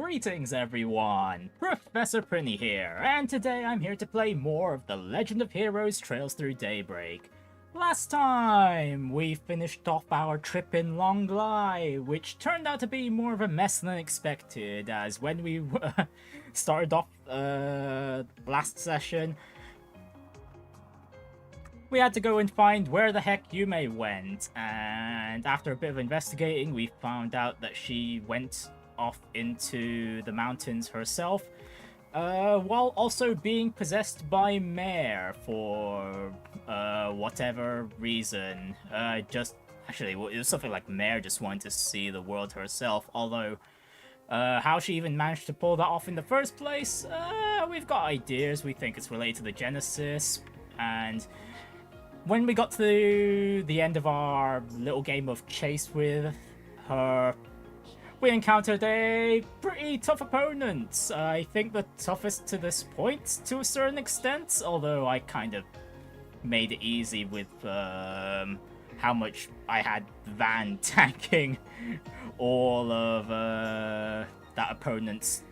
Greetings everyone! Professor Prinny here, and today I'm here to play more of The Legend of Heroes Trails Through Daybreak. Last time, we finished off our trip in Longlai, which turned out to be more of a mess than expected, as when we started off last session, we had to go and find where the heck Heiyue went, and after a bit of investigating, we found out that she went off into the mountains herself, while also being possessed by Mare for whatever reason. Actually, it was something like Mare just wanted to see the world herself, although how she even managed to pull that off in the first place, we've got ideas. We think it's related to the Genesis, and when we got to the end of our little game of chase with her, we encountered a pretty tough opponent. I think the toughest to this point, to a certain extent, although I kind of made it easy with how much I had Van tanking all of that opponent's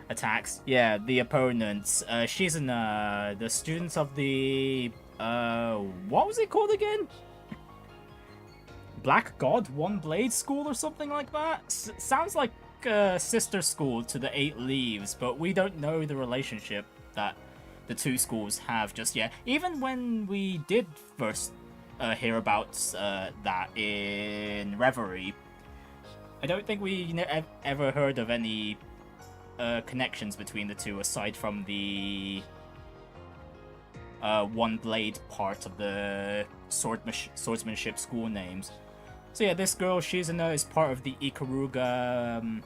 attacks. Yeah, the opponents. She's in the students of the what was it called again? Black God One Blade School or something like that? Sounds like a sister school to the Eight Leaves, but we don't know the relationship that the two schools have just yet. Even when we did first hear about that in Reverie, I don't think we ever heard of any connections between the two aside from the One Blade part of the swordsmanship school names. So yeah, this girl, Shizuna, is part of the Ikaruga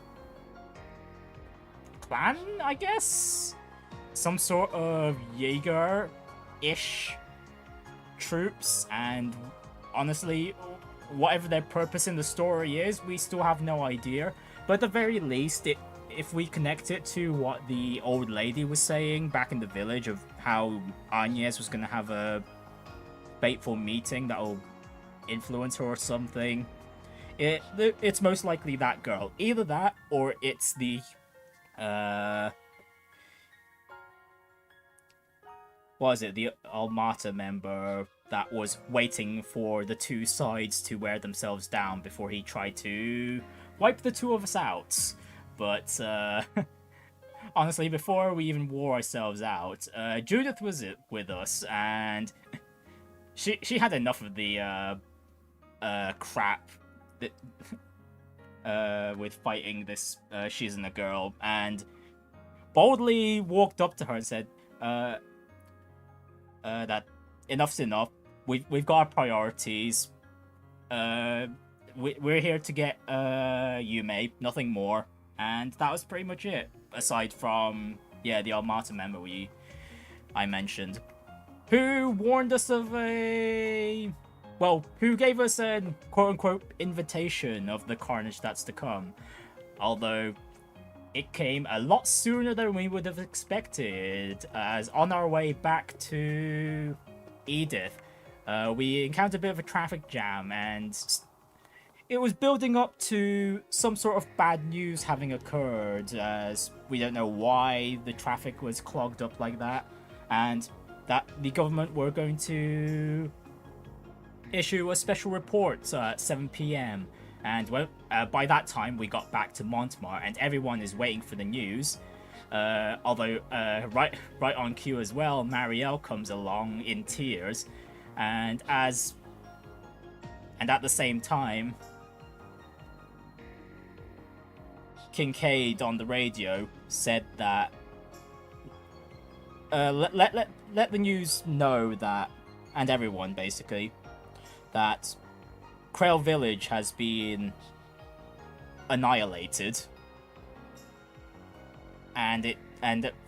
clan, I guess? Some sort of Jaeger-ish troops, and honestly, whatever their purpose in the story is, we still have no idea. But at the very least, if we connect it to what the old lady was saying back in the village of how Agnes was going to have a fateful meeting that'll influence her or something, it's most likely that girl. Either that, or it's the what is it, the Almata member that was waiting for the two sides to wear themselves down before he tried to wipe the two of us out. But honestly, before we even wore ourselves out, Judith was with us, and she had enough of the crap that with fighting this Shizuna girl, and boldly walked up to her and said that enough's enough. We've got our priorities. We're here to get Heiyue, nothing more. And that was pretty much it, aside from, yeah, the Almata member I mentioned, who warned us of who gave us a quote-unquote invitation of the carnage that's to come. Although, it came a lot sooner than we would have expected, as on our way back to Edith, we encountered a bit of a traffic jam, and it was building up to some sort of bad news having occurred, as we don't know why the traffic was clogged up like that, and that the government were going to issue a special report at 7 PM. And by that time, we got back to Montmartre, and everyone is waiting for the news. Although, right on cue as well, Marielle comes along in tears, and at the same time, Kincaid on the radio said that let the news know that, and everyone basically, that Creil village has been annihilated, and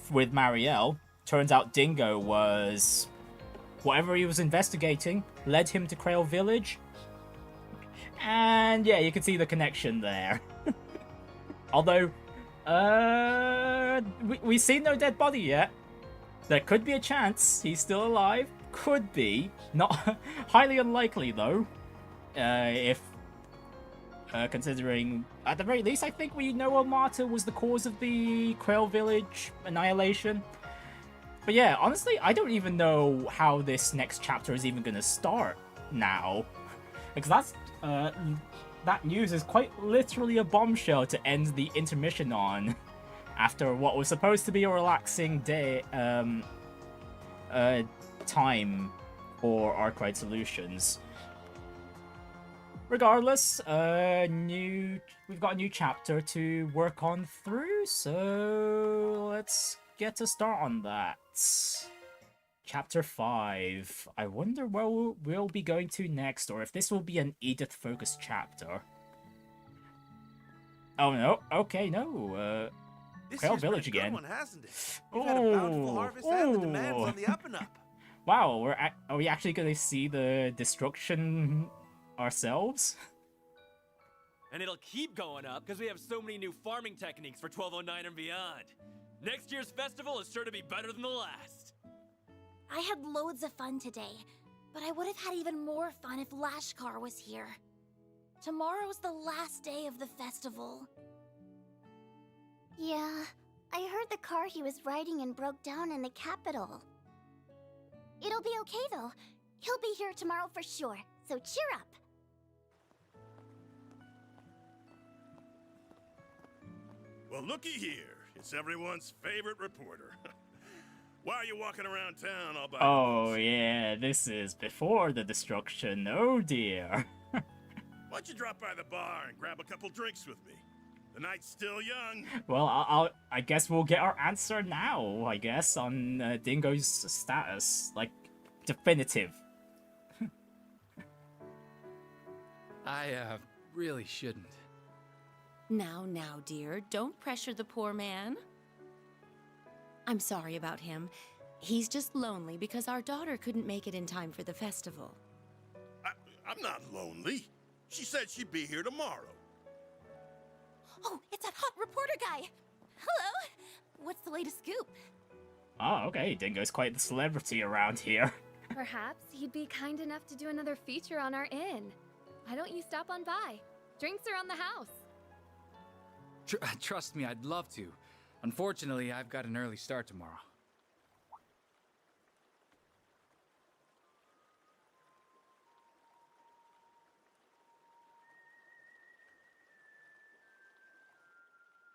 with Marielle, turns out Dingo was whatever he was investigating led him to Creil village, and yeah, you can see the connection there. Although, we see no dead body yet. There could be a chance he's still alive. Could be. Not highly unlikely though. If considering, at the very least, I think we know Almata was the cause of the Creil village annihilation. But yeah, honestly, I don't even know how this next chapter is even going to start now. Because that news is quite literally a bombshell to end the intermission on. After what was supposed to be a relaxing day, time for Arkwright Solutions. Regardless, we've got a new chapter to work on through, so let's get a start on that. Chapter 5. I wonder where we'll be going to next, or if this will be an Edith-focused chapter. Oh no, okay, no, Creil Village again. One, hasn't it? We've had a bountiful harvest and the demands on the up and up. Wow, are we actually going to see the destruction ourselves? And it'll keep going up because we have so many new farming techniques for 1209 and beyond. Next year's festival is sure to be better than the last. I had loads of fun today, but I would have had even more fun if Lashkar was here. Tomorrow's the last day of the festival. Yeah, I heard the car he was riding in broke down in the capital. It'll be okay though. He'll be here tomorrow for sure, so cheer up. Well, looky here. It's everyone's favorite reporter. Why are you walking around town all by Oh yeah, this is before the destruction. Oh dear. Why don't you drop by the bar and grab a couple drinks with me? The night's still young. Well, I guess we'll get our answer now, I guess, on Dingo's status. Like, definitive. I, really shouldn't. Now, dear, don't pressure the poor man. I'm sorry about him. He's just lonely because our daughter couldn't make it in time for the festival. I'm not lonely. She said she'd be here tomorrow. Oh, it's that hot reporter guy! Hello! What's the latest scoop? Oh, okay. Dingo's quite the celebrity around here. Perhaps he'd be kind enough to do another feature on our inn. Why don't you stop on by? Drinks are on the house. Trust me, I'd love to. Unfortunately, I've got an early start tomorrow.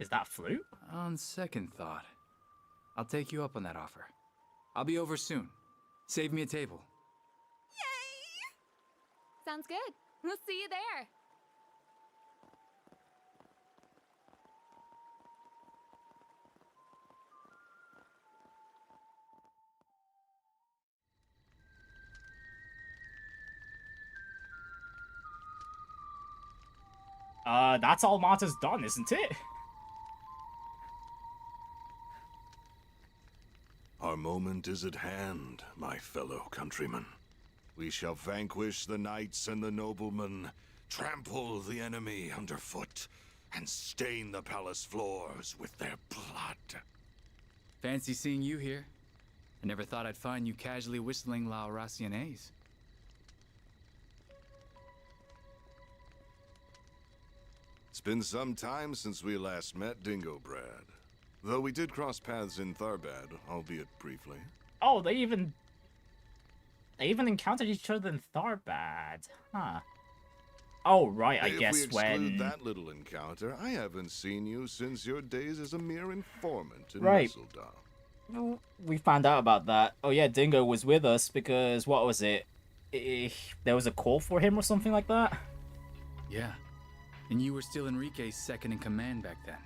Is that flute? On second thought, I'll take you up on that offer. I'll be over soon. Save me a table. Yay! Sounds good. We'll see you there. That's all Marta's done, isn't it? Our moment is at hand, my fellow countrymen. We shall vanquish the knights and the noblemen, trample the enemy underfoot, and stain the palace floors with their blood. Fancy seeing you here. I never thought I'd find you casually whistling La Racionaise. It's been some time since we last met, Dingo Brad. Though we did cross paths in Tharbad, albeit briefly. Oh, they even encountered each other in Tharbad. Huh. Oh, right, I guess if we exclude that little encounter, I haven't seen you since your days as a mere informant in Whistledown. We found out about that. Oh yeah, Dingo was with us because, what was it? There was a call for him or something like that? Yeah. And you were still Enrique's second in command back then.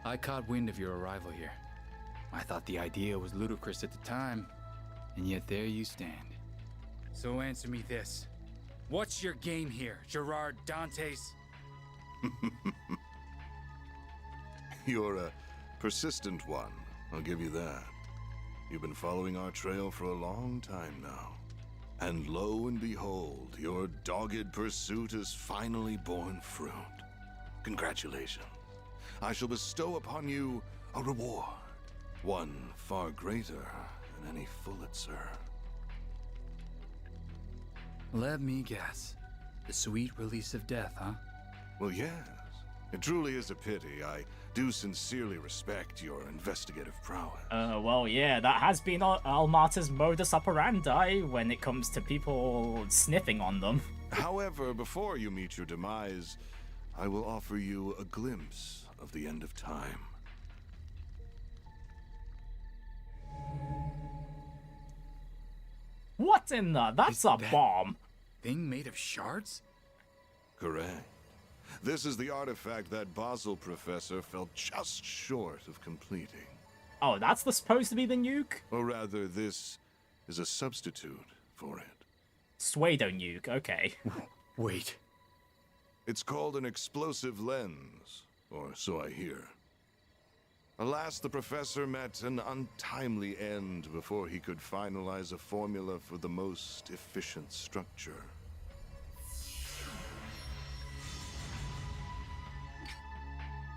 I caught wind of your arrival here. I thought the idea was ludicrous at the time, and yet there you stand. So answer me this. What's your game here, Gerard Dantes? You're a persistent one, I'll give you that. You've been following our trail for a long time now. And lo and behold, your dogged pursuit has finally borne fruit. Congratulations. I shall bestow upon you a reward. One far greater than any Pulitzer. Let me guess. The sweet release of death, huh? Well, yes. It truly is a pity. I do sincerely respect your investigative prowess. Well, yeah, that has been Almata's modus operandi when it comes to people sniffing on them. However, before you meet your demise, I will offer you a glimpse of the end of time. What in the? That's a bomb. Thing made of shards? Correct. This is the artifact that Basel professor fell just short of completing. Oh, that's supposed to be the nuke? Or rather, this is a substitute for it. Pseudo nuke, okay. Wait. It's called an explosive lens, or so I hear. Alas, the professor met an untimely end before he could finalize a formula for the most efficient structure.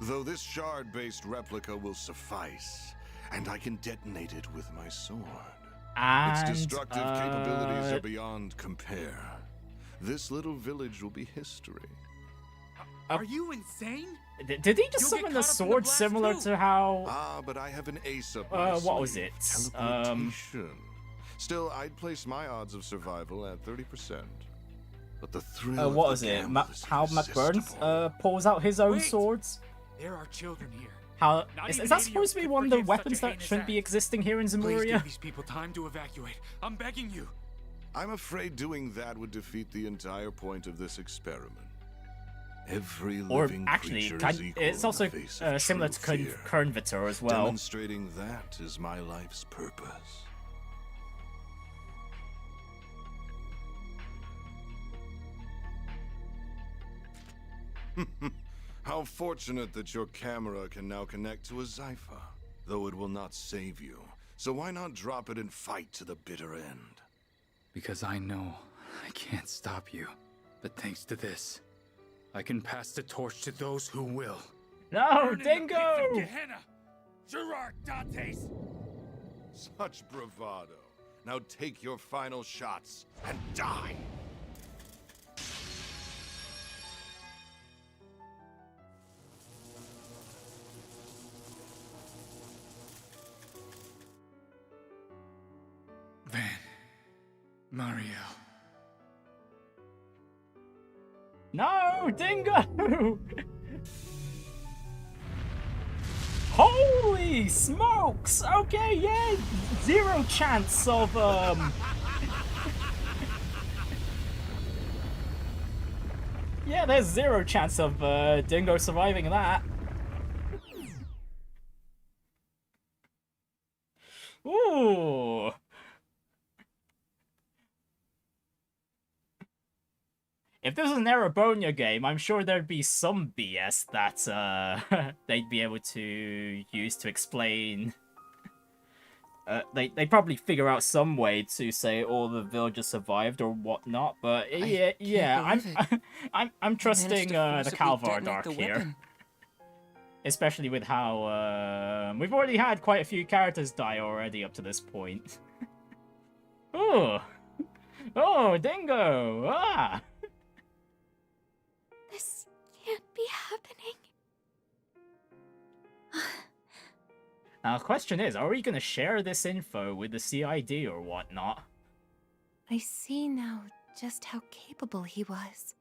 Though this shard-based replica will suffice, and I can detonate it with my sword. And, its destructive capabilities are beyond compare. This little village will be history. Are you insane? Did he just summon the sword similar to how... Ah, but I have an ace up my sleeve. What was it? Teleportation. Still, I'd place my odds of survival at 30%. But the thrill what of was the it? gamble is How McBurn irresistible. pulls out his own Wait! swords? There are children here. How Not is even that idiots supposed to be could one of the forgive such weapons a that heinous shouldn't be act. existing here in Please Zemuria? give these people time to evacuate. I'm begging you. I'm afraid doing that would defeat the entire point of this experiment. Every Or living actually, creature is equal it's in also the face of similar to true fear. Kernvitor as well. Demonstrating that is my life's purpose. How fortunate that your camera can now connect to a Xypher, though it will not save you. So why not drop it and fight to the bitter end? Because I know I can't stop you. But thanks to this, I can pass the torch to those who will. No, Dingo! Gerard Dantes! Such bravado. Now take your final shots and die! Van. Mario. No, Dingo! Holy smokes! Okay, yeah, zero chance of yeah, there's zero chance of Dingo surviving that. Ooh. If this was an Erebonia game, I'm sure there'd be some BS that they'd be able to use to explain. They'd probably figure out some way to say all the villagers survived or whatnot. But I'm trusting the Calvardark here, especially with how we've already had quite a few characters die already up to this point. Oh, Dingo! Ah. This can't be happening. Now, the question is, are we going to share this info with the CID or whatnot? I see now just how capable he was.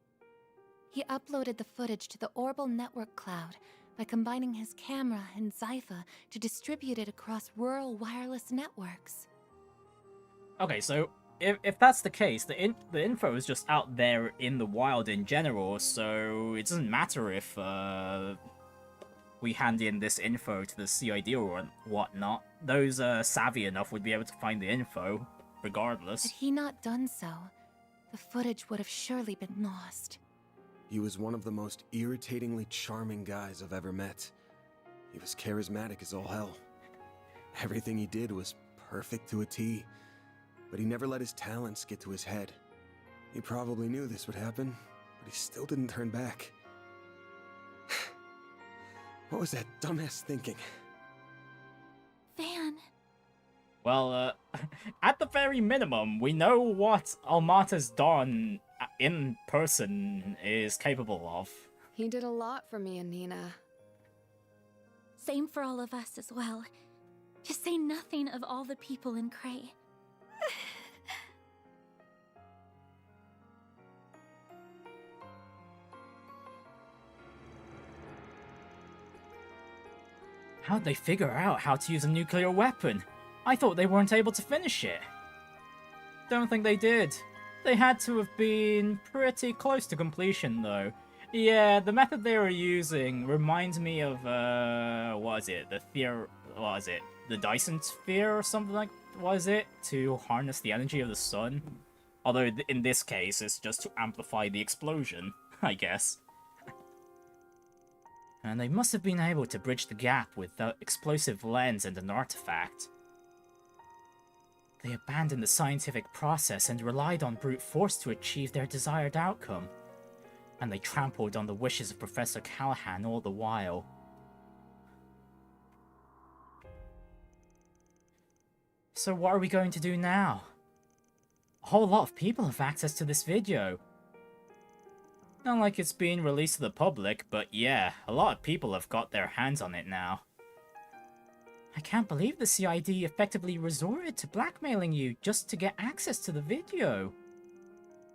He uploaded the footage to the Orbital Network cloud by combining his camera and Xypher to distribute it across rural wireless networks. Okay, so if that's the case, the info is just out there in the wild in general, so it doesn't matter if we hand in this info to the CID or whatnot. Those savvy enough would be able to find the info, regardless. Had he not done so, the footage would have surely been lost. He was one of the most irritatingly charming guys I've ever met. He was charismatic as all hell. Everything he did was perfect to a T, but he never let his talents get to his head. He probably knew this would happen, but he still didn't turn back. What was that dumbass thinking? Van. Well, at the very minimum, we know what Almata's Dawn in person is capable of. He did a lot for me and Nina. Same for all of us as well. To say nothing of all the people in Creil. How'd they figure out how to use a nuclear weapon? I thought they weren't able to finish it. Don't think they did. They had to have been pretty close to completion, though. Yeah, the method they were using reminds me of, what is it? The Dyson sphere or something like, what is it? To harness the energy of the sun? Although, in this case, it's just to amplify the explosion, I guess. And they must have been able to bridge the gap with the explosive lens and an artifact. They abandoned the scientific process and relied on brute force to achieve their desired outcome. And they trampled on the wishes of Professor Callahan all the while. So what are we going to do now? A whole lot of people have access to this video. Not like it's being released to the public, but yeah, a lot of people have got their hands on it now. I can't believe the CID effectively resorted to blackmailing you just to get access to the video.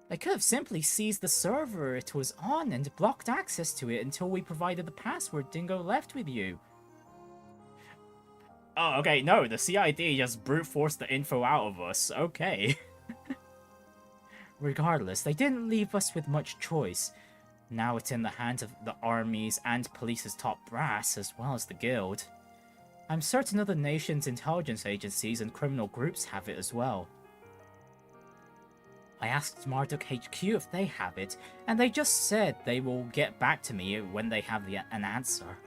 They could have simply seized the server it was on and blocked access to it until we provided the password Dingo left with you. Oh, okay, no, the CID just brute forced the info out of us. Okay. Regardless, they didn't leave us with much choice. Now it's in the hands of the armies and police's top brass, as well as the guild. I'm certain other nations' intelligence agencies and criminal groups have it as well. I asked Marduk HQ if they have it, and they just said they will get back to me when they have an answer.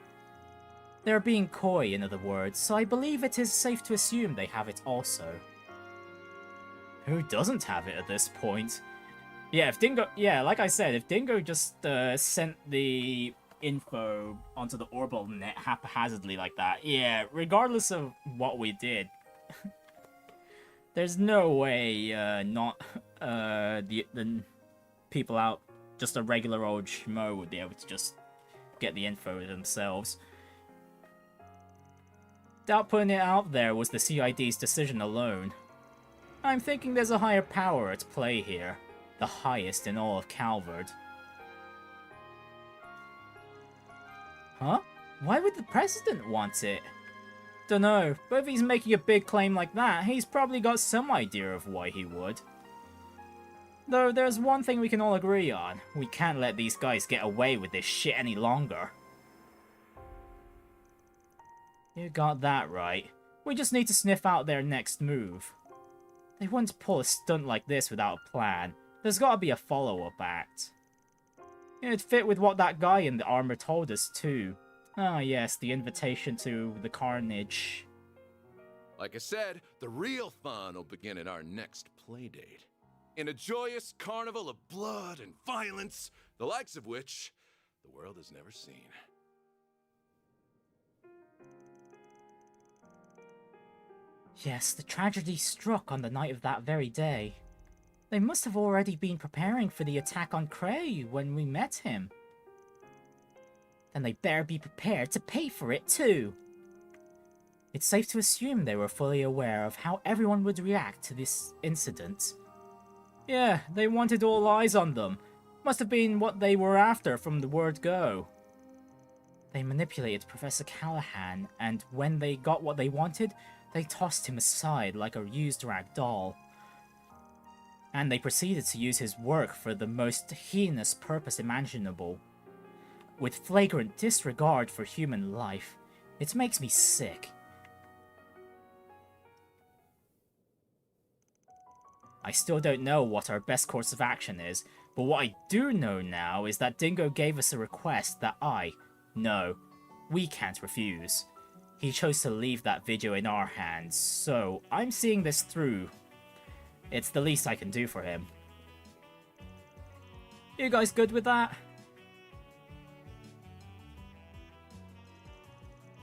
They're being coy, in other words, so I believe it is safe to assume they have it also. Who doesn't have it at this point? Yeah, if Dingo... Yeah, like I said, if Dingo just sent the info onto the orbital net haphazardly like that, yeah, regardless of what we did, there's no way the people out, just a regular old schmo would be able to just get the info themselves. Doubt putting it out there was the CID's decision alone. I'm thinking there's a higher power at play here. The highest in all of Calvard. Huh? Why would the President want it? Dunno, but if he's making a big claim like that, he's probably got some idea of why he would. Though there's one thing we can all agree on. We can't let these guys get away with this shit any longer. You got that right. We just need to sniff out their next move. They wouldn't pull a stunt like this without a plan. There's gotta be a follow-up act. It'd fit with what that guy in the armor told us too. Ah yes, the invitation to the carnage. Like I said, the real fun will begin at our next playdate. In a joyous carnival of blood and violence, the likes of which the world has never seen. Yes, the tragedy struck on the night of that very day. They must have already been preparing for the attack on Creil when we met him. Then they better be prepared to pay for it too. It's safe to assume they were fully aware of how everyone would react to this incident. Yeah, they wanted all eyes on them. Must have been what they were after from the word go. They manipulated Professor Callahan, and when they got what they wanted, they tossed him aside like a used rag doll. And they proceeded to use his work for the most heinous purpose imaginable. With flagrant disregard for human life. It makes me sick. I still don't know what our best course of action is, but what I do know now is that Dingo gave us a request that we can't refuse. He chose to leave that video in our hands, so I'm seeing this through. It's the least I can do for him. You guys good with that?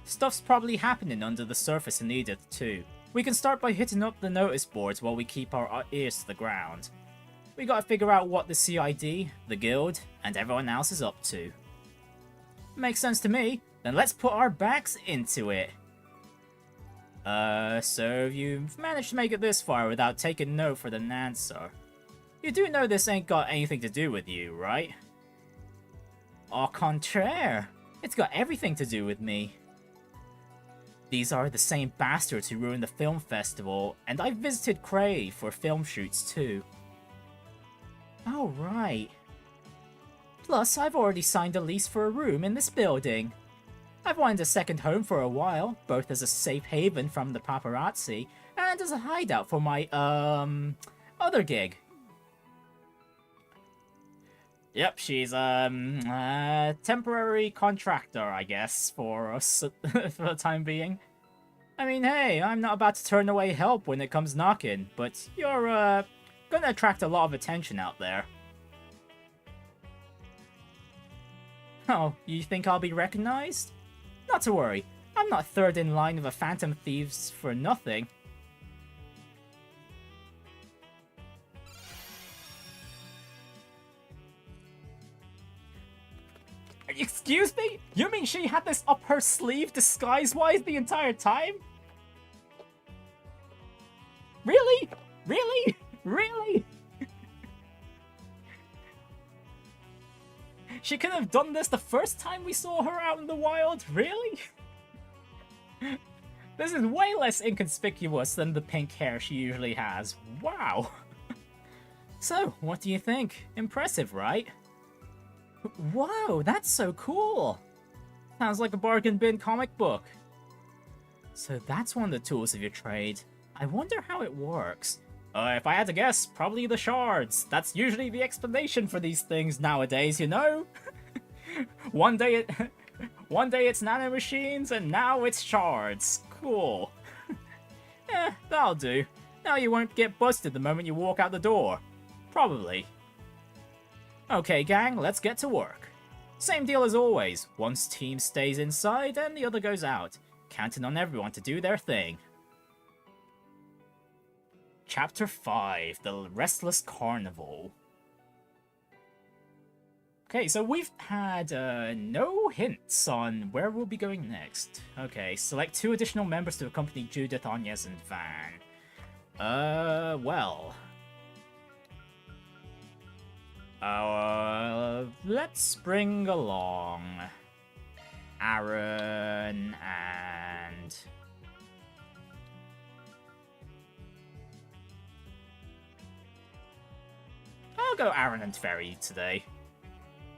Stuff's probably happening under the surface in Edith too. We can start by hitting up the notice boards while we keep our ears to the ground. We gotta figure out what the CID, the guild, and everyone else is up to. Makes sense to me. Then let's put our backs into it. So you've managed to make it this far without taking no for an answer. You do know this ain't got anything to do with you, right? Au contraire, it's got everything to do with me. These are the same bastards who ruined the film festival, and I visited Creil for film shoots too. Oh, right. Plus, I've already signed a lease for a room in this building. I've wanted a second home for a while, both as a safe haven from the paparazzi, and as a hideout for my, other gig. Yep, she's, a temporary contractor, I guess, for us for the time being. I mean, hey, I'm not about to turn away help when it comes knocking, but you're, gonna attract a lot of attention out there. Oh, you think I'll be recognized? Not to worry, I'm not third in line of the Phantom Thieves for nothing. Excuse me? You mean she had this up her sleeve disguise-wise the entire time? Really? Really? Really? She could have done this the first time we saw her out in the wild? Really? This is way less inconspicuous than the pink hair she usually has. Wow. So, what do you think? Impressive, right? Whoa, that's so cool! Sounds like a bargain bin comic book. So that's one of the tools of your trade. I wonder how it works. If I had to guess, probably the shards. That's usually the explanation for these things nowadays, you know? One day it's nanomachines, and now it's shards. Cool. That'll do. Now you won't get busted the moment you walk out the door. Probably. Okay, gang, let's get to work. Same deal as always. One team stays inside and the other goes out, counting on everyone to do their thing. Chapter 5, The Restless Carnival. Okay, so we've had no hints on where we'll be going next. Okay, select 2 additional members to accompany Judith, Agnes, and Van. Well... let's bring along Aaron and... I'll go Aaron and Ferry today.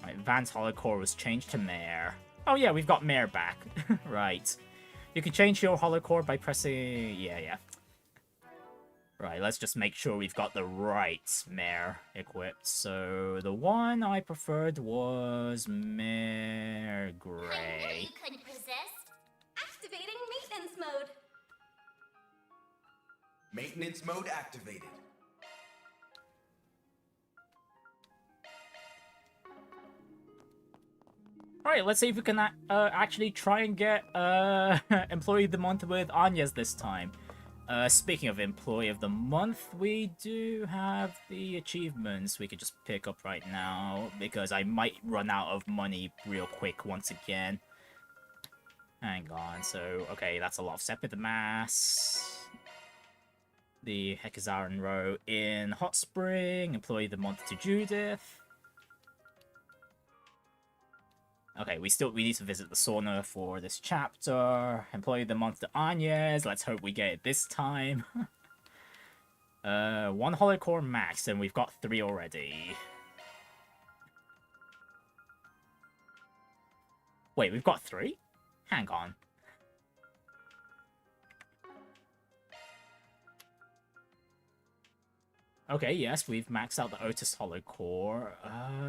Right, Van's holocore was changed to Mare. Oh yeah, we've got Mare back. Right. You can change your holocore by pressing... Yeah. Right, let's just make sure we've got the right Mare equipped. So, the one I preferred was Mare Grey. I knew you couldn't resist. Activating maintenance mode. Maintenance mode activated. Alright, let's see if we can actually try and get Employee of the Month with Agnes this time. Speaking of Employee of the Month, we do have the achievements we could just pick up right now, because I might run out of money real quick once again. Hang on, so, okay, that's a lot of Sepid Mass. The Hecazaran Row in Hot Spring, Employee of the Month to Judith. Okay, we need to visit the sauna for this chapter. Employee of the Month to Agnes. Let's hope we get it this time. 1 holocore max, and we've got 3 already. Wait, we've got 3? Hang on. Okay, yes, we've maxed out the Otis holocore.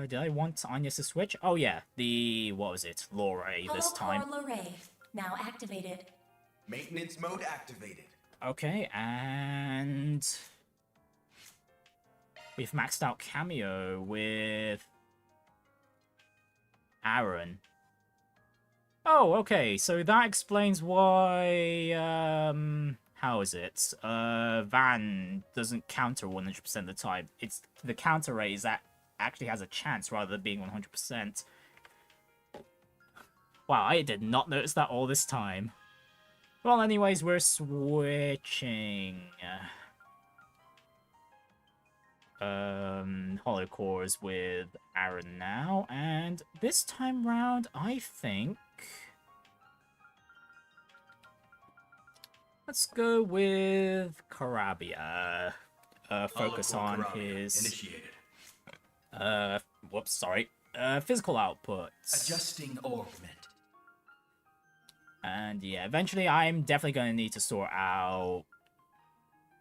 Did I want Agnes to switch? Oh yeah, the, what was it, Lorraine this time. Holocore Lorraine, now activated. Maintenance mode activated. Okay, and... we've maxed out Cameo with... Aaron. Oh, okay, so that explains why, how is it? Van doesn't counter 100% of the time. It's the counter rate is that actually has a chance rather than being 100%. Wow, I did not notice that all this time. Well, anyways, we're switching. Hollow cores with Aaron now, and this time round, I think let's go with Carabia. Focus on his initiated. Whoops, sorry. Physical output. Adjusting augment. And yeah, eventually I'm definitely going to need to sort out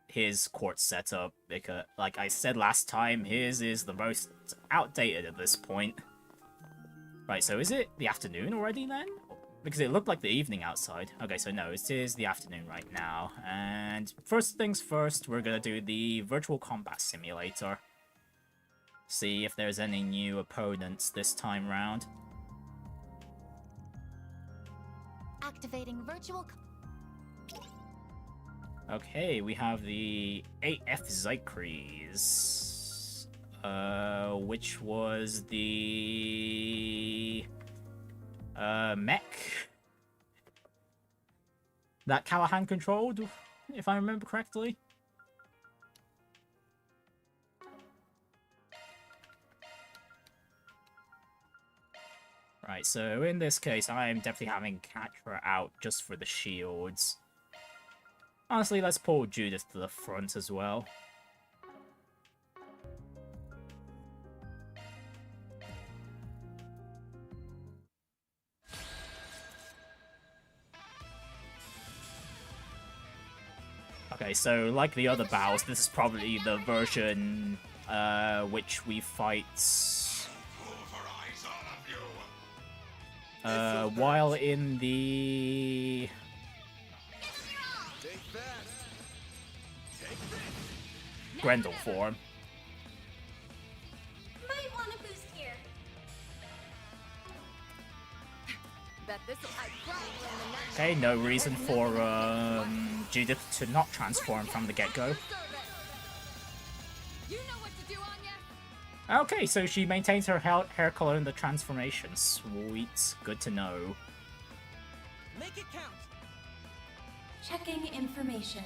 his court setup, because, like I said last time, his is the most outdated at this point. Right, so is it the afternoon already then? Because it looked like the evening outside. Okay, so no, it is the afternoon right now. And first things first, we're going to do the virtual combat simulator. See if there's any new opponents this time round. Activating virtual. Okay, we have the 8F Xycres, which was the mech that Callahan controlled, if I remember correctly. Right, so in this case, I am definitely having Catra out just for the shields. Honestly, let's pull Judith to the front as well. Okay, so like the other battles, this is probably the version which we fight while in the Grendel form. Might want to boost here. Bet this'll hide problem in the next. Okay, no reason for Judith to not transform from the get-go. You know what to do, Anya. Okay, so she maintains her hair color in the transformation. Sweet, good to know. Make it count. Checking information.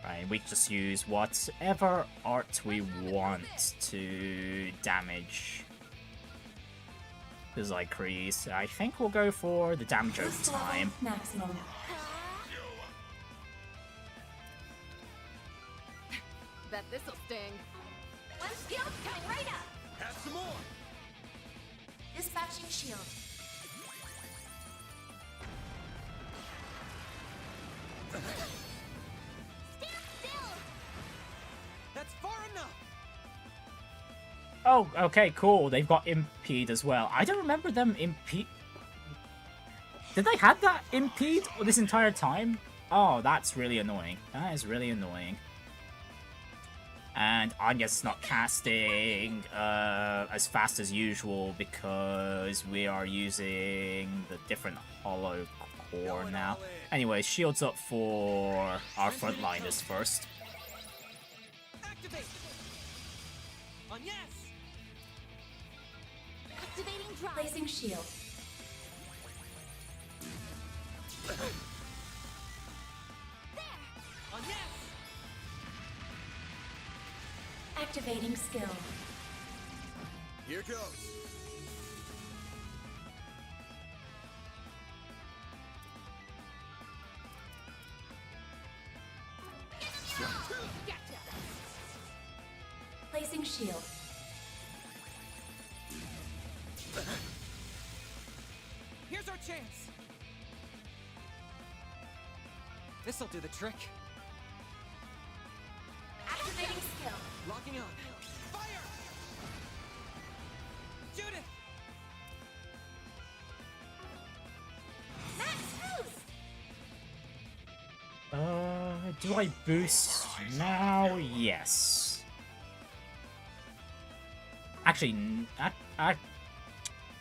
Right, we just use whatever art we want to damage the Xycres. I think we'll go for the damage over Boost level time. maximum. Bet this'll sting. One skill coming right up. Have some more. Dispatching shield. Stand still. That's far enough. Oh, okay, cool. They've got impede as well. I don't remember them impede. Did they have that impede this entire time? Oh, that's really annoying. That is really annoying. And Anya's not casting as fast as usual because we are using the different hollow core now. Anyway, shields up for our frontliners first. Activate. On yes. Activating drive. Placing shield. On yes. Activating skill. Here goes. Gotcha. Placing shield. Here's our chance. This'll do the trick. Activating skill. Locking on. Fire! Judith! Max boost. Do I boost now? Yes. Actually,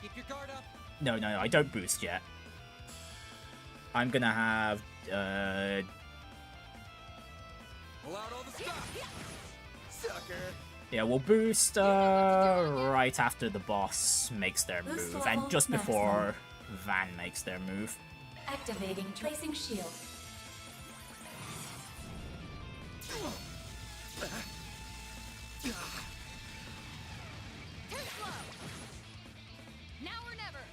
Keep your guard up. no, I don't boost yet. I'm gonna have, Pull out all the stuff. Sucker. Yeah, we'll boost right after the boss makes their Boost move, level and just maximum. before Van makes their move. Activating placing shield. Now or never.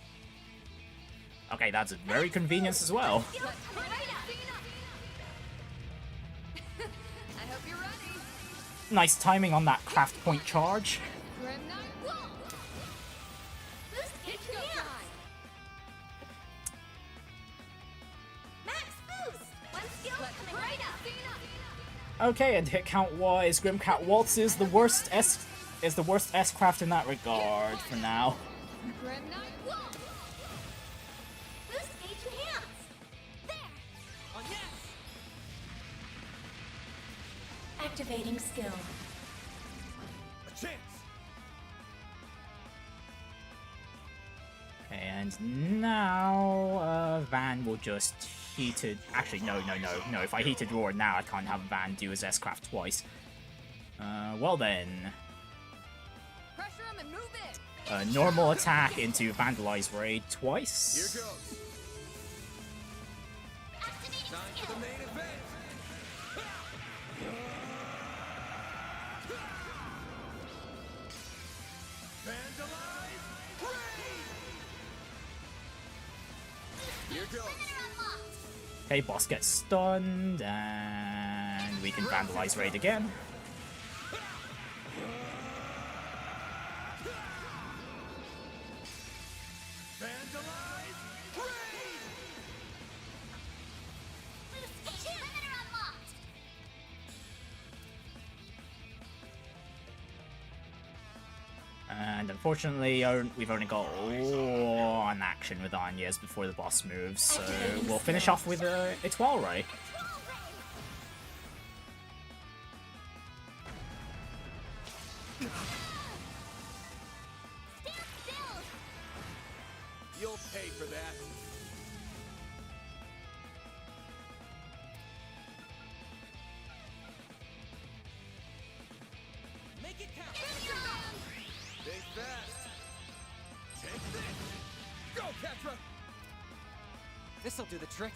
Okay, that's very convenient as well. I hope you're ready. Nice timing on that craft point charge. Grim Knight Wall. Boost Go HP. time. Max boost. One skill coming right up. Okay, and hit count wise, Grimcat Waltz is the worst S craft in that regard for now. Grim Knight Wall. Boost HP hands. There. Oh, yes! Activating skill. A chance! And now, Van will just heated. Actually, no. If I heated roar now, I can't have Van do his S-craft twice. Well then. Pressure him and move it. Normal attack into Vandalize Raid twice. Here goes. Time for the main event. Vandalize Raid! Here goes. Okay, boss gets stunned, and we can Vandalize Raid again. Vandalize Raid! And unfortunately, we've only got one action with Anya's before the boss moves, so we'll finish off with a Étoile Ray. You'll pay for that. Make it count. Think fast. Take this. Go, Ketra. This'll do the trick.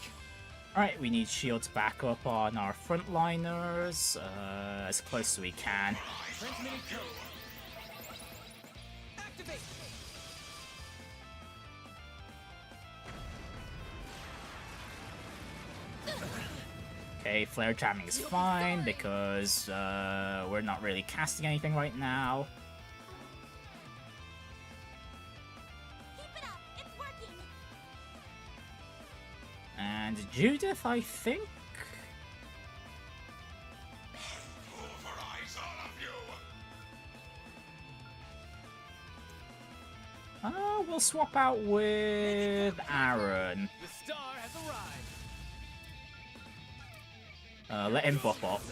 Alright, we need shields back up on our frontliners, as close as we can. Transmitting code. Activate. Okay, flare jamming is fine because we're not really casting anything right now. Keep it up. It's working. And Judith, I think. We'll swap out with Aaron. The star has arrived. Let him buff up.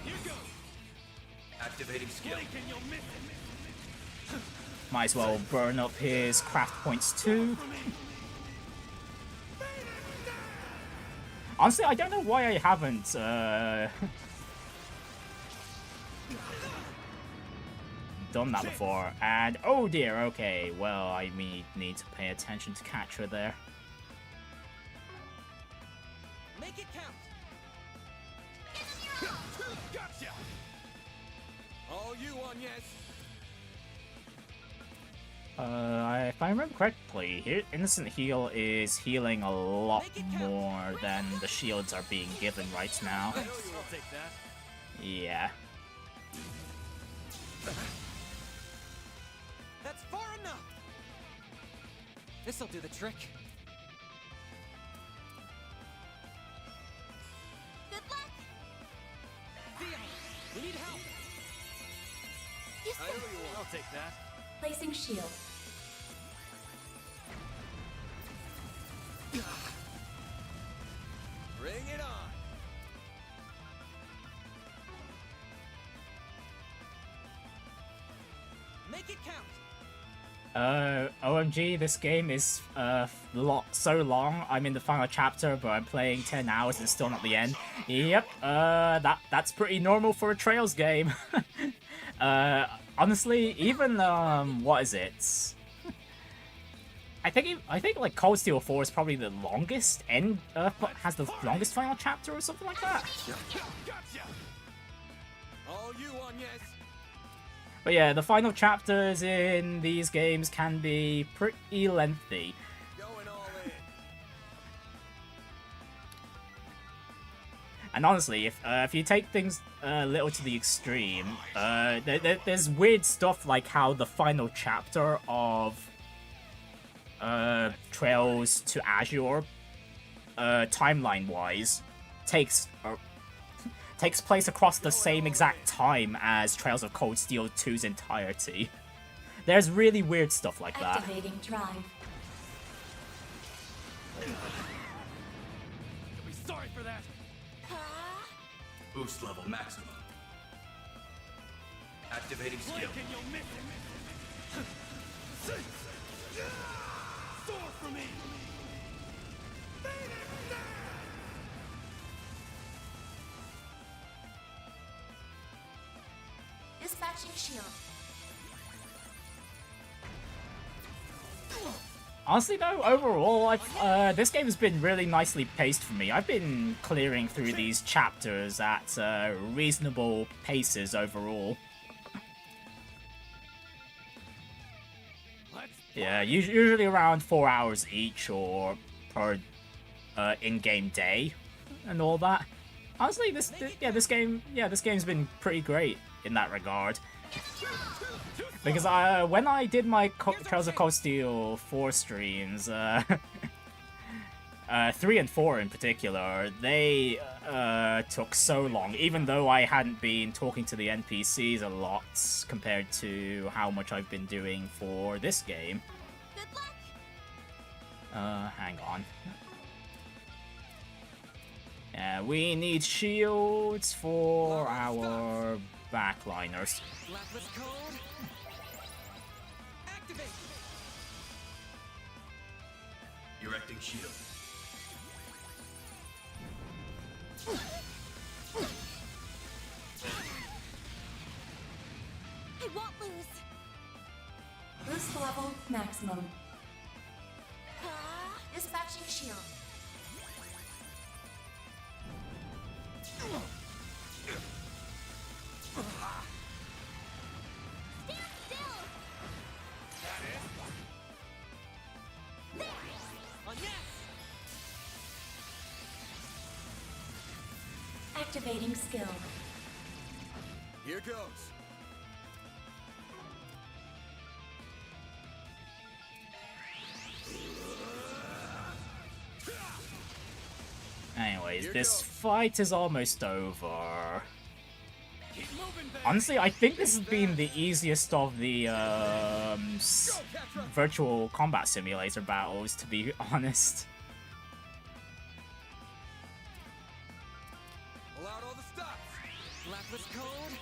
Here goes. Activating skill. Can you miss it? Might as well burn up his craft points too. Honestly, I don't know why I haven't done that before. And oh dear, okay, well I need to pay attention to catch her there. Make it count. Gotcha. All you on, yes. If I remember correctly, Innocent Heal is healing a lot more than the shields are being given right now. I know you will take that. Yeah. That's far enough. This'll do the trick. Good luck. Thea, we need help. I know you will. I'll take that. Placing shield. Bring it on. Make it count. OMG, this game is so long. I'm in the final chapter, but I'm playing 10 hours and still not the end. Yep, that's pretty normal for a Trails game. Honestly, even what is it? I think like Cold Steel 4 is probably the longest has the longest final chapter or something like that. All you on, yes. But yeah, the final chapters in these games can be pretty lengthy. Going all in. And honestly, if you take things a little to the extreme, there's weird stuff like how the final chapter of Trails to Azure, timeline-wise, takes place across the same exact time as Trails of Cold Steel 2's entirety. There's really weird stuff like that. Activating drive. You'll be sorry for that. Boost level maximum. Activating skill. Blink and you'll miss it. Soar for me. Dispatching shield. Honestly though, overall, this game has been really nicely paced for me. I've been clearing through these chapters at reasonable paces overall. Yeah, usually around 4 hours each or per in-game day and all that. Honestly, this game's been pretty great in that regard. Because when I did my Trails of Cold Steel 4 streams, 3 and 4 in particular, they took so long, even though I hadn't been talking to the NPCs a lot compared to how much I've been doing for this game. Good luck. Hang on. Yeah, we need shields for our backliners. Blacklight code. Activate. Erecting shield. I won't lose. Boost level maximum. Dispatching shield. Activating skill. Here goes. Anyways, this fight is almost over. Honestly, I think this has been the easiest of the virtual combat simulator battles, to be honest. Pull out all the stops. Blacklight code.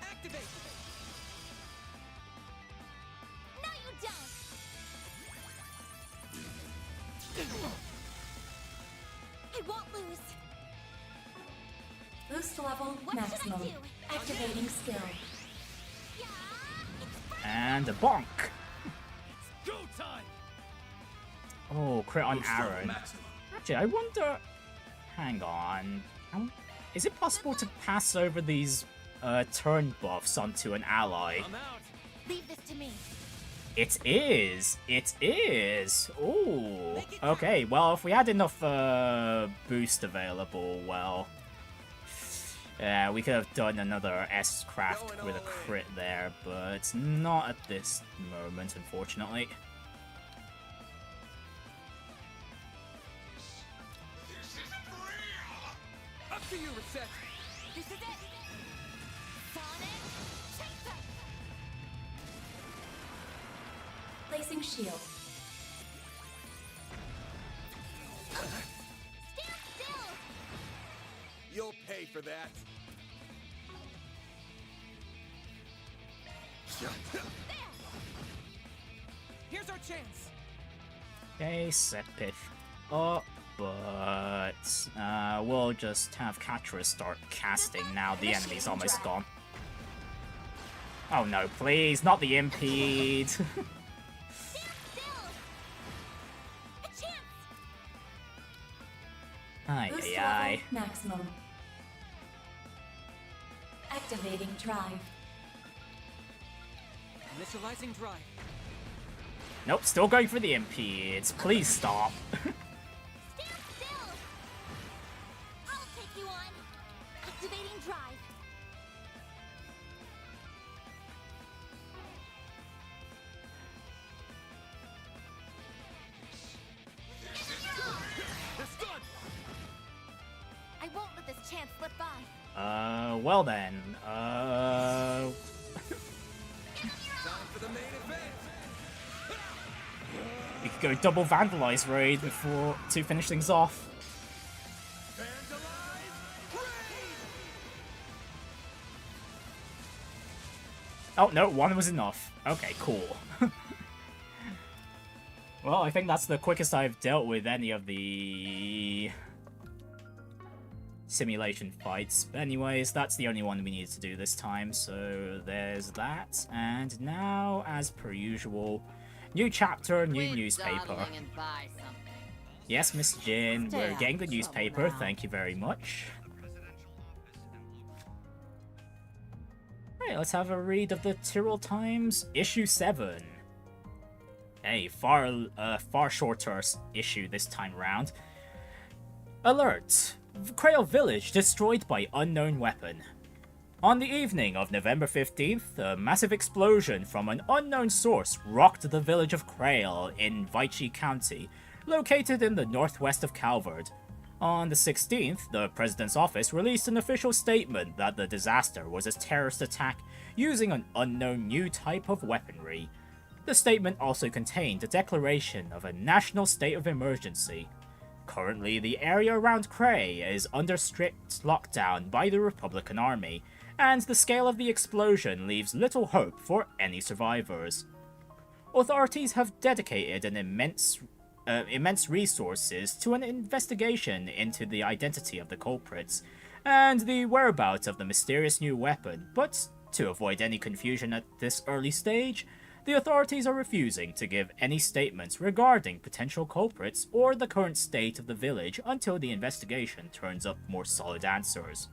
Activate. No, you don't. I won't lose. Boost level What maximum. should I do? Activating skill. And a bonk. Go time. Oh, crit on Boost level Aaron. maximum. Actually, I wonder... Hang on. Is it possible to pass over these turn buffs onto an ally? I'm out. Leave this to me. It is! It is! Ooh. Okay, well, if we had enough boost available, well... Yeah, we could have done another S-Craft with a crit there, but not at this moment, unfortunately. Up to you, Reset. This is it. Sonic Chaser. Placing shield. Stand still. You'll pay for that. Okay, Sepith up, but we'll just have Catra start casting now the enemy's almost gone. Oh no, please, not the impede. Ay, Boost ay, level ay. maximum. Activating drive. Initializing drive. Nope, still going for the impedes. Please stop. Stand still! I'll take you on! Activating drive. I won't let this chance slip by. Well then, Time for the main event. we could go double Vandalize raid before to finish things off. Oh no, one was enough. Okay, cool. Well, I think that's the quickest I've dealt with any of the simulation fights. But anyways, that's the only one we needed to do this time, so there's that. And now, as per usual, new chapter, new newspaper. Yes, Miss Jin, we're getting the newspaper, thank you very much. Right, let's have a read of the Tyrell Times, issue 7. A far shorter issue this time round. Alert! Creil Village destroyed by unknown weapon. On the evening of November 15th, a massive explosion from an unknown source rocked the village of Creil in Heiyue County, located in the northwest of Calvard. On the 16th, the President's office released an official statement that the disaster was a terrorist attack using an unknown new type of weaponry. The statement also contained a declaration of a national state of emergency. Currently, the area around Creil is under strict lockdown by the Republican Army, and the scale of the explosion leaves little hope for any survivors. Authorities have dedicated an immense resources to an investigation into the identity of the culprits and the whereabouts of the mysterious new weapon, but to avoid any confusion at this early stage, the authorities are refusing to give any statements regarding potential culprits or the current state of the village until the investigation turns up more solid answers.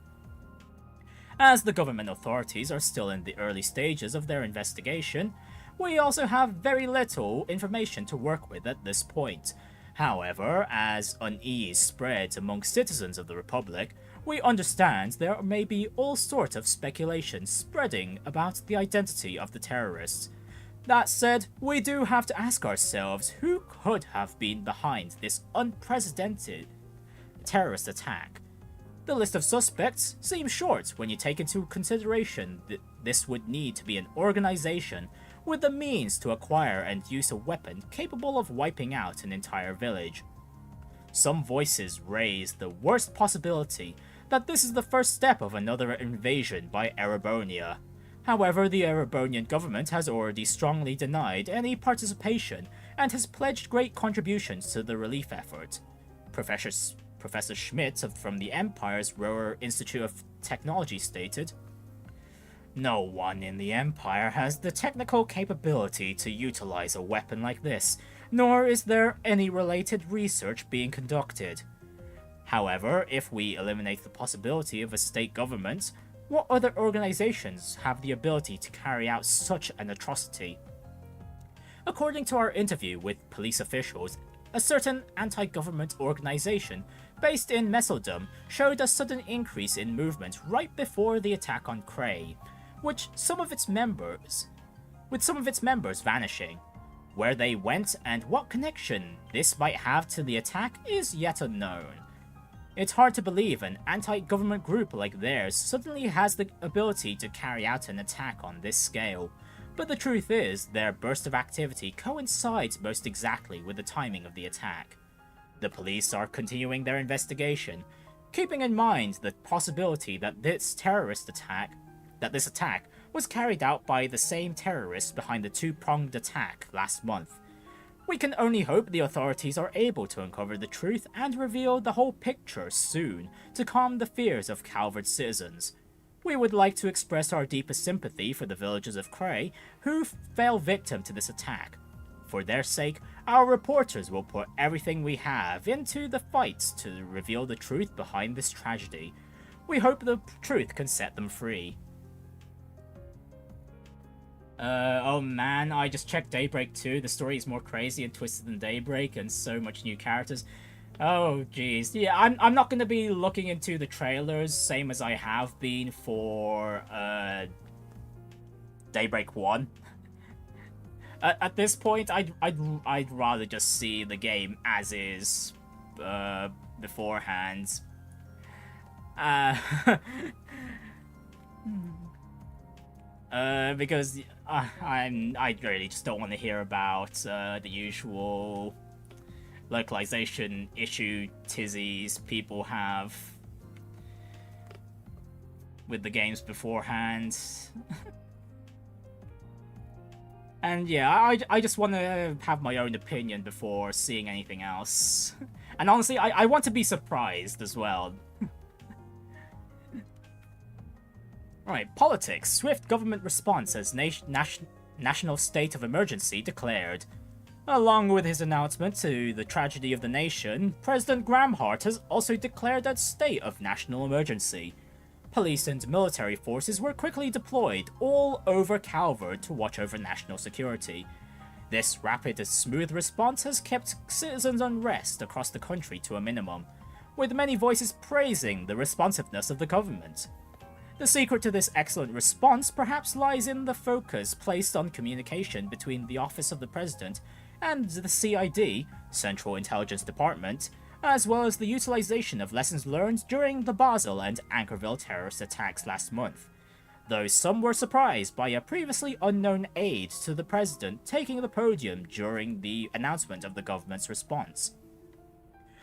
As the government authorities are still in the early stages of their investigation, we also have very little information to work with at this point. However, as unease spreads among citizens of the Republic, we understand there may be all sorts of speculation spreading about the identity of the terrorists. That said, we do have to ask ourselves who could have been behind this unprecedented terrorist attack. The list of suspects seems short when you take into consideration that this would need to be an organization with the means to acquire and use a weapon capable of wiping out an entire village. Some voices raise the worst possibility that this is the first step of another invasion by Erebonia. However, the Erebonian government has already strongly denied any participation and has pledged great contributions to the relief effort. Professor Schmidt from the Empire's Roer Institute of Technology stated, "No one in the Empire has the technical capability to utilize a weapon like this, nor is there any related research being conducted. However, if we eliminate the possibility of a state government, what other organizations have the ability to carry out such an atrocity?" According to our interview with police officials, a certain anti-government organization based in Messeldom showed a sudden increase in movement right before the attack on Creil, with some of its members vanishing. Where they went and what connection this might have to the attack is yet unknown. It's hard to believe an anti-government group like theirs suddenly has the ability to carry out an attack on this scale, but the truth is their burst of activity coincides most exactly with the timing of the attack. The police are continuing their investigation, keeping in mind the possibility that this attack was carried out by the same terrorists behind the two-pronged attack last month. We can only hope the authorities are able to uncover the truth and reveal the whole picture soon to calm the fears of Calvert citizens. We would like to express our deepest sympathy for the villagers of Creil who fell victim to this attack. For their sake, our reporters will put everything we have into the fights to reveal the truth behind this tragedy. We hope the truth can set them free. Oh man, I just checked Daybreak 2. The story is more crazy and twisted than Daybreak, and so much new characters. Oh jeez, yeah, I'm not gonna be looking into the trailers, same as I have been for Daybreak 1. At this point, I'd rather just see the game as is beforehand. Because I really just don't want to hear about the usual localization issue tizzies people have with the games beforehand. And yeah, I just want to have my own opinion before seeing anything else. And honestly, I want to be surprised as well. Right, politics. Swift government response as national state of emergency declared. Along with his announcement to the tragedy of the nation, President Gramhart has also declared a state of national emergency. Police and military forces were quickly deployed all over Calvert to watch over national security. This rapid and smooth response has kept citizens' unrest across the country to a minimum, with many voices praising the responsiveness of the government. The secret to this excellent response perhaps lies in the focus placed on communication between the Office of the President and the CID, Central Intelligence Department, as well as the utilization of lessons learned during the Basel and Anchorville terrorist attacks last month, though some were surprised by a previously unknown aide to the President taking the podium during the announcement of the government's response.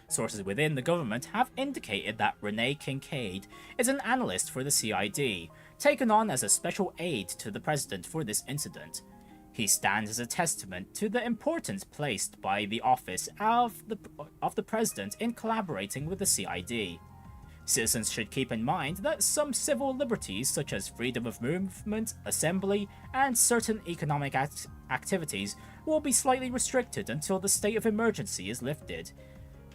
Sources within the government have indicated that Renee Kincaid is an analyst for the CID, taken on as a special aide to the President for this incident. He stands as a testament to the importance placed by the office of the President in collaborating with the CID. Citizens should keep in mind that some civil liberties such as freedom of movement, assembly, and certain economic activities will be slightly restricted until the state of emergency is lifted.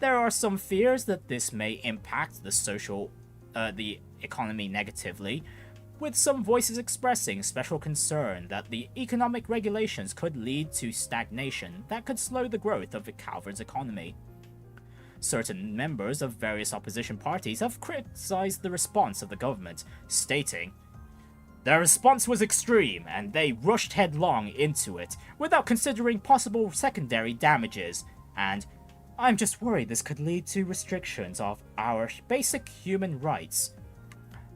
There are some fears that this may impact the economy negatively, with some voices expressing special concern that the economic regulations could lead to stagnation that could slow the growth of Calvert's economy. Certain members of various opposition parties have criticized the response of the government, stating, "Their response was extreme, and they rushed headlong into it, without considering possible secondary damages, and I'm just worried this could lead to restrictions of our basic human rights."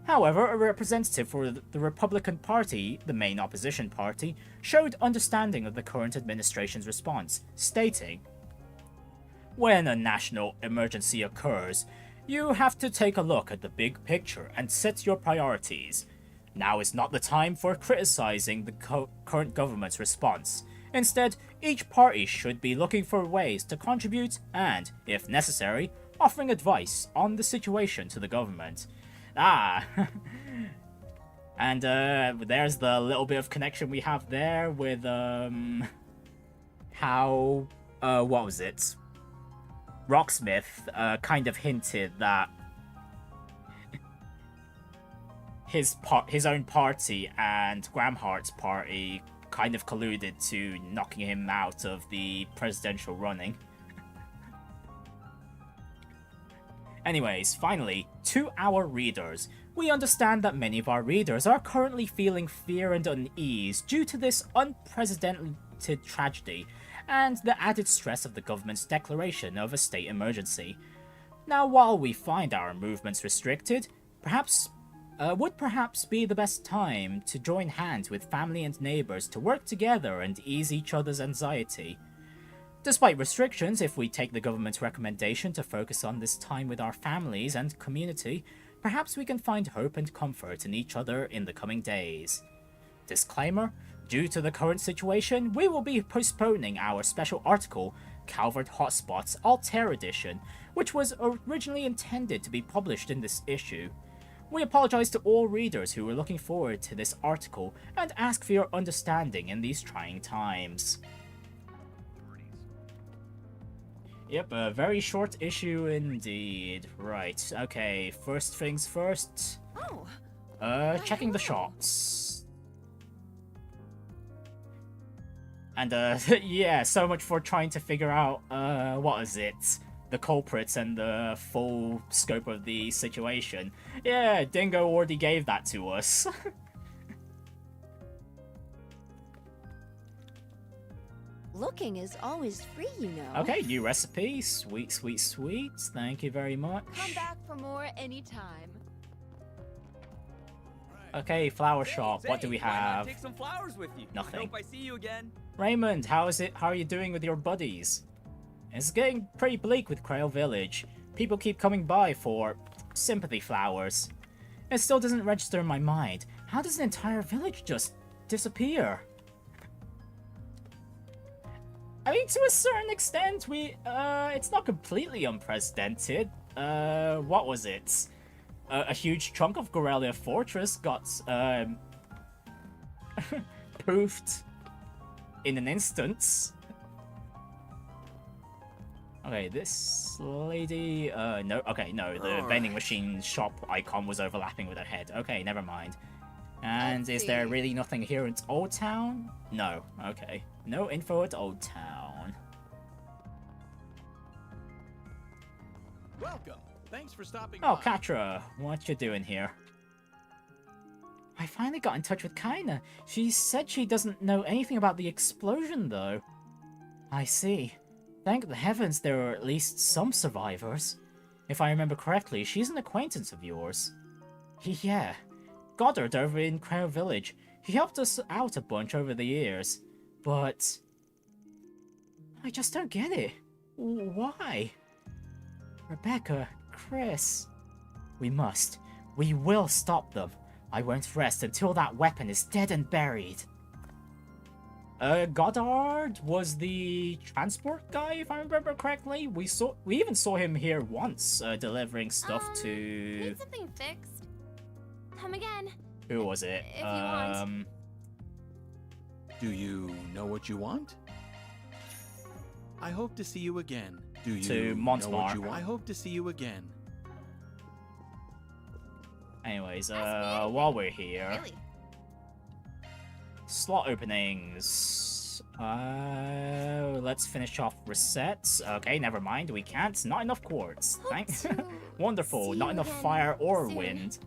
However, a representative for the Republican Party, the main opposition party, showed understanding of the current administration's response, stating, "When a national emergency occurs, you have to take a look at the big picture and set your priorities. Now is not the time for criticizing the current government's response. Instead, each party should be looking for ways to contribute and, if necessary, offering advice on the situation to the government." And there's the little bit of connection we have there with how what was it? Rocksmith kind of hinted that his own party and Gramhart's party kind of colluded to knocking him out of the presidential running. Anyways, finally, to our readers. We understand that many of our readers are currently feeling fear and unease due to this unprecedented tragedy and the added stress of the government's declaration of a state emergency. Now, while we find our movements restricted, would perhaps be the best time to join hands with family and neighbors to work together and ease each other's anxiety. Despite restrictions, if we take the government's recommendation to focus on this time with our families and community, perhaps we can find hope and comfort in each other in the coming days. Disclaimer, Due to the current situation, we will be postponing our special article, Calvert Hotspots Altair Edition, which was originally intended to be published in this issue. We apologize to all readers who were looking forward to this article and ask for your understanding in these trying times. Yep, a very short issue indeed. Right, okay, first things first. Checking the shots. And, yeah, so much for trying to figure out, what is it? The culprits and the full scope of the situation. Yeah, Dingo already gave that to us. Looking is always free, you know. Okay, new recipe. Sweet, sweet, sweet. Thank you very much. Come back for more anytime. Okay, flower shop. What do we Why not have? take some flowers with you? Nothing. Hope I see you again. Raymond, how is it? How are you doing with your buddies? It's getting pretty bleak with Creil Village. People keep coming by for sympathy flowers. It still doesn't register in my mind. How does an entire village just disappear? I mean, to a certain extent, it's not completely unprecedented. What was it? A huge chunk of Gorelia Fortress got, poofed in an instant. Okay, this lady, no, okay, no, the vending machine shop icon was overlapping with her head. Okay, never mind. And is there really nothing here in Old Town? No, okay. No info at Old Town. Welcome. Thanks for stopping Oh, by. Katra, what you doing here? I finally got in touch with Kaina. She said she doesn't know anything about the explosion, though. I see. Thank the heavens there are at least some survivors. If I remember correctly, she's an acquaintance of yours. Yeah. Goddard over in Creil Village. He helped us out a bunch over the years. But I just don't get it. Why? Rebecca, Chris. We will stop them. I won't rest until that weapon is dead and buried. Goddard was the transport guy, if I remember correctly. We even saw him here once, delivering stuff to... Need something fixed? Come again. Who was it? If you want. Do you know what you want? I hope to see you again. Do you To know what Montemar. you want? I hope to see you again. Anyways, while we're here... Really? Slot openings. Let's finish off resets. Okay, never mind. We can't. Not enough quartz. Thanks. Wonderful. Not enough fire or wind.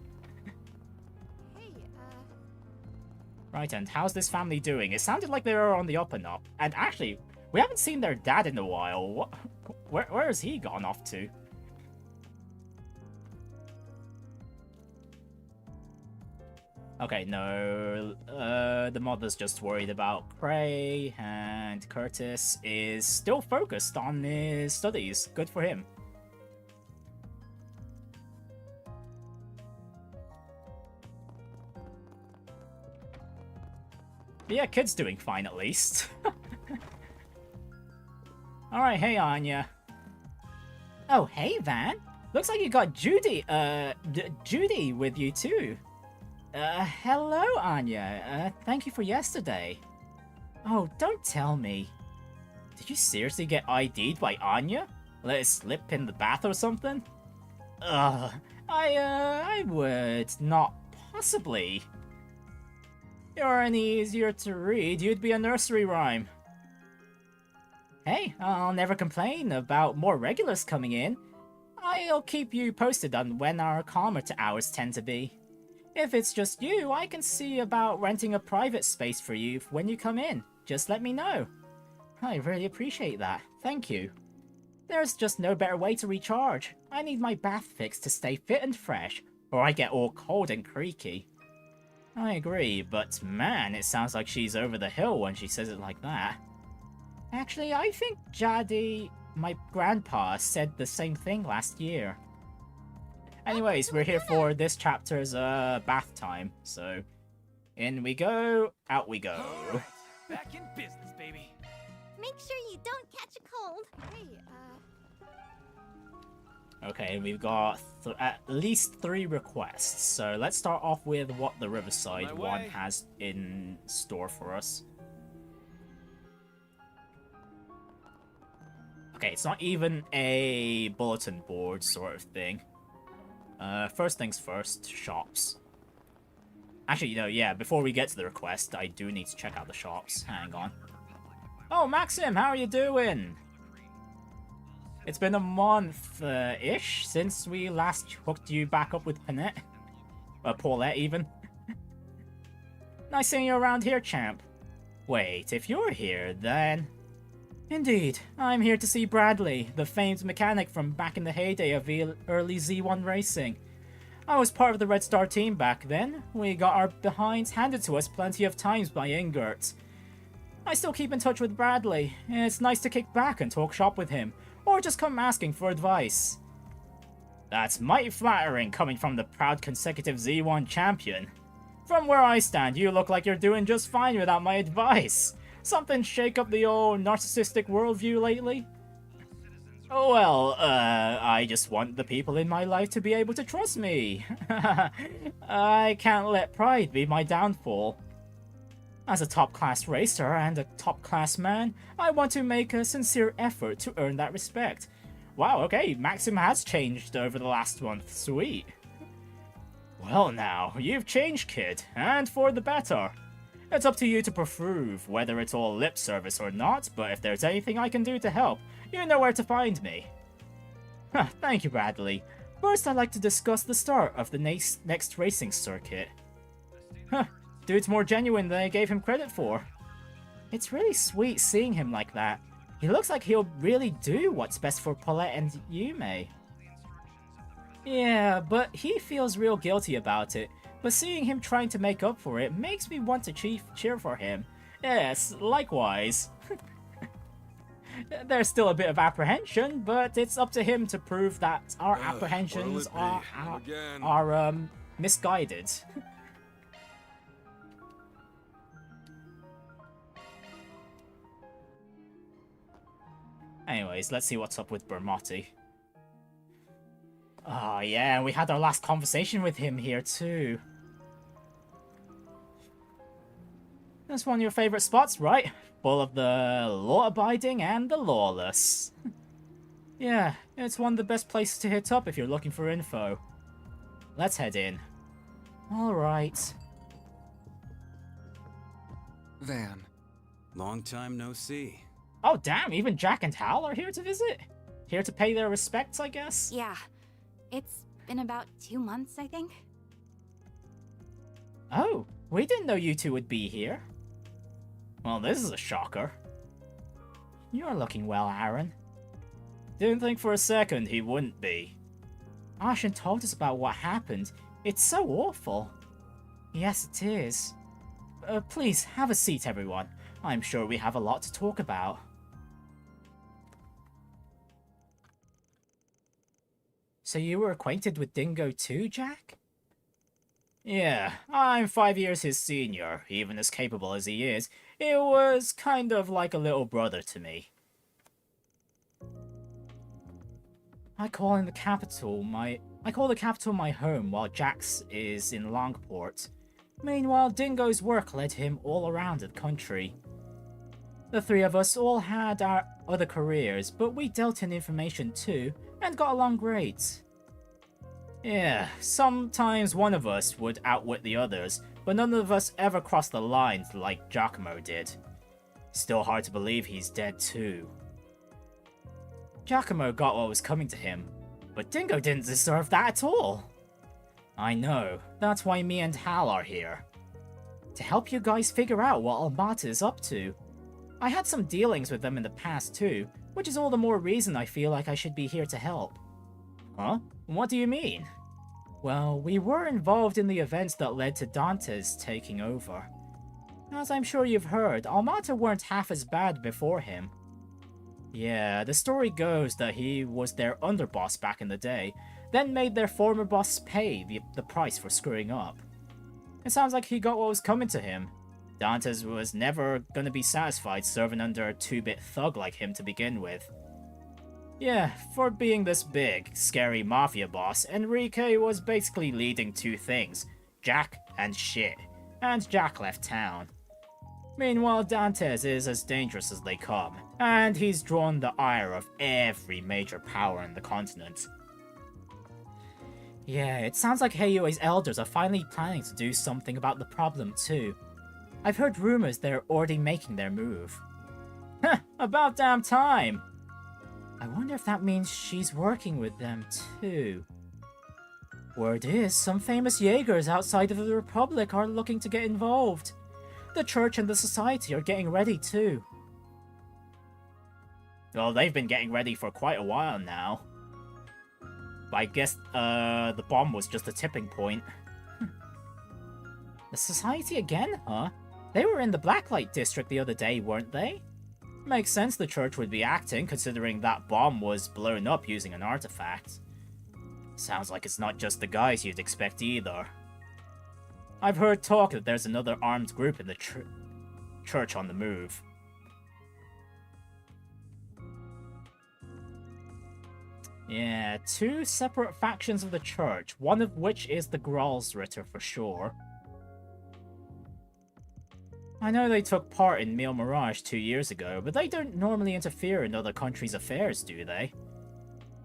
Right, and how's this family doing? It sounded like they were on the up and up. And actually, we haven't seen their dad in a while. What? Where has he gone off to? Okay, no, the mother's just worried about Creil, and Curtis is still focused on his studies. Good for him. But yeah, kid's doing fine at least. Alright, hey Anya. Oh, hey Van. Looks like you got Judy with you too. Hello, Anya. Thank you for yesterday. Oh, don't tell me. Did you seriously get ID'd by Anya? Let it slip in the bath or something? Ugh, I would not possibly. If you were any easier to read, you'd be a nursery rhyme. Hey, I'll never complain about more regulars coming in. I'll keep you posted on when our calmer hours tend to be. If it's just you, I can see about renting a private space for you when you come in. Just let me know. I really appreciate that. Thank you. There's just no better way to recharge. I need my bath fixed to stay fit and fresh, or I get all cold and creaky. I agree, but man, it sounds like she's over the hill when she says it like that. Actually, I think Jadi, my grandpa, said the same thing last year. Anyways, we're here for this chapter's bath time, so In we go, out we go. Alright, back in business, baby. Make sure you don't catch a cold. Hey, Okay, we've got at least 3 requests. So let's start off with what the Riverside one has in store for us. Okay, it's not even a bulletin board sort of thing. First things first, shops. Actually, you know, yeah, before we get to the request, I do need to check out the shops. Hang on. Oh, Maxim, how are you doing? It's been a month-ish since we last hooked you back up with Paulette. Paulette, even. Nice seeing you around here, champ. Wait, if you're here, then... Indeed, I'm here to see Bradley, the famed mechanic from back in the heyday of early Z1 racing. I was part of the Red Star team back then. We got our behinds handed to us plenty of times by Ingert. I still keep in touch with Bradley. It's nice to kick back and talk shop with him, or just come asking for advice. That's mighty flattering coming from the proud consecutive Z1 champion. From where I stand, you look like you're doing just fine without my advice. Something shake up the old narcissistic worldview lately? Oh well, I just want the people in my life to be able to trust me. I can't let pride be my downfall. As a top-class racer and a top-class man, I want to make a sincere effort to earn that respect. Wow, okay, Maxim has changed over the last month. Sweet. Well now, you've changed, kid, and for the better. It's up to you to prove whether it's all lip service or not, but if there's anything I can do to help, you know where to find me. Thank you, Bradley. First, I'd like to discuss the start of the next racing circuit. Dude's more genuine than I gave him credit for. It's really sweet seeing him like that. He looks like he'll really do what's best for Paulette and Yume. Yeah, but he feels real guilty about it. But seeing him trying to make up for it makes me want to cheer for him. Yes, likewise. There's still a bit of apprehension, but it's up to him to prove that our apprehensions are misguided. Anyways, let's see what's up with Bermotti. Oh yeah, we had our last conversation with him here too. That's one of your favorite spots, right? Full of the law-abiding and the lawless. Yeah, it's one of the best places to hit up if you're looking for info. Let's head in. Alright. Van, long time no see. Oh damn, even Jack and Hal are here to visit? Here to pay their respects, I guess? Yeah. It's been about 2 months, I think. Oh, we didn't know you two would be here. Well, this is a shocker. You're looking well, Aaron. Didn't think for a second he wouldn't be. Ashen told us about what happened. It's so awful. Yes, it is. Please, have a seat, everyone. I'm sure we have a lot to talk about. So you were acquainted with Dingo too, Jack? Yeah, I'm 5 years his senior. Even as capable as he is, it was kind of like a little brother to me. I call the capital my home while Jack's is in Longport. Meanwhile, Dingo's work led him all around the country. The three of us all had our other careers, but we dealt in information too, and got along great. Yeah, sometimes one of us would outwit the others, but none of us ever crossed the lines like Giacomo did. Still hard to believe he's dead too. Giacomo got what was coming to him, but Dingo didn't deserve that at all. I know, that's why me and Hal are here. To help you guys figure out what Almata is up to. I had some dealings with them in the past too, which is all the more reason I feel like I should be here to help. Huh? What do you mean? Well, we were involved in the events that led to Dante's taking over. As I'm sure you've heard, Almata weren't half as bad before him. Yeah, the story goes that he was their underboss back in the day, then made their former boss pay the price for screwing up. It sounds like he got what was coming to him. Dantes was never gonna be satisfied serving under a 2-bit thug like him to begin with. Yeah, for being this big, scary mafia boss, Enrique was basically leading 2 things, Jack and shit, and Jack left town. Meanwhile, Dantes is as dangerous as they come, and he's drawn the ire of every major power in the continent. Yeah, it sounds like Heiyue's elders are finally planning to do something about the problem too. I've heard rumors they're already making their move. Heh, about damn time! I wonder if that means she's working with them too. Word is, some famous Jaegers outside of the Republic are looking to get involved. The church and the society are getting ready too. Well, they've been getting ready for quite a while now. But I guess the bomb was just a tipping point. The society again, huh? They were in the Blacklight District the other day, weren't they? Makes sense the church would be acting, considering that bomb was blown up using an artifact. Sounds like it's not just the guys you'd expect either. I've heard talk that there's another armed group in the church on the move. Yeah, 2 separate factions of the church, one of which is the Gralsritter for sure. I know they took part in Mille Mirage 2 years ago, but they don't normally interfere in other countries' affairs, do they?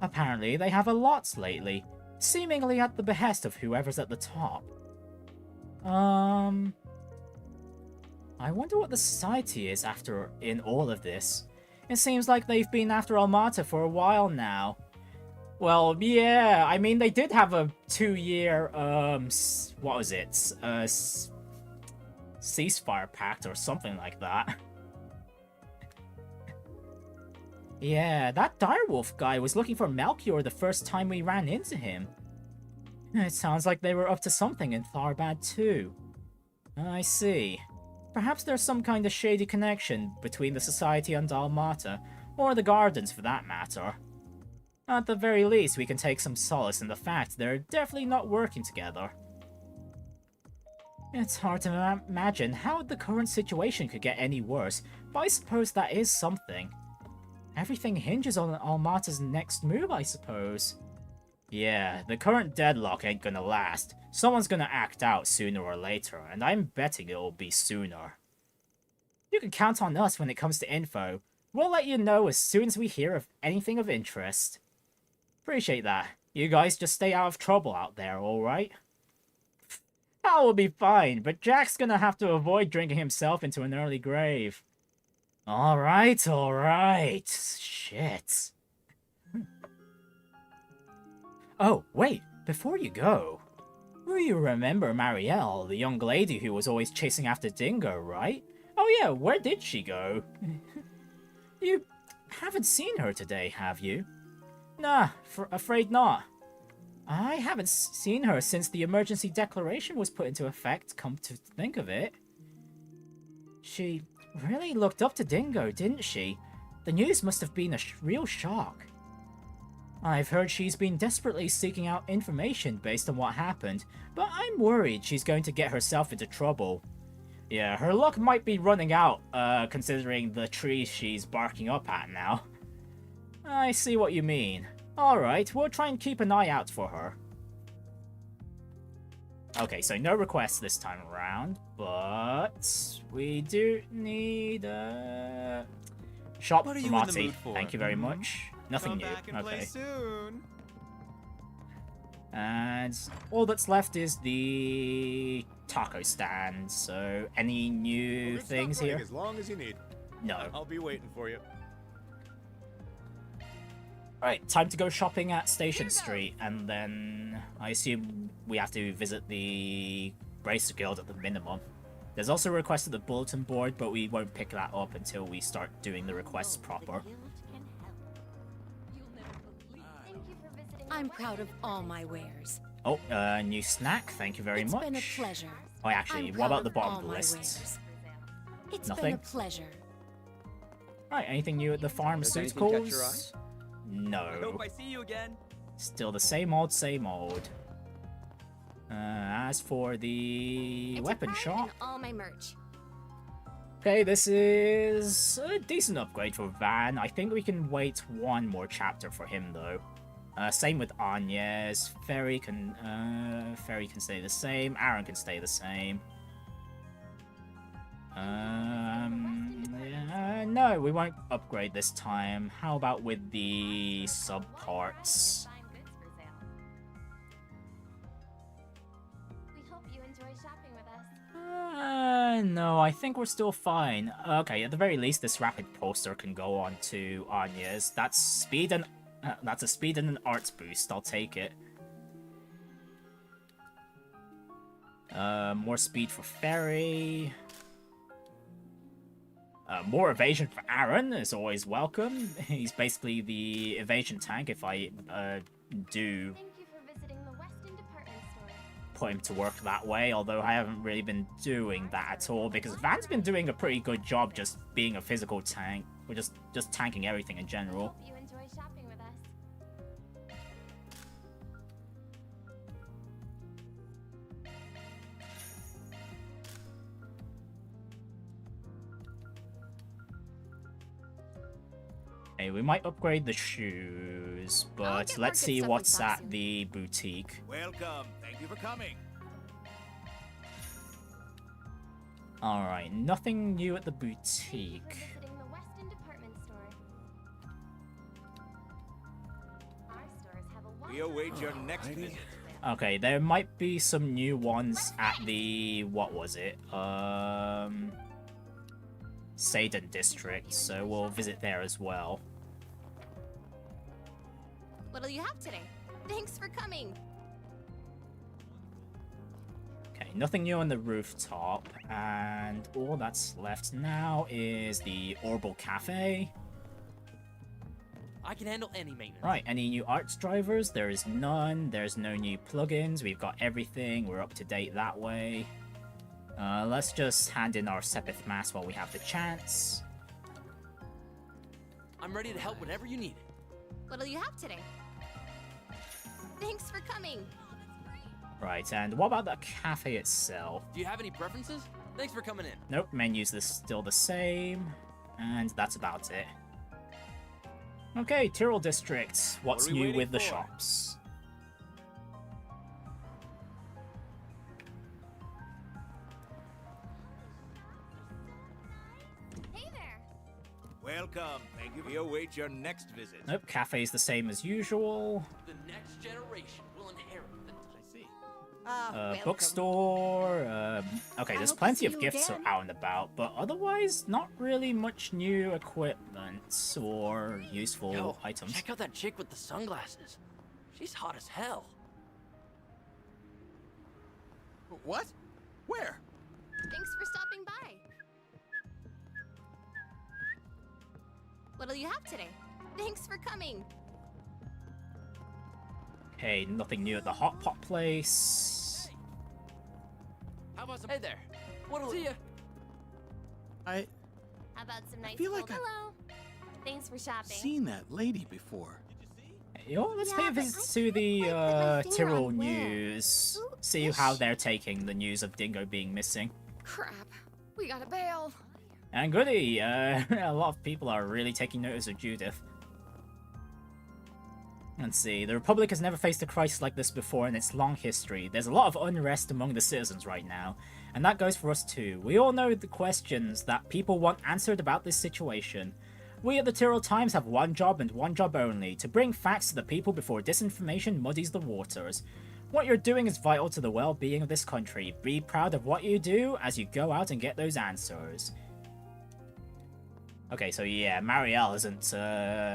Apparently, they have a lot lately, seemingly at the behest of whoever's at the top. I wonder what the society is after in all of this. It seems like they've been after Almata for a while now. Well, yeah, I mean, they did have a 2-year, what was it? Ceasefire pact or something like that. Yeah, that direwolf guy was looking for Melchior the first time we ran into him. It sounds like they were up to something in Tharbad too. I see. Perhaps there's some kind of shady connection between the Society and Almata, or the Gardens for that matter. At the very least, we can take some solace in the fact they're definitely not working together. It's hard to imagine how the current situation could get any worse, but I suppose that is something. Everything hinges on Almata's next move, I suppose. Yeah, the current deadlock ain't gonna last. Someone's gonna act out sooner or later, and I'm betting it'll be sooner. You can count on us when it comes to info. We'll let you know as soon as we hear of anything of interest. Appreciate that. You guys just stay out of trouble out there, alright? That will be fine, but Jack's gonna have to avoid drinking himself into an early grave. Alright, alright. Shit. Oh, wait, before you go. You remember Marielle, the young lady who was always chasing after Dingo, right? Oh yeah, where did she go? You haven't seen her today, have you? Nah, afraid not. I haven't seen her since the emergency declaration was put into effect, come to think of it. She really looked up to Dingo, didn't she? The news must have been a real shock. I've heard she's been desperately seeking out information based on what happened, but I'm worried she's going to get herself into trouble. Yeah, her luck might be running out, considering the tree she's barking up at now. I see what you mean. Alright, we'll try and keep an eye out for her. Okay, so no requests this time around, but we do need a shop for Bermotti. Thank you very much. Nothing new. Okay. And all that's left is the taco stand. So, any new things here? As long as you need. No. I'll be waiting for you. Alright, time to go shopping at Station Street, and then I assume we have to visit the Bracer Guild at the minimum. There's also a request at the bulletin board, but we won't pick that up until we start doing the requests proper. I'm proud of all my wares. Oh, new snack, thank you very much. It's been a pleasure. Oh, actually, what about the bottom of the list? It's Nothing? been a pleasure. Right, anything new at the pharmaceuticals? No. I hope I see you again. Still the same old, same old. As for the It's weapon a pride shop, in all my merch. okay, this is a decent upgrade for Van. I think we can wait one more chapter for him though. Same with Anya's. Ferry can stay the same. Aaron can stay the same. No, we won't upgrade this time. How about with the sub parts? We hope you enjoy shopping with us. No, I think we're still fine. Okay, at the very least, this rapid poster can go on to Anya's. That's speed and that's a speed and an arts boost. I'll take it. More speed for Ferry. More evasion for Aaron is always welcome. He's basically the evasion tank if I do Thank you for visiting the Weston department store. put him to work that way, although I haven't really been doing that at all, because Van's been doing a pretty good job just being a physical tank, or just tanking everything in general. Hope you enjoy shopping with us. Hey, we might upgrade the shoes, but get let's more good see stuff what's in stock at soon. the boutique. Welcome. Thank you for coming. Alright, nothing new at the Thank you boutique. for visiting the Weston department store. Our stores have a We wide await your variety next of visit. Okay, there might be some new ones at the... what was it? Shady District, so we'll visit there as well. What'll you have today? Thanks for coming. Okay, nothing new on the rooftop, and all that's left now is the Orbital Cafe. I can handle any maintenance. Right, any new arts drivers? There is none. There's no new plugins. We've got everything. We're up to date that way. Let's just hand in our Sepith Mass while we have the chance. I'm ready to help whenever you need it. What'll you have today? Thanks for coming. Right, and what about the cafe itself? Do you have any preferences? Thanks for coming in. Nope, menus is still the same. And that's about it. Okay, Tyrell District. What's What are we new waiting with the for? shops? Hey there. Welcome. Thank you. We await your next visit. Nope, cafe's the same as usual. The next generation will inherit the... I see. Bookstore. Okay, I there's hope to plenty see of you gifts again. out and about, but otherwise, not really much new equipment or useful Yo, items. check out that chick with the sunglasses. She's hot as hell. What? Where? Thanks for stopping by. What'll you have today? Thanks for coming. Okay, nothing new at the hot pot place. How about some... Hey there. What'll... See ya. I How about some nice feel like cold... Hello. Thanks for shopping. seen that lady before. Yo, let's pay a Yeah, but visit I to can't the quite put my finger Tyrell on where. News. Who See is how she? they're taking the news of Dingo being missing. Crap. We gotta bail. And goody, a lot of people are really taking notice of Judith. Let's see, the Republic has never faced a crisis like this before in its long history. There's a lot of unrest among the citizens right now, and that goes for us too. We all know the questions that people want answered about this situation. We at the Tyrell Times have one job and one job only, to bring facts to the people before disinformation muddies the waters. What you're doing is vital to the well-being of this country. Be proud of what you do as you go out and get those answers. Okay, so yeah, Marielle isn't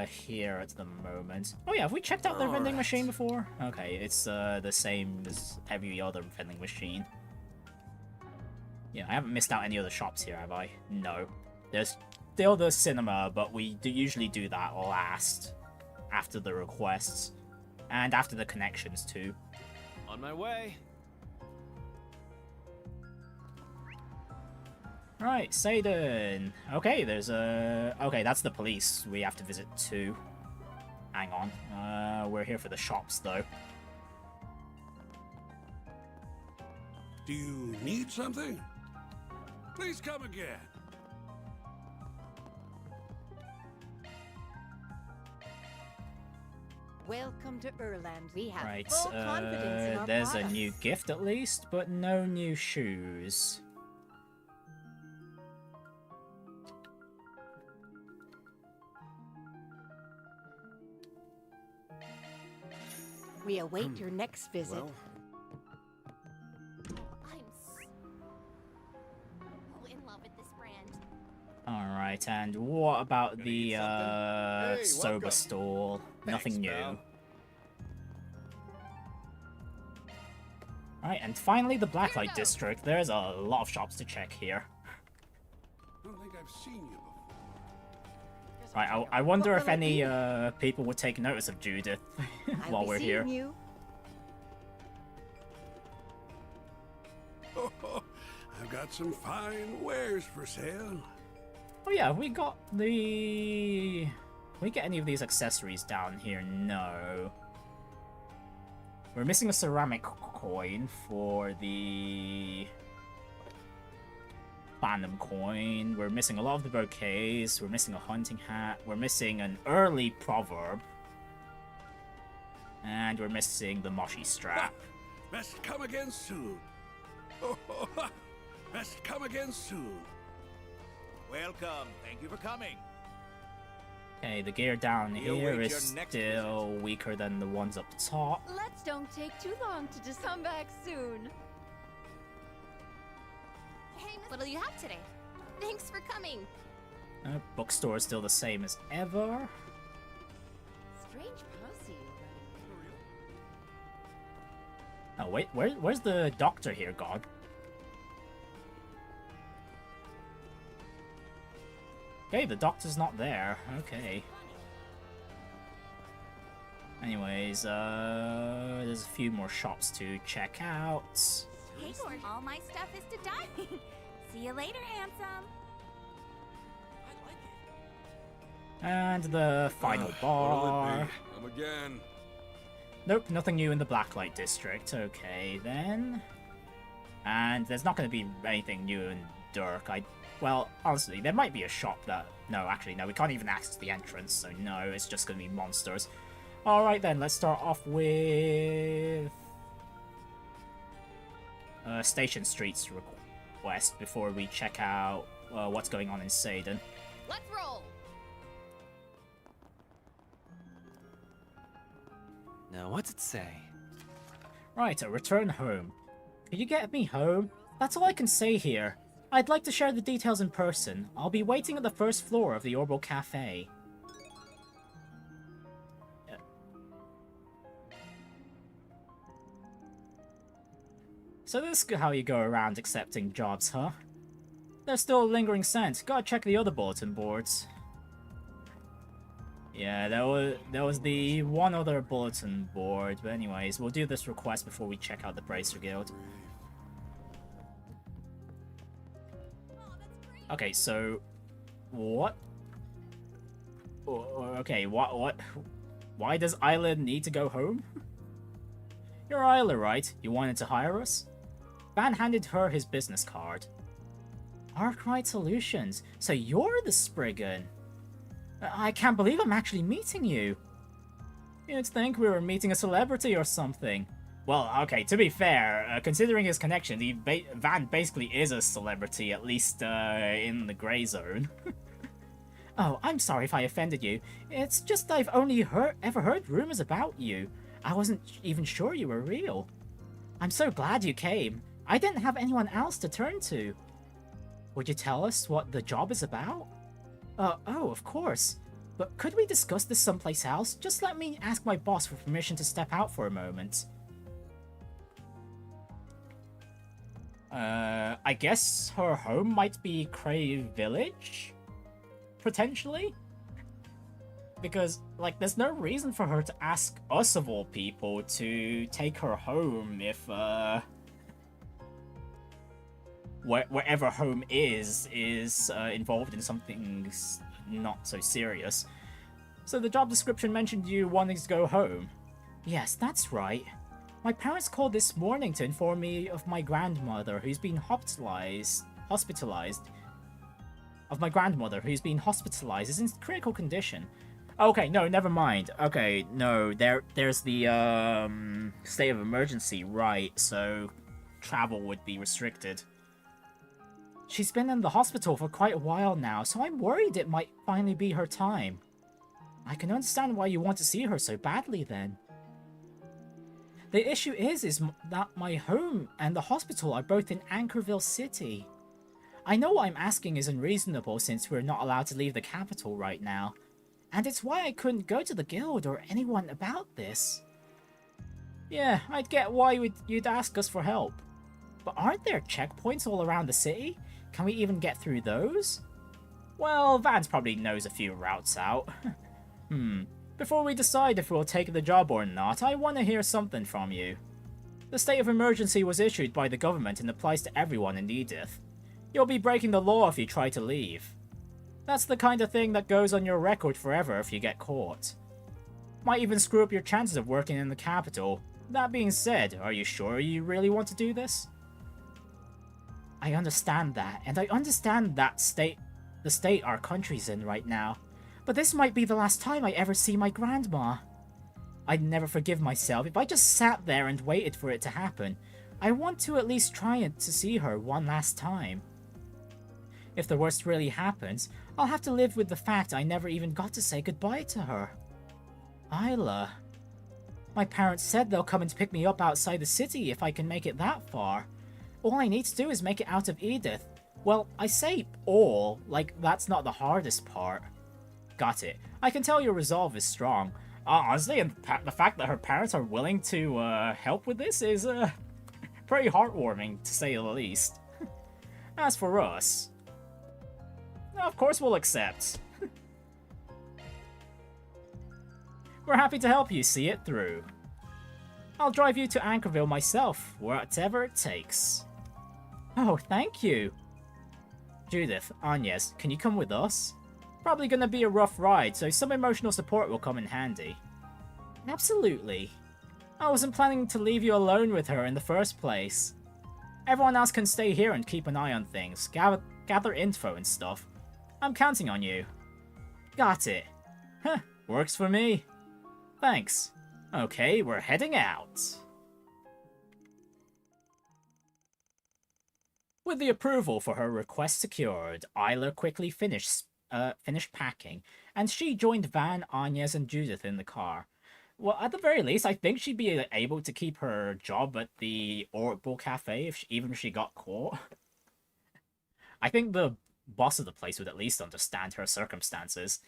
here at the moment. Oh yeah, have we checked out the vending machine before? Okay, it's the same as every other vending machine. Yeah, I haven't missed out any other shops here, have I? No. There's still the cinema, but we do usually do that last, after the requests, and after the connections too. On my way. Right, Satan. Okay, there's a... Okay, that's the police we have to visit too. Hang on. We're here for the shops, though. Do you need something? Please come again. Welcome to Erland. We have Right, full confidence in our there's a products. new gift at least, but no new shoes. We await your next visit. Well, I'm so in love with this brand. Alright, and what about the Hey, sober welcome. stall? Nothing new. pal. Right, and finally the Blacklight District. There's a lot of shops to check here. I don't think I've seen you before. Right, I wonder if any people would take notice of Judith while we're here. You. I've got some fine wares for sale. Oh yeah, we got the... Can we get any of these accessories down here? No. We're missing a ceramic coin for the... Platinum coin. We're missing a lot of the bouquets. We're missing a hunting hat. We're missing an early proverb. And we're missing the Moshi strap. Best come again soon. Best come again soon. Welcome. Thank you for coming. Okay, the gear down We here await is your next still weaker than the ones up top. Let's don't take too long to just come back soon. Hey, what'll you have today? Thanks for coming. Bookstore is still the same as ever. Strange posse. Oh wait, where's the doctor here gone? Okay, the doctor's not there. Okay. Anyways, there's a few more shops to check out. Hey, all my stuff is to die. See you later, handsome. And the final bar. Come again. Nope, nothing new in the Blacklight District. Okay, then. And there's not going to be anything new in Dirk. Well, honestly, there might be a shop that... No, actually, no, we can't even access the entrance, so no, it's just going to be monsters. Alright then, let's start off with... Station Street's request before we check out what's going on in Seiden. Let's roll. Now, what's it say? Right, a return home. Can you get me home? That's all I can say here. I'd like to share the details in person. I'll be waiting at the first floor of the Orbital Cafe. So this is how you go around accepting jobs, huh? There's still a lingering scent. Gotta check the other bulletin boards. Yeah, there was the one other bulletin board, but anyways, we'll do this request before we check out the Bracer Guild. Okay, so... What? Okay, what? Why does Isla need to go home? You're Isla, right? You wanted to hire us? Van handed her his business card. Arkwright Solutions, so you're the Spriggan. I can't believe I'm actually meeting you. You'd think we were meeting a celebrity or something. Well, okay, to be fair, considering his connection, Van basically is a celebrity, at least in the grey zone. Oh, I'm sorry if I offended you. It's just I've only ever heard rumors about you. I wasn't even sure you were real. I'm so glad you came. I didn't have anyone else to turn to. Would you tell us what the job is about? Oh, of course. But could we discuss this someplace else? Just let me ask my boss for permission to step out for a moment. I guess her home might be Creil Village? Potentially? Because, like, there's no reason for her to ask us, of all people, to take her home if, wherever home is involved in something not so serious. So the job description mentioned you wanting to go home. Yes, that's right. My parents called this morning to inform me of my grandmother who's been hospitalized. Is in critical condition. Okay, no, never mind. Okay, no, there's the state of emergency, right? So travel would be restricted. She's been in the hospital for quite a while now, so I'm worried it might finally be her time. I can understand why you want to see her so badly then. The issue is that my home and the hospital are both in Anchorville City. I know what I'm asking is unreasonable since we're not allowed to leave the capital right now, and it's why I couldn't go to the guild or anyone about this. Yeah, I'd get why you'd ask us for help. But aren't there checkpoints all around the city? Can we even get through those? Well, Vance probably knows a few routes out. Before we decide if we'll take the job or not, I want to hear something from you. The state of emergency was issued by the government and applies to everyone in Edith. You'll be breaking the law if you try to leave. That's the kind of thing that goes on your record forever if you get caught. Might even screw up your chances of working in the capital. That being said, are you sure you really want to do this? I understand that, and I understand that the state our country's in right now. But this might be the last time I ever see my grandma. I'd never forgive myself if I just sat there and waited for it to happen. I want to at least try to see her one last time. If the worst really happens, I'll have to live with the fact I never even got to say goodbye to her. Isla. My parents said they'll come and pick me up outside the city if I can make it that far. All I need to do is make it out of Edith. Well, I say all, like that's not the hardest part. Got it. I can tell your resolve is strong. Honestly, and the fact that her parents are willing to help with this is pretty heartwarming, to say the least. As for us, of course we'll accept. We're happy to help you see it through. I'll drive you to Anchorville myself, whatever it takes. Oh, thank you. Judith, Agnes, can you come with us? Probably gonna be a rough ride, so some emotional support will come in handy. Absolutely. I wasn't planning to leave you alone with her in the first place. Everyone else can stay here and keep an eye on things, gather info and stuff. I'm counting on you. Got it. Huh, works for me. Thanks. Okay, we're heading out. With the approval for her request secured, Isla quickly finished packing, and she joined Van, Agnes, and Judith in the car. Well, at the very least, I think she'd be able to keep her job at the Orbital Cafe even if she got caught. I think the boss of the place would at least understand her circumstances.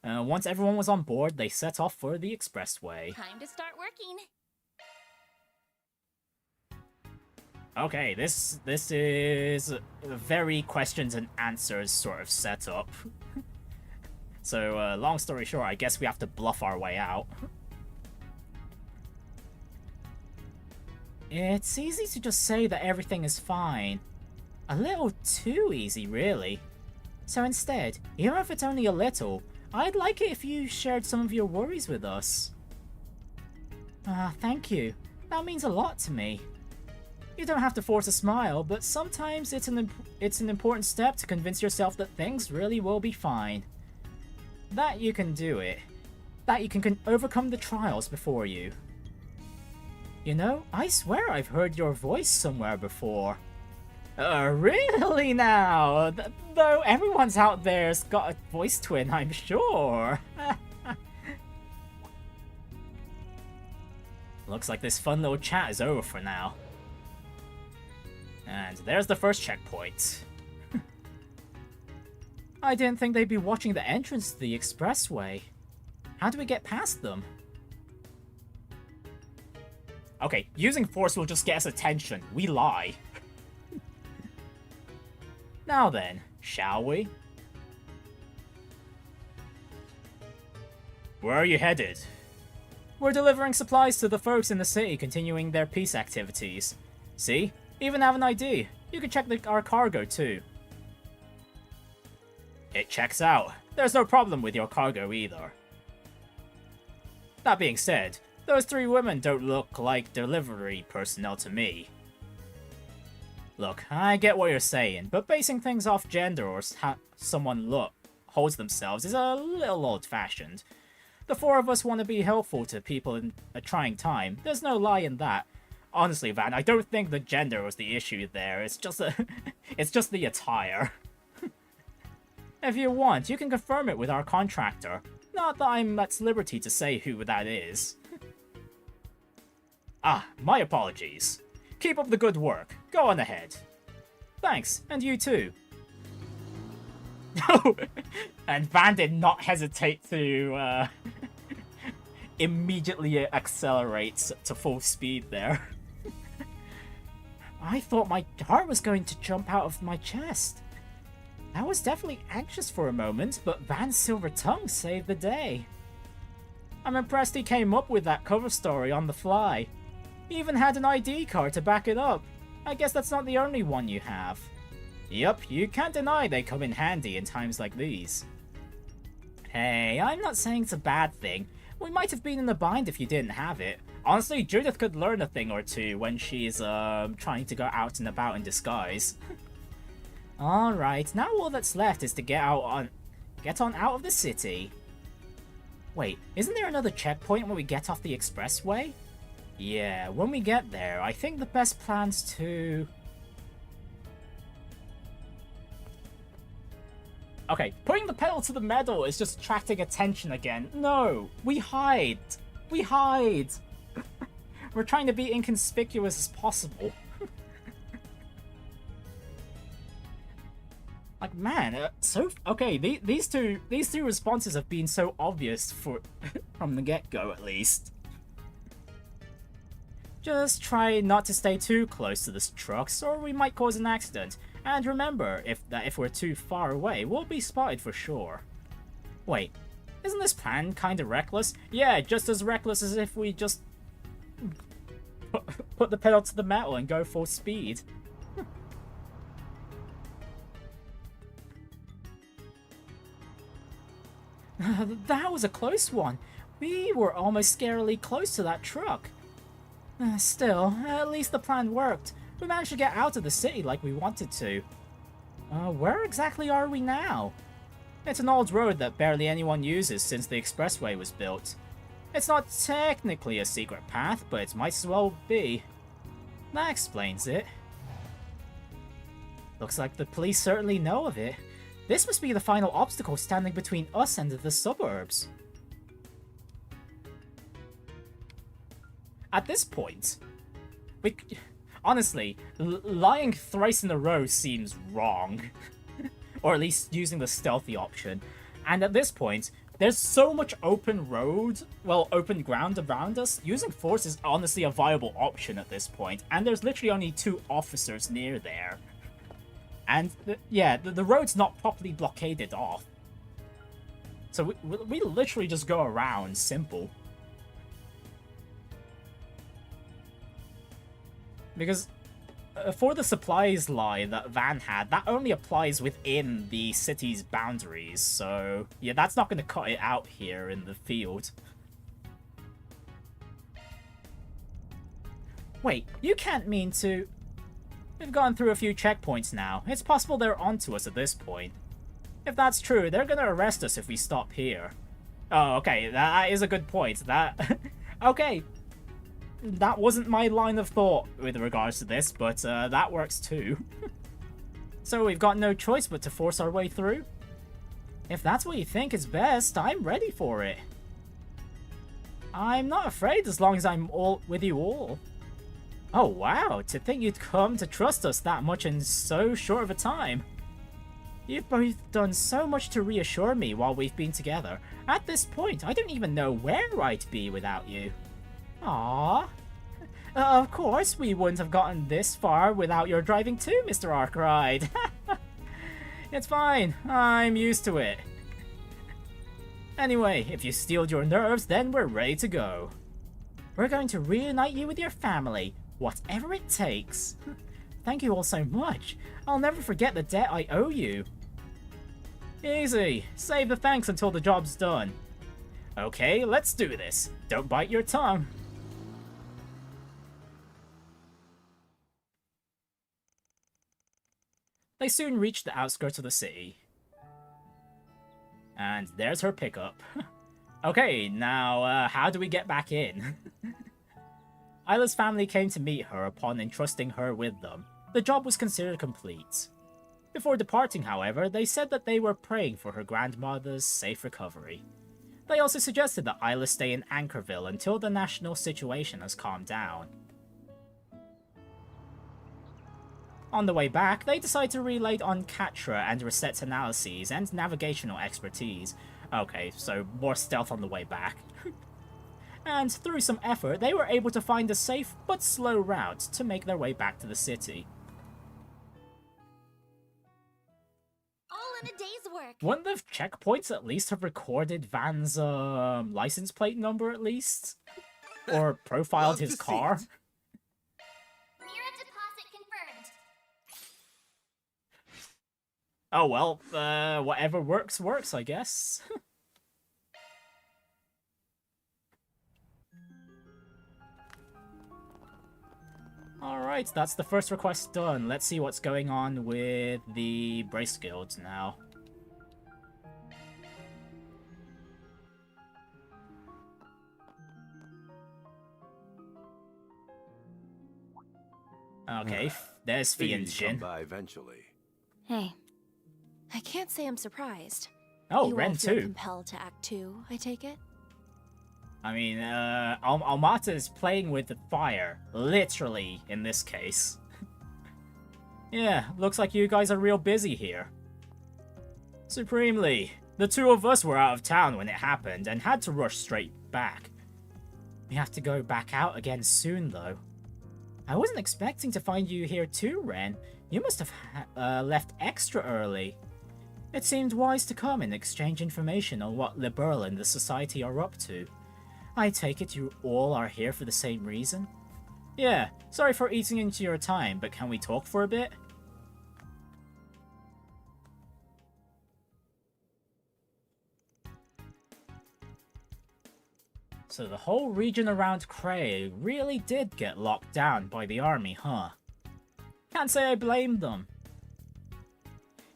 Once everyone was on board, they set off for the expressway. Time to start working. Okay, this is a very questions and answers sort of setup. So, long story short, I guess we have to bluff our way out. It's easy to just say that everything is fine. A little too easy, really. So instead, even if it's only a little, I'd like it if you shared some of your worries with us. Thank you. That means a lot to me. You don't have to force a smile, but sometimes it's an important step to convince yourself that things really will be fine. That you can do it. That you can overcome the trials before you. You know, I swear I've heard your voice somewhere before. Really now? Though everyone's out there's got a voice twin, I'm sure. Looks like this fun little chat is over for now. And there's the first checkpoint. I didn't think they'd be watching the entrance to the expressway. How do we get past them? Okay, using force will just get us attention. We lie. Now then, shall we? Where are you headed? We're delivering supplies to the folks in the city continuing their peace activities. See? Even have an ID. You can check our cargo too. It checks out. There's no problem with your cargo either. That being said, Those three women don't look like delivery personnel to me. Look, I get what you're saying, but basing things off gender or how someone holds themselves is a little old-fashioned. The four of us want to be helpful to people in a trying time. There's no lie in that. Honestly, Van, I don't think the gender was the issue there. It's just it's just the attire. If you want, you can confirm it with our contractor. Not that I'm at liberty to say who that is. Ah, my apologies. Keep up the good work. Go on ahead. Thanks, and you too. And Van did not hesitate to immediately accelerate to full speed there. I thought my heart was going to jump out of my chest. I was definitely anxious for a moment, but Van's silver tongue saved the day. I'm impressed he came up with that cover story on the fly. He even had an ID card to back it up. I guess that's not the only one you have. Yup, you can't deny they come in handy in times like these. Hey, I'm not saying it's a bad thing. We might have been in a bind if you didn't have it. Honestly, Judith could learn a thing or two when she's trying to go out and about in disguise. Alright, now all that's left is to get on out of the city. Wait, isn't there another checkpoint when we get off the expressway? Yeah, when we get there, I think the best plan's to... Okay, putting the pedal to the metal is just attracting attention again. No, we hide. We hide. We're trying to be inconspicuous as possible. Like, man, okay, these two responses have been so obvious from the get-go, at least. Just try not to stay too close to the trucks, or we might cause an accident. And remember, if we're too far away, we'll be spotted for sure. Wait, isn't this plan kinda reckless? Yeah, just as reckless as if we just put the pedal to the metal and go full speed. That was a close one. We were almost scarily close to that truck. Still, at least the plan worked. We managed to get out of the city like we wanted to. Where exactly are we now? It's an old road that barely anyone uses since the expressway was built. It's not technically a secret path, but it might as well be. That explains it. Looks like the police certainly know of it. This must be the final obstacle standing between us and the suburbs. At this point, honestly, lying thrice in a row seems wrong. Or at least using the stealthy option. And at this point, there's so much open ground around us. Using force is honestly a viable option at this point. And there's literally only 2 officers near there. And the road's not properly blockaded off. So we literally just go around, simple. Because for the supplies line that Van had, that only applies within the city's boundaries. So yeah, that's not going to cut it out here in the field. Wait, you can't mean to... We've gone through a few checkpoints now. It's possible they're onto us at this point. If that's true, they're gonna arrest us if we stop here. Oh, okay, that is a good point. Okay. That wasn't my line of thought with regards to this, but that works too. So we've got no choice but to force our way through? If that's what you think is best, I'm ready for it. I'm not afraid as long as I'm with you all. Oh wow, to think you'd come to trust us that much in so short of a time. You've both done so much to reassure me while we've been together. At this point, I don't even know where I'd be without you. Aww. Of course, we wouldn't have gotten this far without your driving too, Mr. Arkwright. It's fine, I'm used to it. Anyway, if you steeled your nerves, then we're ready to go. We're going to reunite you with your family. Whatever it takes. Thank you all so much. I'll never forget the debt I owe you. Easy. Save the thanks until the job's done. Okay, let's do this. Don't bite your tongue. They soon reached the outskirts of the city. And there's her pickup. Okay, now, how do we get back in? Isla's family came to meet her upon entrusting her with them. The job was considered complete. Before departing, however, they said that they were praying for her grandmother's safe recovery. They also suggested that Isla stay in Anchorville until the national situation has calmed down. On the way back, they decided to rely on Catra and Reset's analyses and navigational expertise. Okay, so more stealth on the way back. And through some effort, they were able to find a safe but slow route to make their way back to the city. All in a day's work. Wouldn't the checkpoints at least have recorded Van's license plate number at least? Or profiled his car? Mirror deposit confirmed. Oh well, whatever works, works, I guess. Alright, that's the first request done. Let's see what's going on with the Brace Guilds now. Okay, there's Fee and Jin. By eventually. Hey, I can't say I'm surprised. Oh, you Ren all feel too. compelled to act too, I take it? I mean, Almata is playing with the fire, literally, in this case. Yeah, looks like you guys are real busy here. Supremely, the two of us were out of town when it happened and had to rush straight back. We have to go back out again soon, though. I wasn't expecting to find you here too, Ren. You must have left extra early. It seemed wise to come and exchange information on what Liberal and the Society are up to. I take it you all are here for the same reason? Yeah, sorry for eating into your time, but can we talk for a bit? So the whole region around Creil really did get locked down by the army, huh? Can't say I blame them.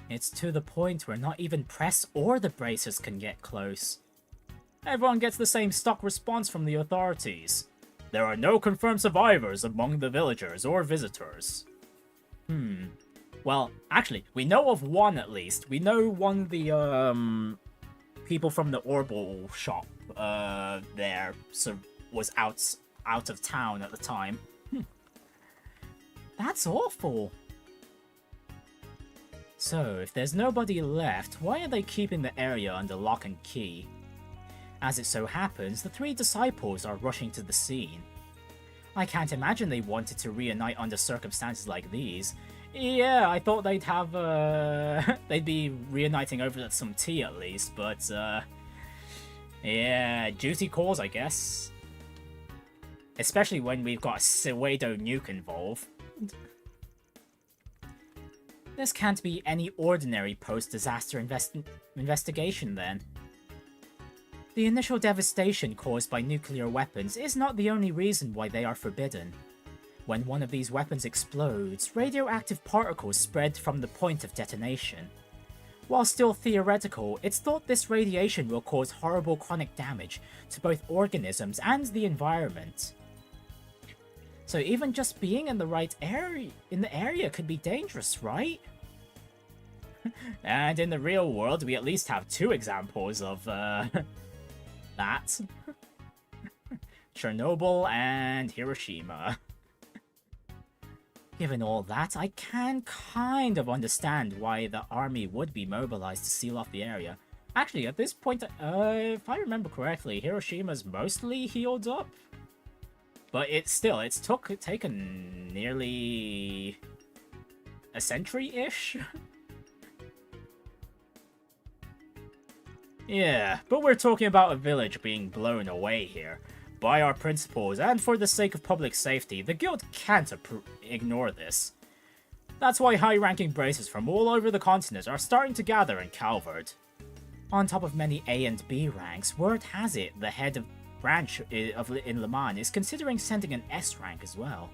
It's to the point where not even press or the bracers can get close. Everyone gets the same stock response from the authorities. There are no confirmed survivors among the villagers or visitors. Well, actually, we know of one at least. We know one of the, people from the Orbital shop, there, so was out of town at the time. That's awful. So, if there's nobody left, why are they keeping the area under lock and key? As it so happens, the three disciples are rushing to the scene. I can't imagine they wanted to reunite under circumstances like these. Yeah, I thought they'd have, they'd be reuniting over some tea at least, but, yeah, duty calls, I guess. Especially when we've got a Pseudo nuke involved. This can't be any ordinary post-disaster investigation then. The initial devastation caused by nuclear weapons is not the only reason why they are forbidden. When one of these weapons explodes, radioactive particles spread from the point of detonation. While still theoretical, it's thought this radiation will cause horrible chronic damage to both organisms and the environment. So even just being in the right area, could be dangerous, right? And in the real world, we at least have two examples of, that. Chernobyl and Hiroshima. Given all that, I can kind of understand why the army would be mobilized to seal off the area. Actually, at this point, if I remember correctly, Hiroshima's mostly healed up. But it's taken nearly a century-ish? Yeah, but we're talking about a village being blown away here. By our principles, and for the sake of public safety, the guild can't ignore this. That's why high-ranking bracers from all over the continent are starting to gather in Calvard. On top of many A and B ranks, word has it the head of branch in Le Mans is considering sending an S rank as well.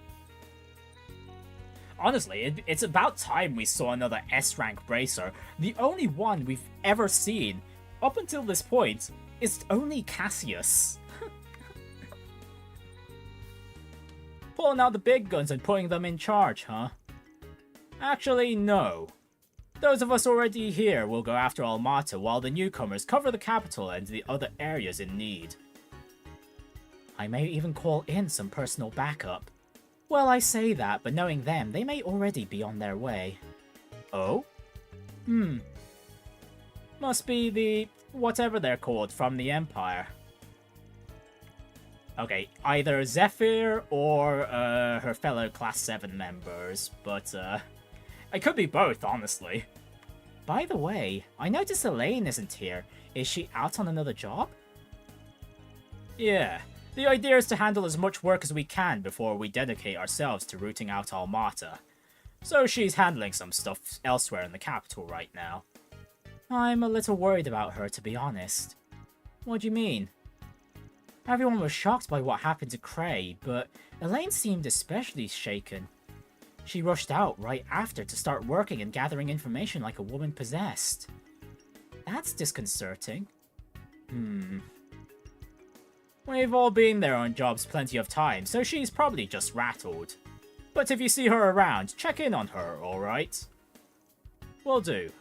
Honestly, it's about time we saw another S-rank bracer. The only one we've ever seen, up until this point, is only Cassius. Pulling out the big guns and putting them in charge, huh? Actually, no. Those of us already here will go after Almata while the newcomers cover the capital and the other areas in need. I may even call in some personal backup. Well, I say that, but knowing them, they may already be on their way. Oh? Must be the... whatever they're called from the Empire. Okay, either Zephyr or her fellow Class 7 members, but it could be both, honestly. By the way, I noticed Elaine isn't here. Is she out on another job? Yeah, the idea is to handle as much work as we can before we dedicate ourselves to rooting out Almata. So she's handling some stuff elsewhere in the capital right now. I'm a little worried about her, to be honest. What do you mean? Everyone was shocked by what happened to Creil, but Elaine seemed especially shaken. She rushed out right after to start working and gathering information like a woman possessed. That's disconcerting. We've all been there on jobs plenty of times, so she's probably just rattled. But if you see her around, check in on her, alright? Will do.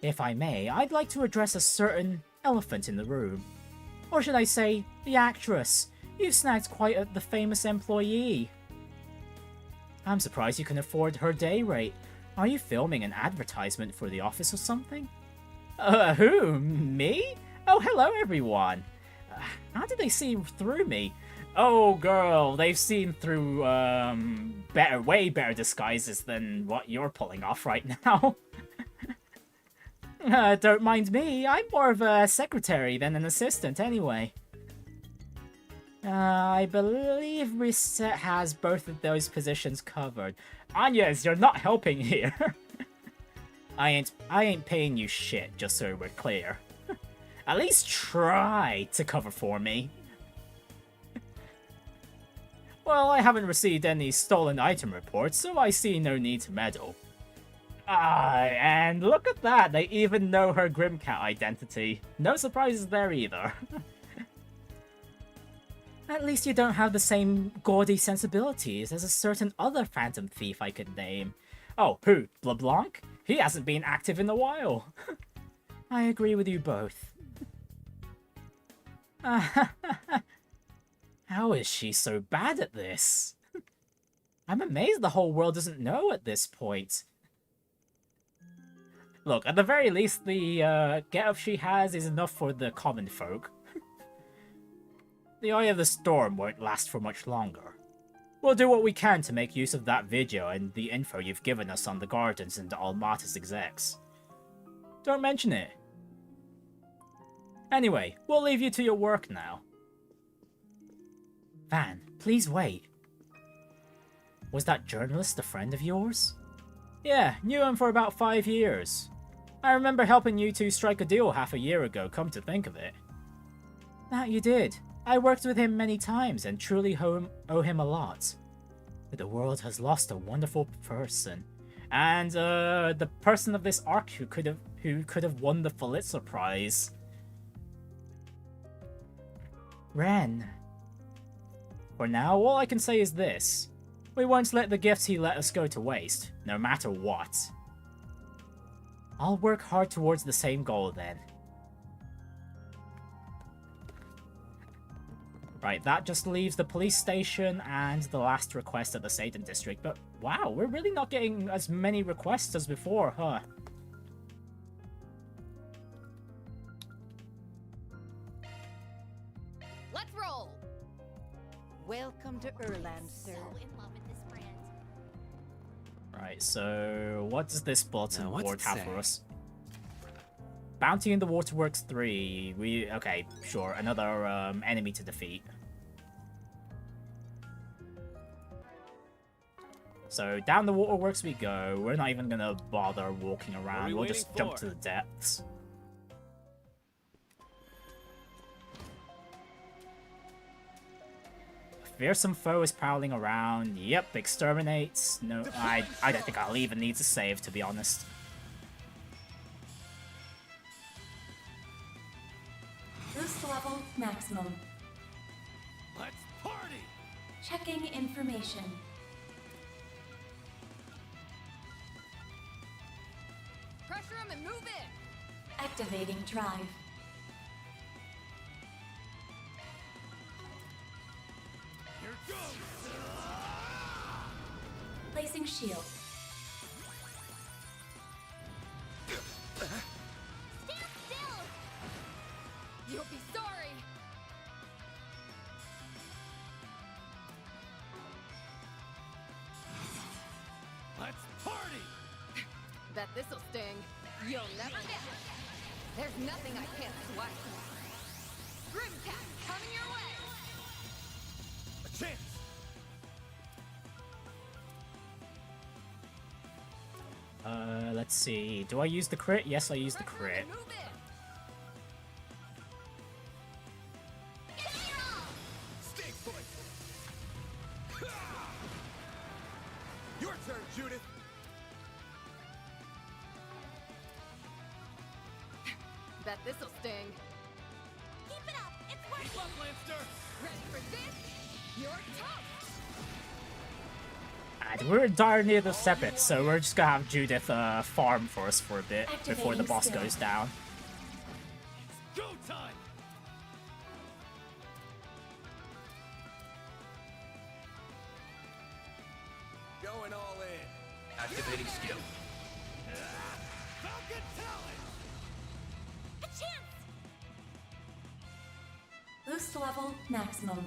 If I may, I'd like to address a certain elephant in the room. Or should I say, the actress. You've snagged quite the famous employee. I'm surprised you can afford her day rate. Are you filming an advertisement for the office or something? Who? Me? Oh, hello everyone. How did they see through me? Oh, girl, they've seen through, way better disguises than what you're pulling off right now. Don't mind me, I'm more of a secretary than an assistant anyway. I believe Reset has both of those positions covered. Agnes, you're not helping here. I ain't paying you shit, just so we're clear. At least try to cover for me. Well, I haven't received any stolen item reports, so I see no need to meddle. And look at that, they even know her Grimcat identity. No surprises there either. At least you don't have the same gaudy sensibilities as a certain other phantom thief I could name. Oh, who? LeBlanc? He hasn't been active in a while. I agree with you both. How is she so bad at this? I'm amazed the whole world doesn't know at this point. Look, at the very least, the get-up she has is enough for the common folk. The Eye of the Storm won't last for much longer. We'll do what we can to make use of that video and the info you've given us on the Gardens and Almata's execs. Don't mention it. Anyway, we'll leave you to your work now. Van, please wait. Was that journalist a friend of yours? Yeah, knew him for about 5 years. I remember helping you two strike a deal half a year ago, come to think of it. That you did. I worked with him many times and truly owe him a lot. But the world has lost a wonderful person. And the person of this arc who could have won the Pulitzer Prize. Ren. For now, all I can say is this. We won't let the gifts he let us go to waste, no matter what. I'll work hard towards the same goal then. Right, that just leaves the police station and the last request at the Satan District. But wow, we're really not getting as many requests as before, huh? Let's roll! Welcome to Erland, sir. So in love with this brand. Right, so what does this bulletin Now, board what's it have for say? us? Bounty in the Waterworks 3. Okay, sure, another enemy to defeat. So down the Waterworks we go. We're not even gonna bother walking around. We'll just jump to the depths. Fearsome foe is prowling around. Yep, exterminates. No, I don't think I'll even need to save, to be honest. Boost level maximum. Let's party! Checking information. Pressure him and move in. Activating drive. Here goes! Placing shield. Stand still! You'll be sorry! Let's party! Bet this'll sting. You'll never get it. There's nothing I can't swipe. Grimcat, coming your way! A chance! Let's see. Do I use the crit? Yes, I use the crit. Stay put! Your turn, Judith! Bet this'll sting. Keep it up! It's working! Keep up, Lancer! Ready for this? You're tough! And we're darn near the Sepet, so we're just gonna have Judith farm for us for a bit before the boss goes down. Go time! Going all in. Activating skill. Falcon Talon! A chance! Boost level maximum.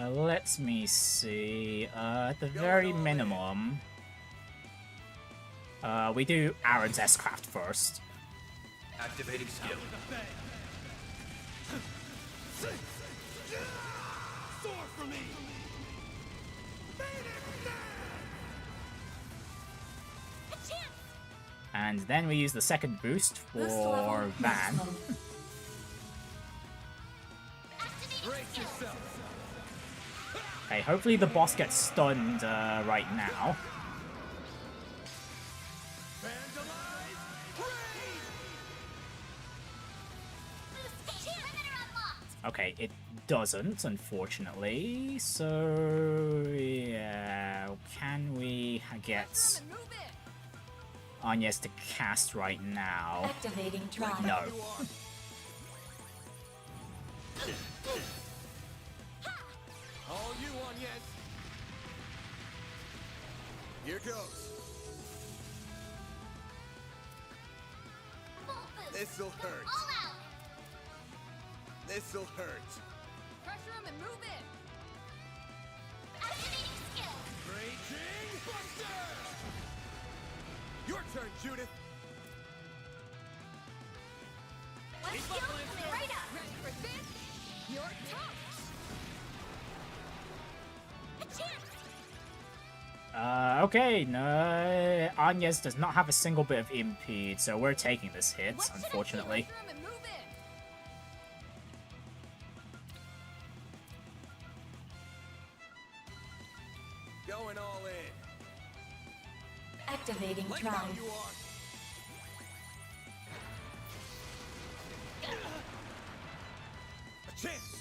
Let me see. At the very minimum, we do Aaron's S-Craft first. Activating skill. Soar for me! A chance! And then we use the second boost Boost for level Van. maximum. Brace yourself! Okay, hopefully the boss gets stunned right now. Vandalize! Raid! Okay, it doesn't, unfortunately. So, yeah, can we get Agnes to cast right now? Activating drive. No. All you on, yes. Here goes. This'll hurt. All out! This'll hurt. Pressure him and move in! Activating skill! Raging Buster! Your turn, Judith. Let's Keep go! up, Lancer! Right up! Ready for this? You're tough! A chance! Okay, no. Agnes does not have a single bit of impede, so we're taking this hit, unfortunately. Pressure him and move in! Going all in. Activating Let's go, drive. you are. A chance!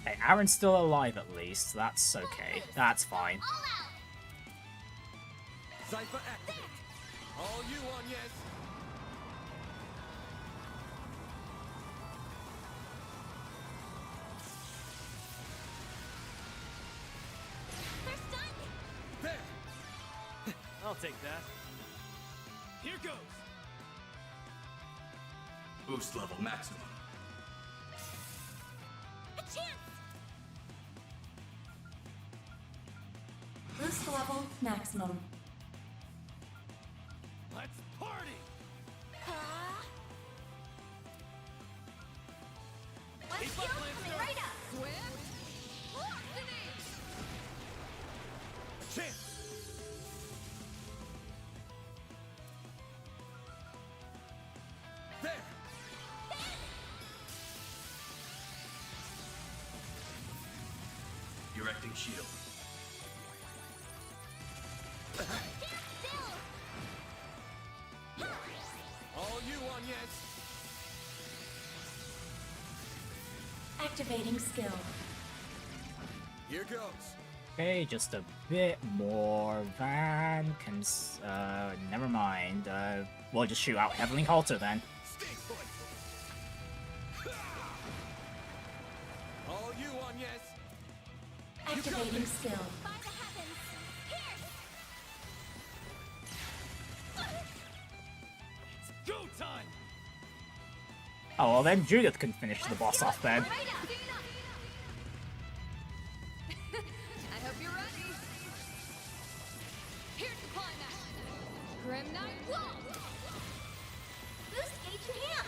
Hey, Aaron's still alive at least. That's okay. That's fine. All out! Xycres activate. All you on, yes. They're stunned! There. I'll take that. Here goes! Boost level maximum. A chance! Boost level maximum. Let's party! Let's Keep go! up, Coming Lancer! right up! Swim! Velocity! A chance! There. Erecting shield. All you on, yes. Activating skill. Here goes. Okay, just a bit more. Van can. Never mind. We'll just shoot out Heavenly Halter then. All you on, yes. Activating skill. By the heavens! Here! Go time. Oh, well then Judith can finish the boss off then. I hope you're ready. Here's the climax. Grim Knight, whoa! Boost H enhance!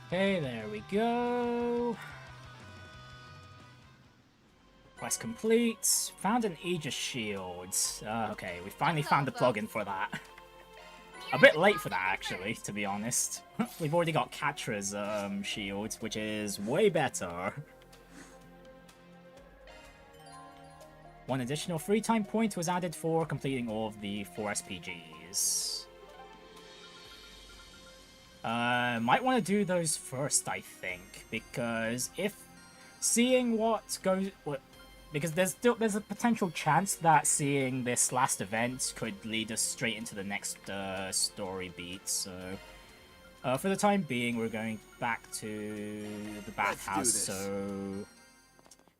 Okay, there we go. Quest complete. Found an Aegis shield. Okay, we finally found the plugin for that. A bit late for that, actually, to be honest. We've already got Catra's shield, which is way better. One additional free time point was added for completing all of the 4 SPGs. Might want to do those first, I think, because if seeing what goes, because there's a potential chance that seeing this last event could lead us straight into the next story beat. So, for the time being, we're going back to the bathhouse. So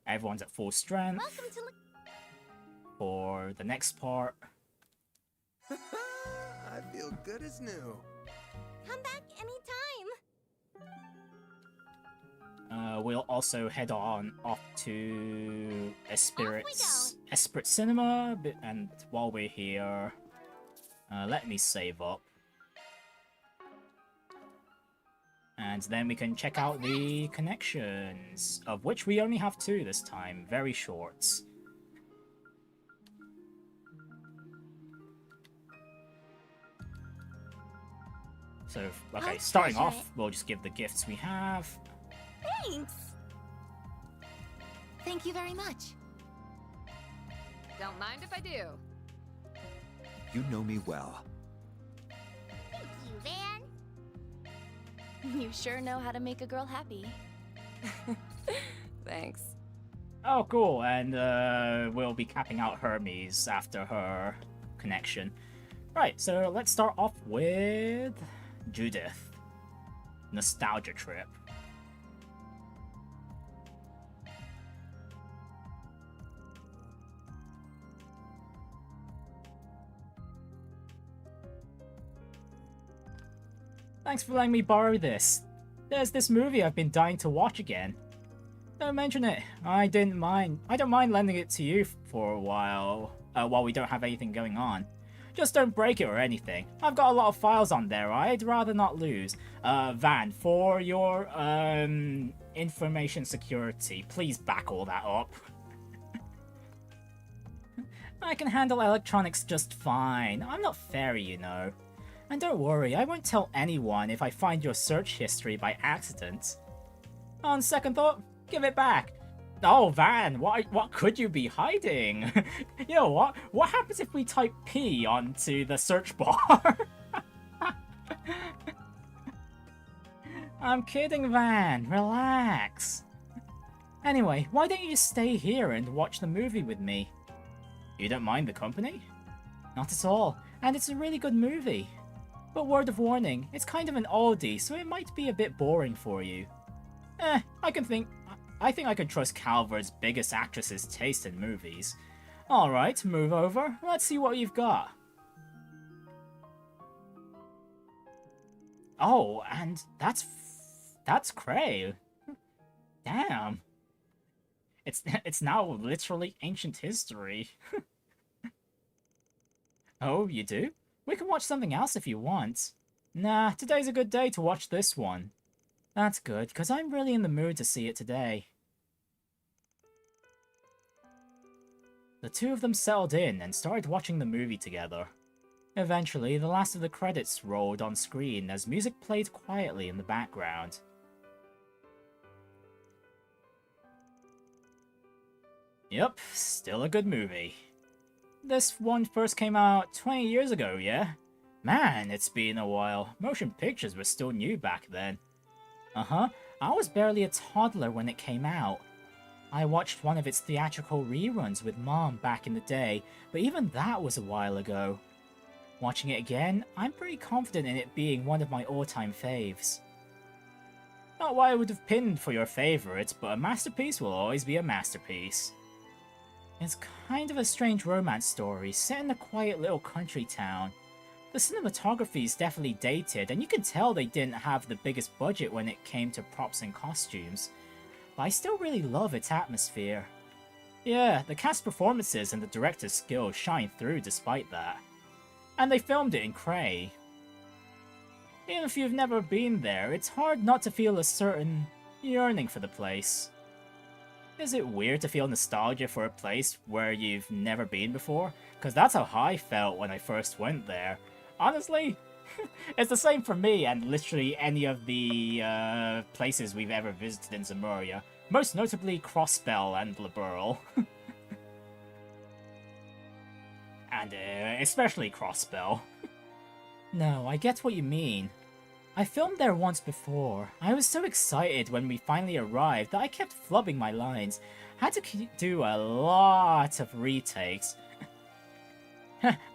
everyone's at full strength for the next part. I feel good as new. Come back anytime! We'll also head on off to Esprit Cinema, and while we're here, let me save up. And then we can check out the connections, of which we only have 2 this time, very short. So, okay, starting off, we'll just give the gifts we have. Thanks! Thank you very much. Don't mind if I do. You know me well. Thank you, Van! You sure know how to make a girl happy. Thanks. Oh, cool, and we'll be capping out Hermès after her connection. Right, so let's start off with Judith. Nostalgia trip. Thanks for letting me borrow this. There's this movie I've been dying to watch again. Don't mention it. I don't mind lending it to you for a while we don't have anything going on. Just don't break it or anything. I've got a lot of files on there I'd rather not lose. Van, for your information security, please back all that up. I can handle electronics just fine. I'm not fairy, you know. And don't worry, I won't tell anyone if I find your search history by accident. On second thought, give it back. Oh, Van, what could you be hiding? You know what? What happens if we type P onto the search bar? I'm kidding, Van. Relax. Anyway, why don't you just stay here and watch the movie with me? You don't mind the company? Not at all, and it's a really good movie. But word of warning, it's kind of an oldie, so it might be a bit boring for you. I think I can trust Calvert's biggest actress's taste in movies. Alright, move over. Let's see what you've got. Oh, and that's Creil. Damn. It's now literally ancient history. Oh, you do? We can watch something else if you want. Nah, today's a good day to watch this one. That's good, because I'm really in the mood to see it today. The two of them settled in and started watching the movie together. Eventually, the last of the credits rolled on screen as music played quietly in the background. Yep, still a good movie. This one first came out 20 years ago, yeah? Man, it's been a while. Motion pictures were still new back then. Uh-huh, I was barely a toddler when it came out. I watched one of its theatrical reruns with Mom back in the day, but even that was a while ago. Watching it again, I'm pretty confident in it being one of my all-time faves. Not what I would have pinned for your favourite, but a masterpiece will always be a masterpiece. It's kind of a strange romance story, set in a quiet little country town. The cinematography is definitely dated, and you can tell they didn't have the biggest budget when it came to props and costumes. But I still really love its atmosphere. Yeah, the cast performances and the director's skills shine through despite that. And they filmed it in Creil. Even if you've never been there, it's hard not to feel a certain yearning for the place. Is it weird to feel nostalgia for a place where you've never been before? Because that's how I felt when I first went there. Honestly, it's the same for me and literally any of the places we've ever visited in Zemuria. Most notably Crossbell and Liberl. And especially Crossbell. No, I get what you mean. I filmed there once before. I was so excited when we finally arrived that I kept flubbing my lines. Had to do a lot of retakes.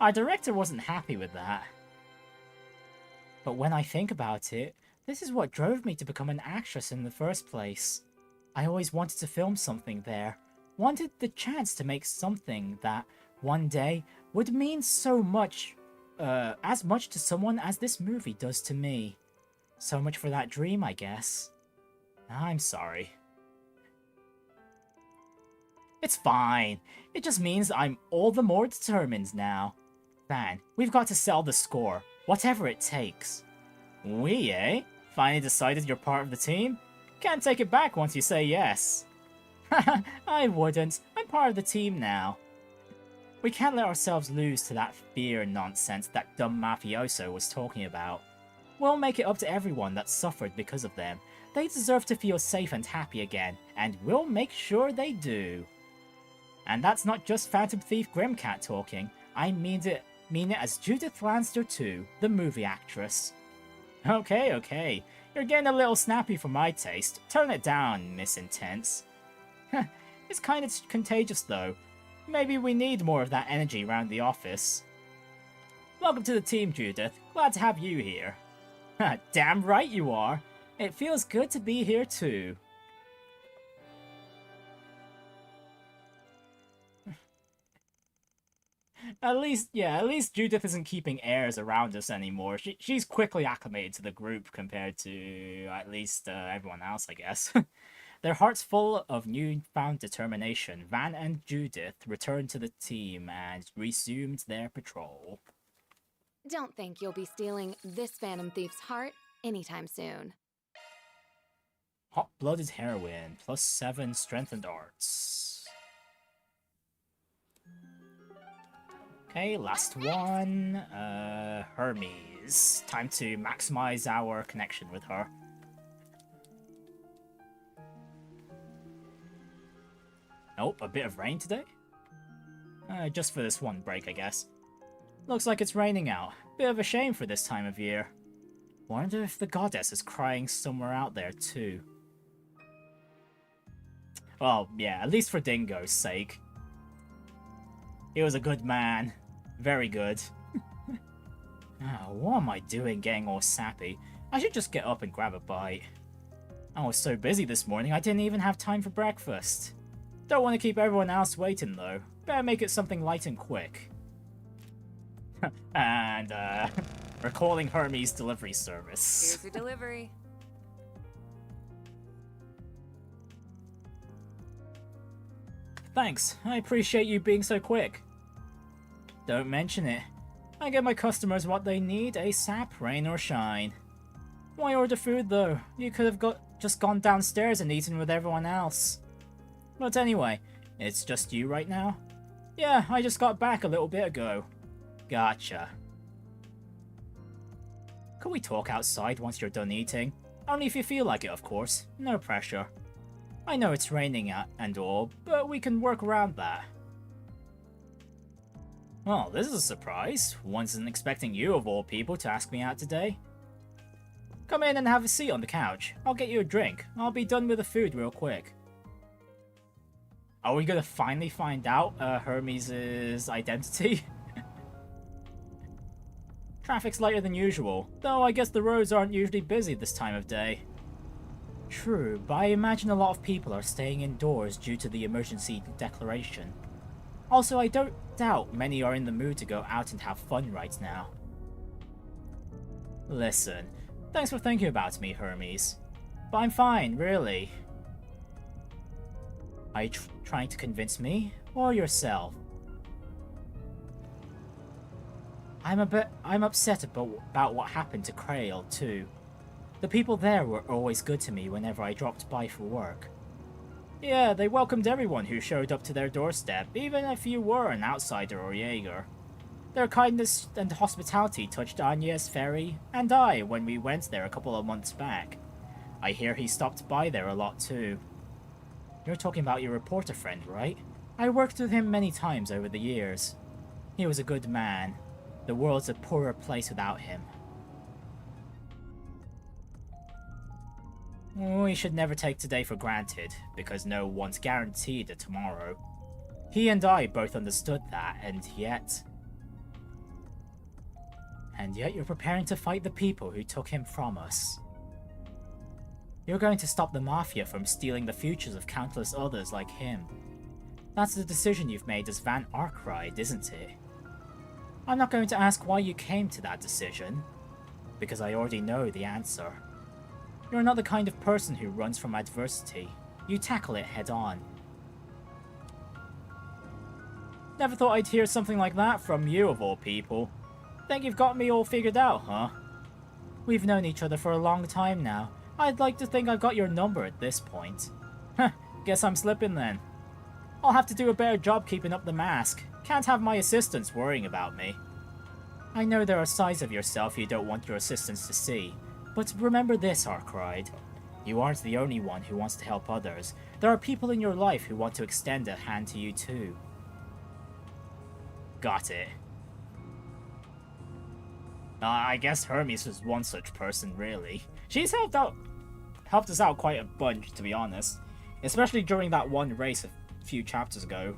Our director wasn't happy with that. But when I think about it, this is what drove me to become an actress in the first place. I always wanted to film something there. Wanted the chance to make something that, one day, would mean so much, as much to someone as this movie does to me. So much for that dream, I guess. I'm sorry. It's fine. It just means I'm all the more determined now. Van, we've got to sell the score, whatever it takes. We, eh? Finally decided you're part of the team? Can't take it back once you say yes. Haha, I wouldn't. I'm part of the team now. We can't let ourselves lose to that fear nonsense that dumb mafioso was talking about. We'll make it up to everyone that suffered because of them. They deserve to feel safe and happy again, and we'll make sure they do. And that's not just Phantom Thief Grimcat talking. I mean it as Judith Lanster too, the movie actress. Okay. You're getting a little snappy for my taste. Tone it down, Miss Intense. It's kind of contagious though. Maybe we need more of that energy around the office. Welcome to the team, Judith. Glad to have you here. Damn right you are. It feels good to be here too. At least Judith isn't keeping airs around us anymore. She's quickly acclimated to the group compared to at least everyone else, I guess. Their hearts full of newfound determination, Van and Judith returned to the team and resumed their patrol. Don't think you'll be stealing this Phantom Thief's heart anytime soon. Hot-blooded heroine, +7 strengthened arts. Okay, last one. Hermès. Time to maximize our connection with her. Nope, a bit of rain today? Just for this one break, I guess. Looks like it's raining out. Bit of a shame for this time of year. Wonder if the goddess is crying somewhere out there too. Well, yeah, at least for Dingo's sake. He was a good man. Very good. What am I doing getting all sappy? I should just get up and grab a bite. I was so busy this morning I didn't even have time for breakfast. Don't want to keep everyone else waiting though. Better make it something light and quick. And, we're calling Hermès delivery service. Here's your delivery. Thanks, I appreciate you being so quick. Don't mention it. I get my customers what they need ASAP, rain or shine. Why order food though? You could have just gone downstairs and eaten with everyone else. But anyway, it's just you right now? Yeah, I just got back a little bit ago. Gotcha. Could we talk outside once you're done eating? Only if you feel like it, of course. No pressure. I know it's raining and all, but we can work around that. Well, this is a surprise. Wasn't expecting you, of all people, to ask me out today. Come in and have a seat on the couch. I'll get you a drink. I'll be done with the food real quick. Are we gonna finally find out Hermès' identity? Traffic's lighter than usual, though I guess the roads aren't usually busy this time of day. True, but I imagine a lot of people are staying indoors due to the emergency declaration. Also, I don't doubt many are in the mood to go out and have fun right now. Listen, thanks for thinking about me, Hermès. But I'm fine, really. Are you trying to convince me, or yourself? I'm upset about what happened to Creil, too. The people there were always good to me whenever I dropped by for work. Yeah, they welcomed everyone who showed up to their doorstep, even if you were an outsider or Jaeger. Their kindness and hospitality touched Agnes, Ferry, and I when we went there a couple of months back. I hear he stopped by there a lot too. You're talking about your reporter friend, right? I worked with him many times over the years. He was a good man. The world's a poorer place without him. We should never take today for granted, because no one's guaranteed a tomorrow. He and I both understood that, and yet you're preparing to fight the people who took him from us. You're going to stop the Mafia from stealing the futures of countless others like him. That's the decision you've made as Van Arkwright, isn't it? I'm not going to ask why you came to that decision, because I already know the answer. You're not the kind of person who runs from adversity. You tackle it head on. Never thought I'd hear something like that from you, of all people. Think you've got me all figured out, huh? We've known each other for a long time now. I'd like to think I've got your number at this point. Huh, guess I'm slipping then. I'll have to do a better job keeping up the mask. Can't have my assistants worrying about me. I know there are sides of yourself you don't want your assistants to see, but remember this, Arkwright. You aren't the only one who wants to help others. There are people in your life who want to extend a hand to you too. Got it. I guess Hermès was one such person, really. She's helped us out quite a bunch, to be honest. Especially during that one race a few chapters ago.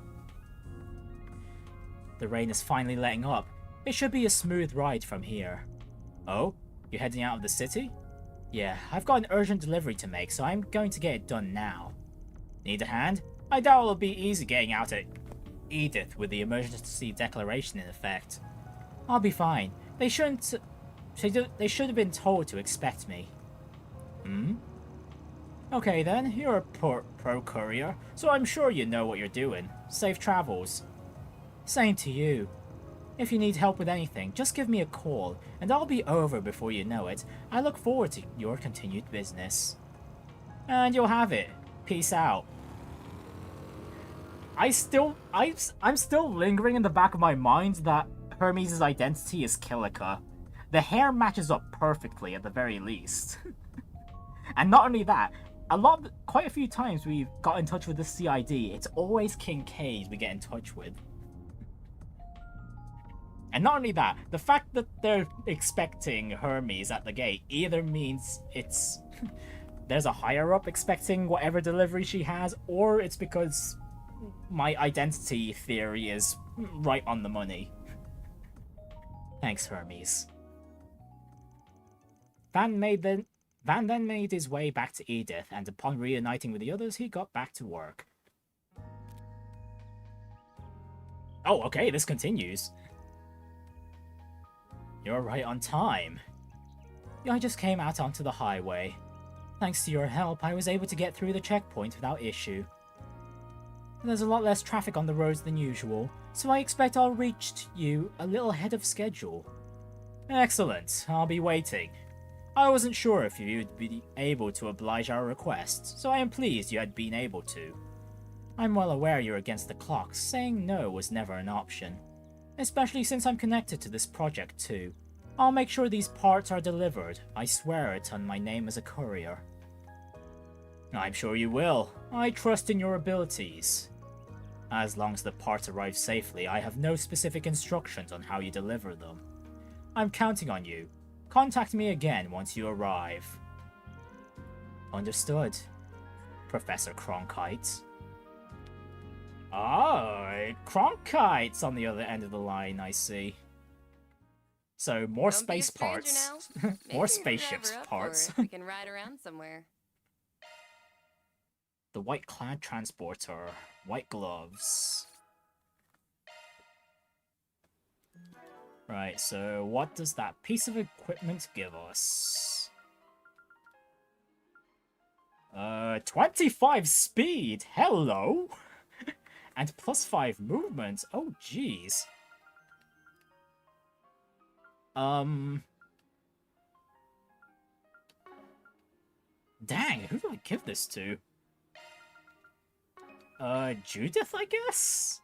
The rain is finally letting up. It should be a smooth ride from here. Oh? You're heading out of the city? Yeah, I've got an urgent delivery to make, so I'm going to get it done now. Need a hand? I doubt it'll be easy getting out at Edith with the emergency declaration in effect. I'll be fine. They should have been told to expect me. Hmm? Okay then, you're a pro courier, so I'm sure you know what you're doing. Safe travels. Same to you. If you need help with anything, just give me a call, and I'll be over before you know it. I look forward to your continued business. And you'll have it. Peace out. I'm still lingering in the back of my mind that Hermès' identity is Kilika. The hair matches up perfectly at the very least. And not only that, quite a few times we've got in touch with the CID, it's always Kincaid we get in touch with. And not only that, the fact that they're expecting Hermès at the gate either means it's there's a higher up expecting whatever delivery she has, or it's because my identity theory is right on the money. Thanks, Hermès. Van then made his way back to Edith, and upon reuniting with the others, he got back to work. Oh, okay, this continues. You're right on time. I just came out onto the highway. Thanks to your help, I was able to get through the checkpoint without issue. There's a lot less traffic on the roads than usual, so I expect I'll reach you a little ahead of schedule. Excellent, I'll be waiting. I wasn't sure if you'd be able to oblige our request, so I am pleased you had been able to. I'm well aware you're against the clock. Saying no was never an option. Especially since I'm connected to this project too. I'll make sure these parts are delivered. I swear it on my name as a courier. I'm sure you will. I trust in your abilities. As long as the parts arrive safely, I have no specific instructions on how you deliver them. I'm counting on you. Contact me again once you arrive. Understood, Professor Cronkite. Oh, Cronkite's on the other end of the line, I see. So, more Don't be a space stranger parts. now. More Maybe your spaceships driver up parts. for it. We can ride around somewhere. The white-clad transporter. White gloves. Right, so what does that piece of equipment give us? 25 speed! Hello! And plus 5 movement. Oh, jeez. Dang, who do I give this to? Judith, I guess?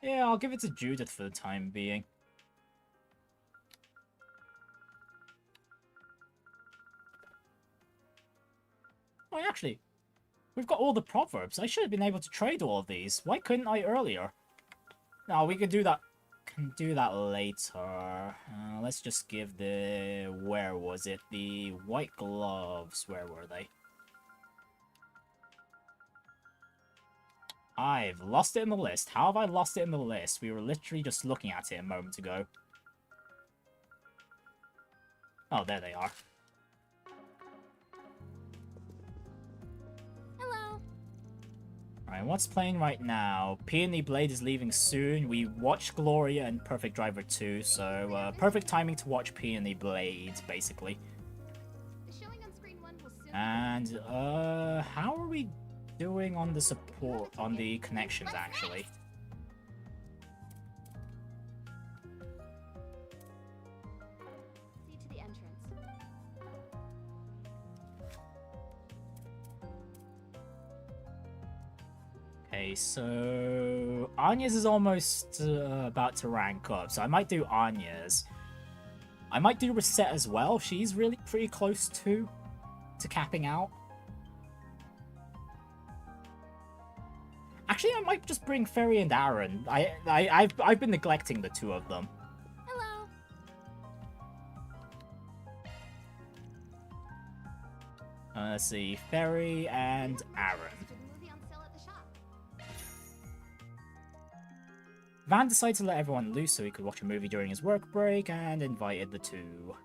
Yeah, I'll give it to Judith for the time being. Oh, actually, we've got all the proverbs. I should have been able to trade all of these. Why couldn't I earlier? No, we can do that. Can do that later. Let's just give the... Where was it? The white gloves. Where were they? I've lost it in the list. How have I lost it in the list? We were literally just looking at it a moment ago. Oh, there they are. Hello. Alright, what's playing right now? Peony Blade is leaving soon. We watched Gloria and Perfect Driver 2, so perfect timing to watch Peony Blade, basically. And, how are we doing on the support, on the connections, actually? See to the entrance. Okay, so Anya's is almost about to rank up, so I might do Anya's. I might do Reset as well. She's really pretty close to capping out. Actually, I might just bring Ferry and Aaron. I've been neglecting the two of them. Hello. Let's see, Ferry and Aaron. Van decided to let everyone loose so he could watch a movie during his work break and invited the two.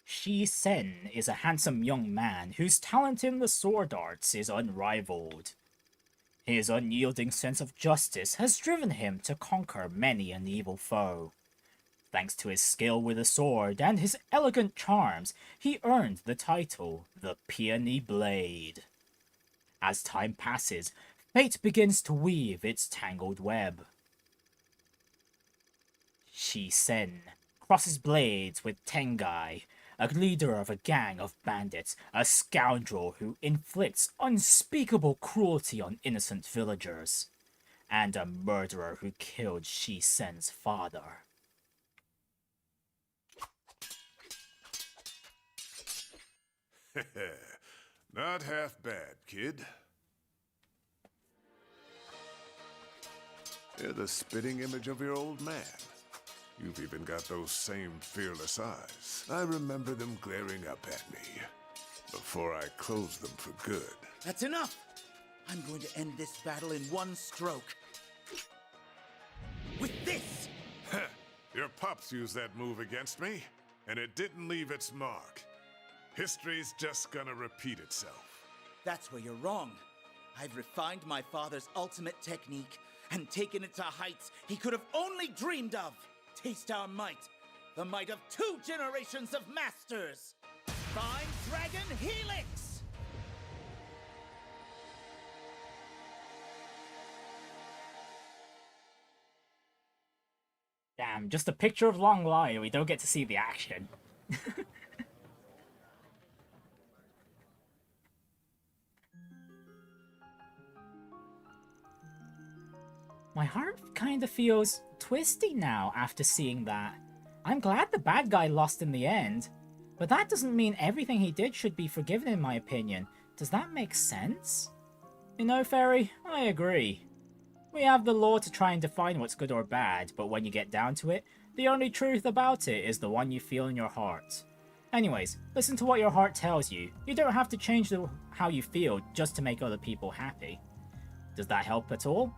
Shi Sen is a handsome young man whose talent in the sword arts is unrivaled. His unyielding sense of justice has driven him to conquer many an evil foe. Thanks to his skill with the sword and his elegant charms, he earned the title, the Peony Blade. As time passes, fate begins to weave its tangled web. Shi Sen crosses blades with Tengai, a leader of a gang of bandits, a scoundrel who inflicts unspeakable cruelty on innocent villagers, and a murderer who killed Shi Sen's father. Not half bad, kid. You're the spitting image of your old man. You've even got those same fearless eyes. I remember them glaring up at me before I closed them for good. That's enough! I'm going to end this battle in one stroke. With this! Your pups used that move against me, and it didn't leave its mark. History's just gonna repeat itself. That's where you're wrong. I've refined my father's ultimate technique and taken it to heights he could have only dreamed of. Taste our might, the might of 2 generations of masters! Divine Dragon Helix! Damn, just a picture of Long Lie, we don't get to see the action. My heart kind of feels twisty now after seeing that. I'm glad the bad guy lost in the end, but that doesn't mean everything he did should be forgiven in my opinion. Does that make sense? You know, Fairy, I agree. We have the law to try and define what's good or bad, but when you get down to it, the only truth about it is the one you feel in your heart. Anyways, listen to what your heart tells you. You don't have to change how you feel just to make other people happy. Does that help at all?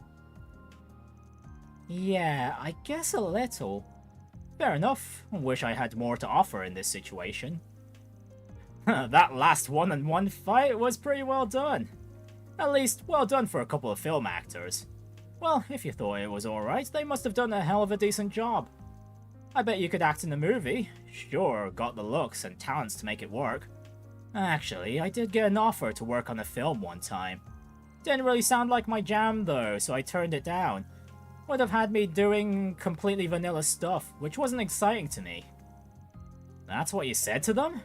Yeah, I guess a little. Fair enough. Wish I had more to offer in this situation. That last one-on-one fight was pretty well done. At least, well done for a couple of film actors. Well, if you thought it was alright, they must have done a hell of a decent job. I bet you could act in the movie. Sure, got the looks and talents to make it work. Actually, I did get an offer to work on a film one time. Didn't really sound like my jam though, so I turned it down. Would have had me doing completely vanilla stuff, which wasn't exciting to me. That's what you said to them?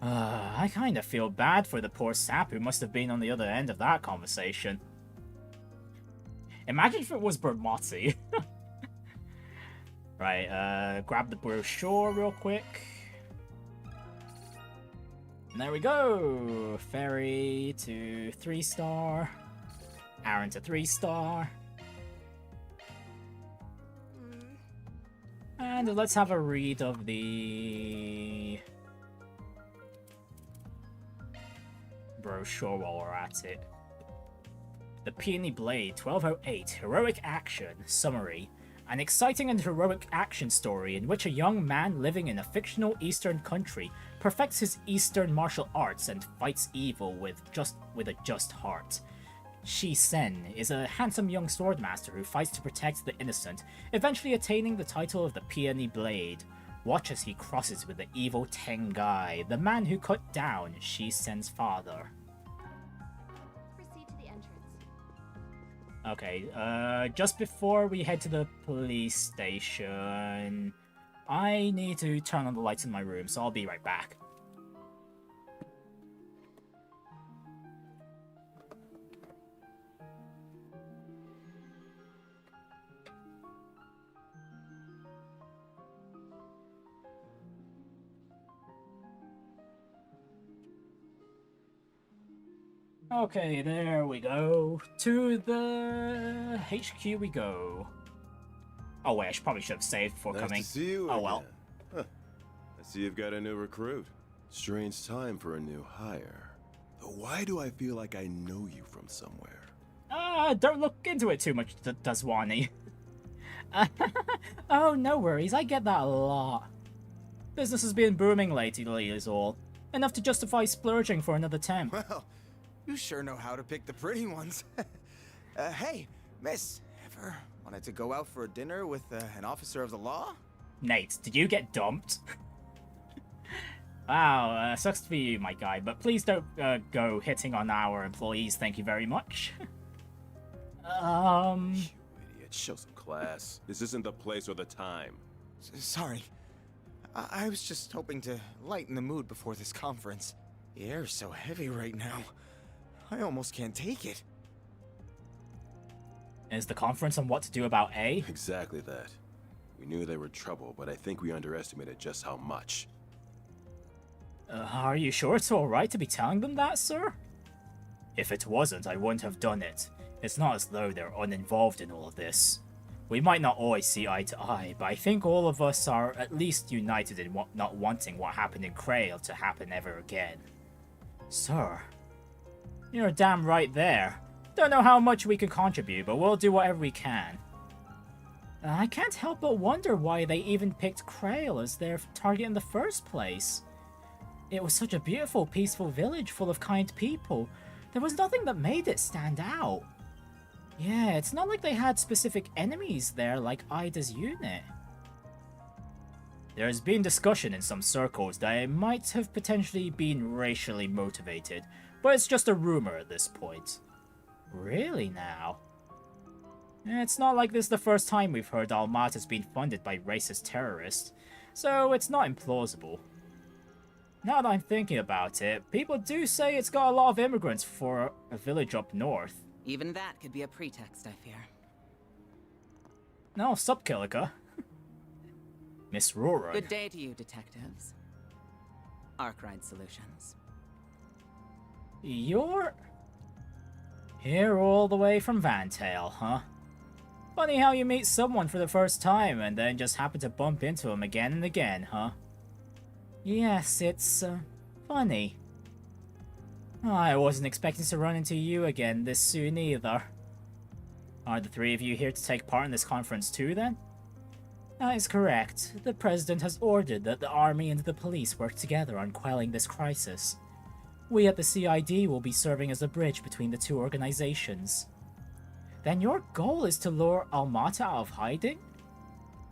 I kinda feel bad for the poor sap who must have been on the other end of that conversation. Imagine if it was Bermotti. Right, grab the brochure real quick. And there we go! Fairy to 3-star. Aaron to 3-star. And let's have a read of the brochure while we're at it. The Peony Blade 1208 Heroic Action Summary. An exciting and heroic action story in which a young man living in a fictional eastern country perfects his eastern martial arts and fights evil with a just heart. Shi Sen is a handsome young swordmaster who fights to protect the innocent, eventually attaining the title of the Peony Blade. Watch as he crosses with the evil Tengai, the man who cut down Shi Sen's father. Proceed to the entrance. Okay, just before we head to the police station, I need to turn on the lights in my room, so I'll be right back. Okay, there we go. To the HQ we go. Oh wait, probably should have saved before Nice coming. to see you Oh again. well. Huh. I see you've got a new recruit. Strange time for a new hire. Though why do I feel like I know you from somewhere? Don't look into it too much, Daswani. Oh, no worries, I get that a lot. Business has been booming lately is all. Enough to justify splurging for another temp. Well, you sure know how to pick the pretty ones. Hey, miss, ever wanted to go out for a dinner with an officer of the law? Nate, did you get dumped? Wow, sucks to be you, my guy, but please don't go hitting on our employees, thank you very much. You idiot, show some class. This isn't the place or the time. Sorry. I was just hoping to lighten the mood before this conference. The air's so heavy right now. I almost can't take it. Is the conference on what to do about A? Exactly that. We knew they were trouble, but I think we underestimated just how much. Are you sure it's alright to be telling them that, sir? If it wasn't, I wouldn't have done it. It's not as though they're uninvolved in all of this. We might not always see eye to eye, but I think all of us are at least united in not wanting what happened in Creil to happen ever again. Sir, you're damn right there. Don't know how much we can contribute, but we'll do whatever we can. I can't help but wonder why they even picked Creil as their target in the first place. It was such a beautiful, peaceful village full of kind people. There was nothing that made it stand out. Yeah, it's not like they had specific enemies there like Ida's unit. There's been discussion in some circles that it might have potentially been racially motivated, but it's just a rumor at this point. Really now? It's not like this is the first time we've heard Almata's been funded by racist terrorists, so it's not implausible. Now that I'm thinking about it, people do say it's got a lot of immigrants for a village up north. Even that could be a pretext, I fear. No, sup, Killica? Miss Rora. Good day to you, detectives. Arkwright Solutions. You're here all the way from Vantail, huh? Funny how you meet someone for the first time and then just happen to bump into him again and again, huh? Yes, it's, funny. I wasn't expecting to run into you again this soon either. Are the three of you here to take part in this conference too, then? That is correct. The President has ordered that the Army and the police work together on quelling this crisis. We at the CID will be serving as a bridge between the two organizations. Then your goal is to lure Almata out of hiding?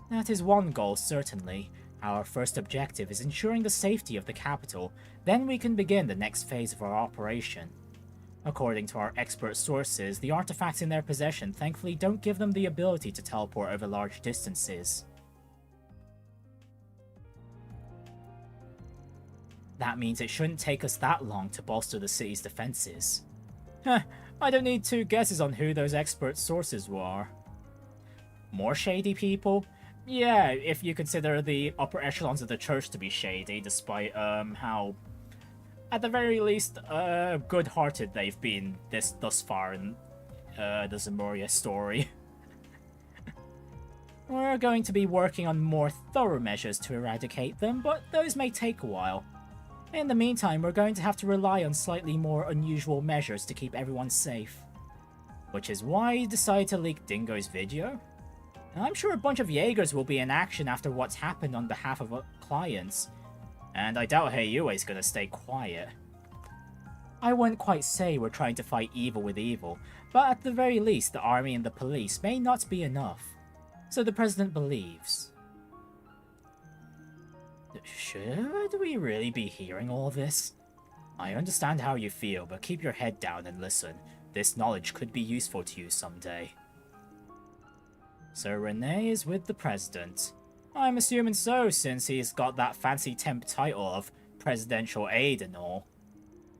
That is one goal, certainly. Our first objective is ensuring the safety of the capital, then we can begin the next phase of our operation. According to our expert sources, the artifacts in their possession thankfully don't give them the ability to teleport over large distances. That means it shouldn't take us that long to bolster the city's defenses. Heh, I don't need two guesses on who those expert sources were. More shady people? Yeah, if you consider the upper echelons of the church to be shady, despite how, at the very least, good-hearted they've been thus far in the Zemuria story. We're going to be working on more thorough measures to eradicate them, but those may take a while. In the meantime, we're going to have to rely on slightly more unusual measures to keep everyone safe. Which is why you decided to leak Dingo's video? I'm sure a bunch of Jaegers will be in action after what's happened on behalf of our clients. And I doubt Heiyue is gonna stay quiet. I wouldn't quite say we're trying to fight evil with evil, but at the very least the army and the police may not be enough. So the president believes. Should we really be hearing all this? I understand how you feel, but keep your head down and listen. This knowledge could be useful to you someday. So Renee is with the president. I'm assuming so, since he's got that fancy temp title of presidential aide and all.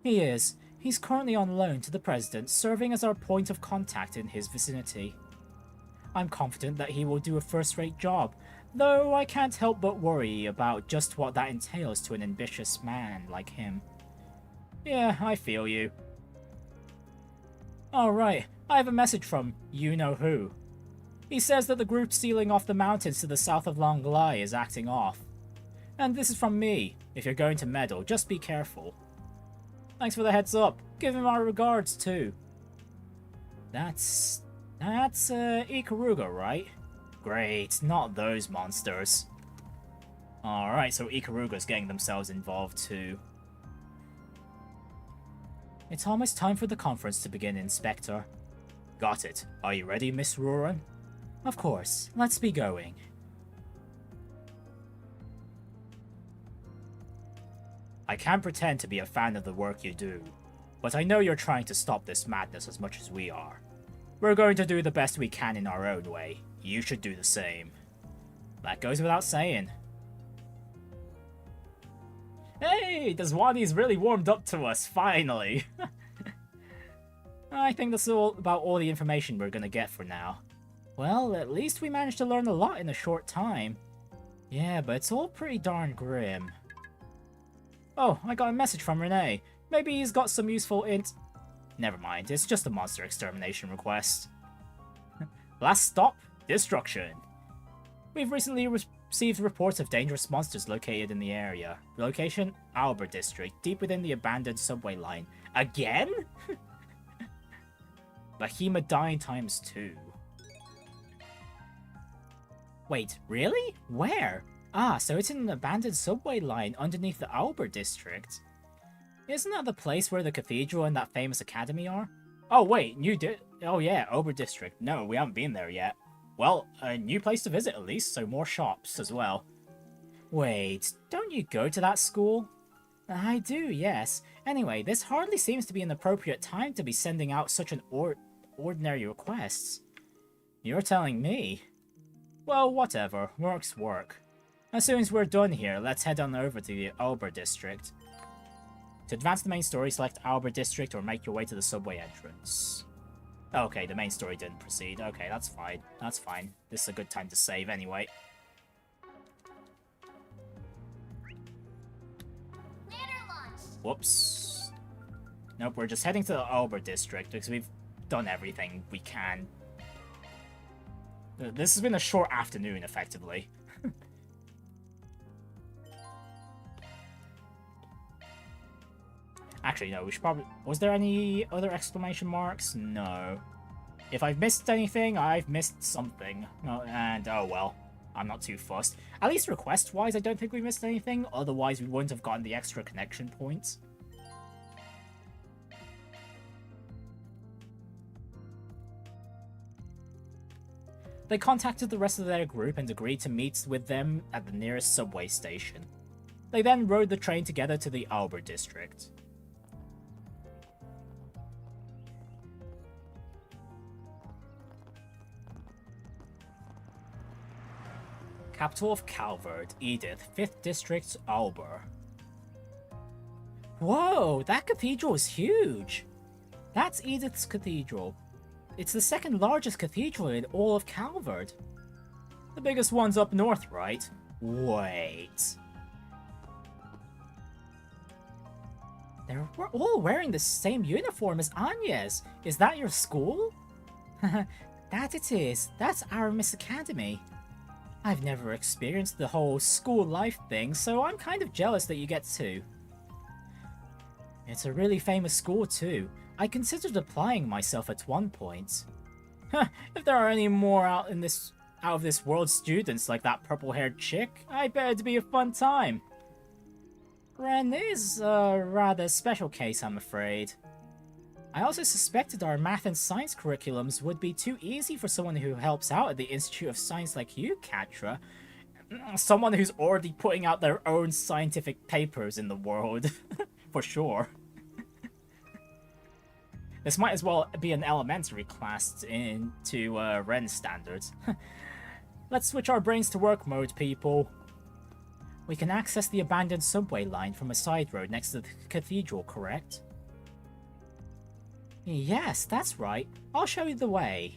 He is. He's currently on loan to the president, serving as our point of contact in his vicinity. I'm confident that he will do a first-rate job, though I can't help but worry about just what that entails to an ambitious man like him. Yeah, I feel you. Alright, I have a message from you-know-who. He says that the group sealing off the mountains to the south of Longlai is acting off. And this is from me. If you're going to meddle, just be careful. Thanks for the heads up. Give him our regards, too. That's Ikaruga, right? Great, not those monsters. Alright, so Ikaruga's getting themselves involved, too. It's almost time for the conference to begin, Inspector. Got it. Are you ready, Miss Roran? Of course. Let's be going. I can't pretend to be a fan of the work you do, but I know you're trying to stop this madness as much as we are. We're going to do the best we can in our own way. You should do the same. That goes without saying. Hey, Deswani's really warmed up to us, finally. I think that's about all the information we're gonna get for now. Well, at least we managed to learn a lot in a short time. Yeah, but it's all pretty darn grim. Oh, I got a message from Renee. Maybe he's got some useful Never mind, it's just a monster extermination request. Last stop, destruction. We've recently received reports of dangerous monsters located in the area. Location, Auber District, deep within the abandoned subway line. Again? Bahima dying times 2. Wait, really? Where? Ah, so it's in an abandoned subway line underneath the Auber District. Isn't that the place where the cathedral and that famous academy are? Oh wait, oh yeah, Auber District. No, we haven't been there yet. Well, a new place to visit at least, so more shops as well. Wait, don't you go to that school? I do, yes. Anyway, this hardly seems to be an appropriate time to be sending out such an ordinary requests. You're telling me? Well, whatever. Work's work. As soon as we're done here, let's head on over to the Auber District. To advance the main story, select Auber District or make your way to the subway entrance. Okay, the main story didn't proceed. Okay, that's fine. That's fine. This is a good time to save anyway. Whoops. Nope, we're just heading to the Auber District because we've done everything we can. This has been a short afternoon, effectively. Actually, no, we should probably... Was there any other exclamation marks? No. If I've missed anything, I've missed something. Oh, and, oh well. I'm not too fussed. At least request-wise, I don't think we missed anything. Otherwise, we wouldn't have gotten the extra connection points. They contacted the rest of their group and agreed to meet with them at the nearest subway station. They then rode the train together to the Auber District. Capital of Calvert, Edith, 5th District, Auber. Whoa, that cathedral is huge! That's Edith's cathedral. It's the second largest cathedral in all of Calvert. The biggest one's up north, right? Wait. They're all wearing the same uniform as Anya's. Is that your school? That it is. That's Aramis Academy. I've never experienced the whole school life thing, so I'm kind of jealous that you get to. It's a really famous school too. I considered applying myself at one point. If there are any more out of this world students like that purple-haired chick, I bet it'd be a fun time. Ren is a rather special case, I'm afraid. I also suspected our math and science curriculums would be too easy for someone who helps out at the Institute of Science like you, Catra. Someone who's already putting out their own scientific papers in the world. For sure. This might as well be an elementary class into Ren's standards. Let's switch our brains to work mode, people. We can access the abandoned subway line from a side road next to the cathedral, correct? Yes, that's right. I'll show you the way.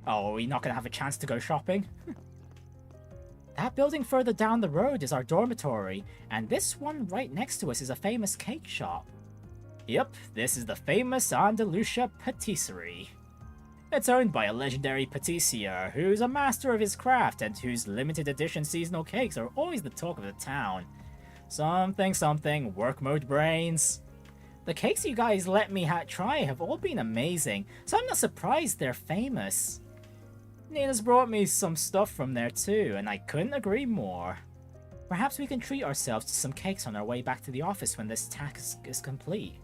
Oh, are we not going to have a chance to go shopping? That building further down the road is our dormitory, and this one right next to us is a famous cake shop. Yep, this is the famous Andalusia Patisserie. It's owned by a legendary patissier who's a master of his craft and whose limited edition seasonal cakes are always the talk of the town. Something something, work mode brains. The cakes you guys let me try have all been amazing, so I'm not surprised they're famous. Nina's brought me some stuff from there too, and I couldn't agree more. Perhaps we can treat ourselves to some cakes on our way back to the office when this task is complete.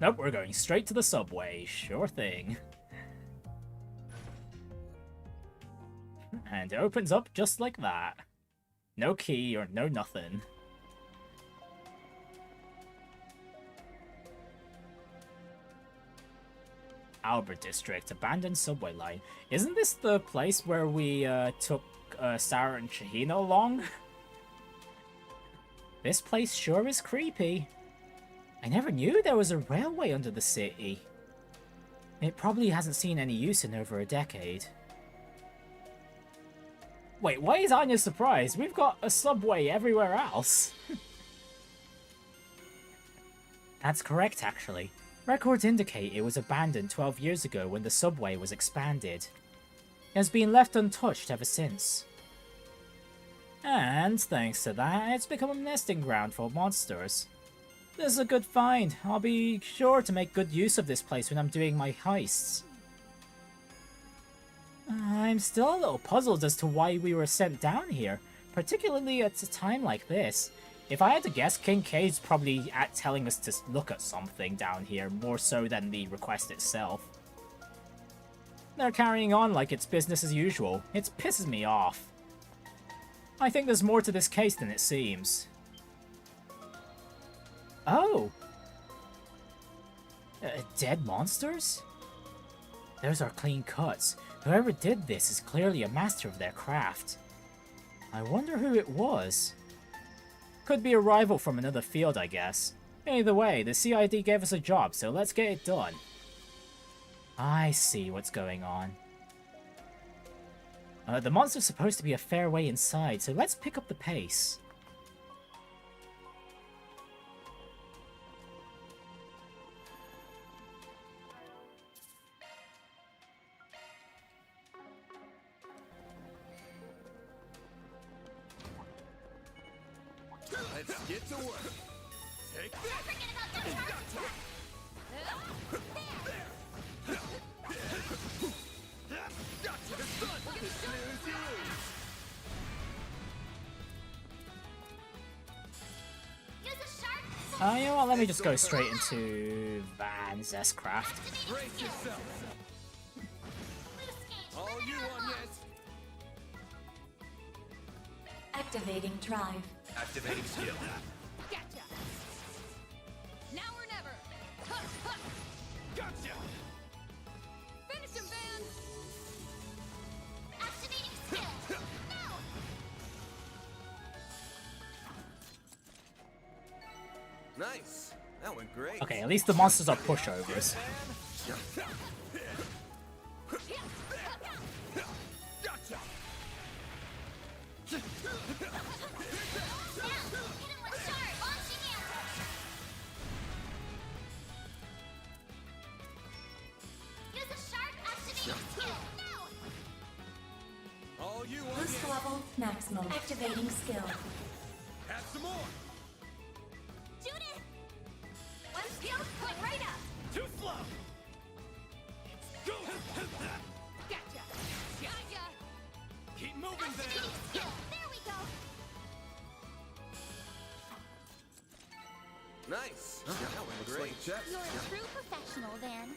Nope, we're going straight to the subway. Sure thing. And it opens up just like that. No key or no nothing. Auber District, abandoned subway line. Isn't this the place where we took Sarah and Shahina along? This place sure is creepy. I never knew there was a railway under the city. It probably hasn't seen any use in over a decade. Wait, why is Anya surprised? We've got a subway everywhere else. That's correct, actually. Records indicate it was abandoned 12 years ago when the subway was expanded. It has been left untouched ever since. And thanks to that, it's become a nesting ground for monsters. This is a good find. I'll be sure to make good use of this place when I'm doing my heists. I'm still a little puzzled as to why we were sent down here, particularly at a time like this. If I had to guess, Kincaid's probably telling us to look at something down here, more so than the request itself. They're carrying on like it's business as usual. It pisses me off. I think there's more to this case than it seems. Oh! Dead monsters? Those are clean cuts. Whoever did this is clearly a master of their craft. I wonder who it was. Could be a rival from another field, I guess. Either way, the CID gave us a job, so let's get it done. I see what's going on. The monster's supposed to be a fair way inside, so let's pick up the pace. Let's get to work. Take this. You know what, let me just go straight into Van's S-Craft. Brace yourself. All you want yet? Activating drive. Activating skill. Gotcha. Now or never. Huh, huh. Gotcha. Finish him, Van. Activating skill. Now. Nice. That went great. Okay, at least the monsters are pushovers. All you want Boost yet? level maximum. Activating skill. Have some more. Judith! One skill, point right up. Too slow. Go. Gotcha. Gotcha. Keep moving, Van. Activating skill. There we go. Nice. That went great. You're a true professional, Van.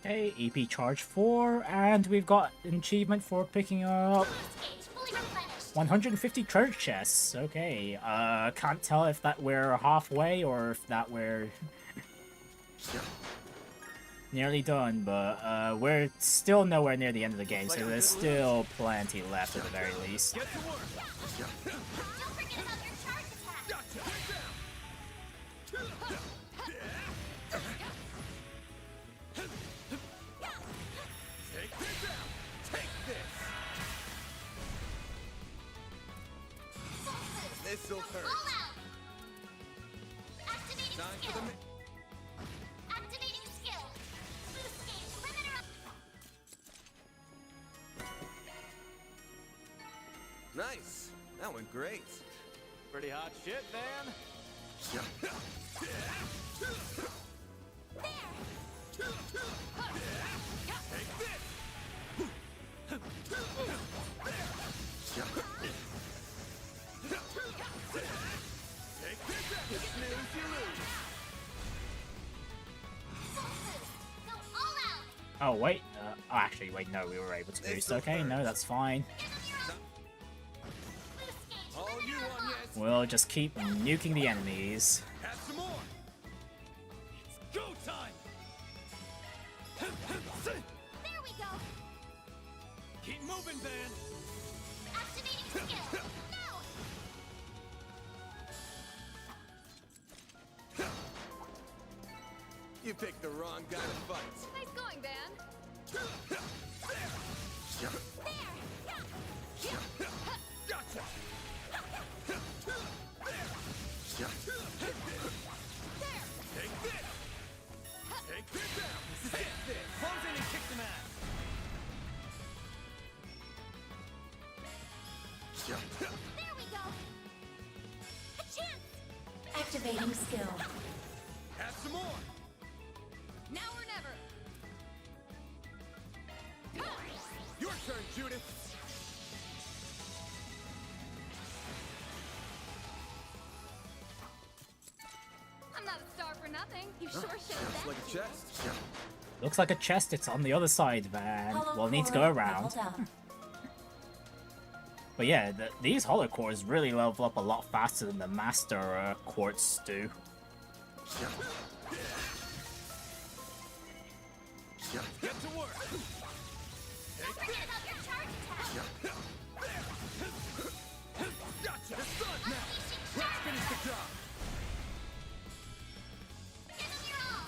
Okay, EP charge 4, and we've got an achievement for picking up Gauge fully replenished. 150 treasure chests. Okay, can't tell if that we're halfway or if that we're nearly done, but we're still nowhere near the end of the game, so there's still plenty left at the very least. Get to work. Don't forget about your charge attack. Gotcha. Take this out. Take this. This'll hurt. All out. Activating Time for skill. the Activating skill. Boost gauge limiter. Nice. That went great. Pretty hot shit, Van. Take this. Take this out. You snooze, you lose. Go all out. Oh, wait. Actually, wait, no, we were able to boost. Okay, no, that's fine. All you want yet? We'll just keep nuking the enemies. Have some more. It's go time. There we go. Keep moving, Van. Activating skill. Now. You picked the wrong guy to fight. Nice going, Van. Gotcha. Take this. Take this out. Take this. Close in and kick some ass. There we go. A chance. Activating skill. Have some more. Now or never. Your turn, Judith. I'm not a star for nothing. You sure showed Looks that. like a chest. Looks like a chest. It's on the other side, Van. We'll need to go around. But yeah, these hollow cores really level up a lot faster than the master quartz do. Get to work. Don't forget about your charge attack. Gotcha. It's done now. Let's finish the job. Give them your all.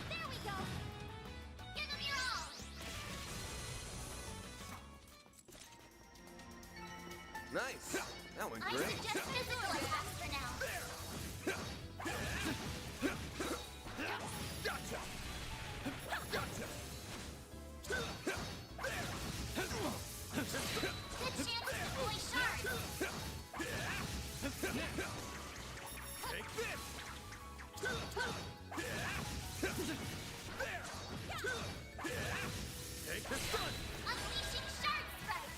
There we go. Give them your all. Nice. That went I great. suggest physical attacks for now. Gotcha. Gotcha. Good chance to deploy shards. Take this. Take the sun. Unleashing shard strike.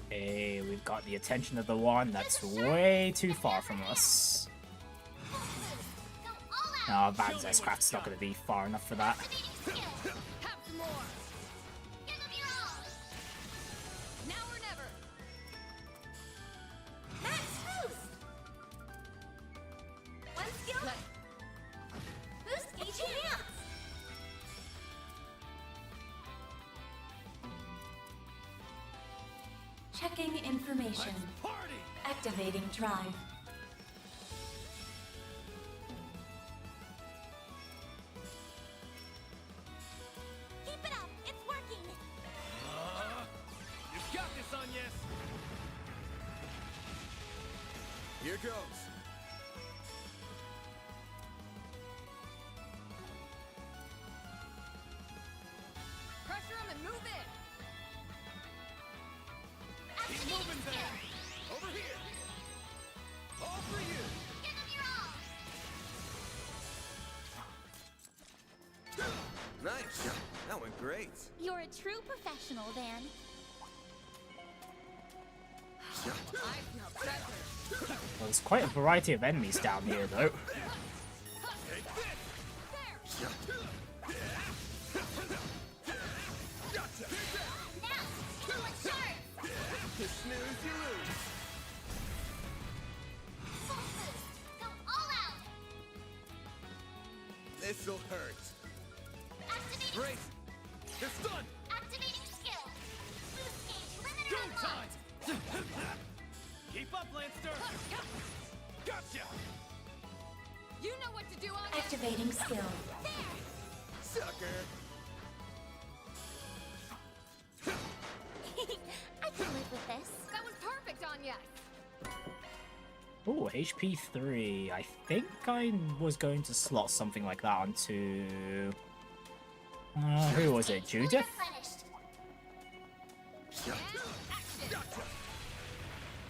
Hey, we've got the attention of the one that's way too far from us. Oh, Van's Xycres not going to be far enough for that. Have some more. Give them your all. Now or never. Max boost. One skill. Boost each chance. Checking information. Activating drive. Keep it up. It's working. You got this, Agnes. Here goes. Pressure him and move in. Keep moving there. Over here. All for you. Give them your all. Nice. That went great. You're a true professional, Van. I smell treasure. Well, there's quite a variety of enemies down here, though. Take this. Gotcha. Now, kill a shard. You snooze, you lose. Full boost. Go all out. This'll hurt. Activating. Great. It's done. Activating skill. Boost gauge. Limiter Go unlocked. time. Keep up, Lancer. Gotcha. You know what to do, Agnes. Activating skill. Sucker. I can live with this. That was perfect, Anya. Ooh, HP 3. I think I was going to slot something like that onto... who was it? Judith? Replenished.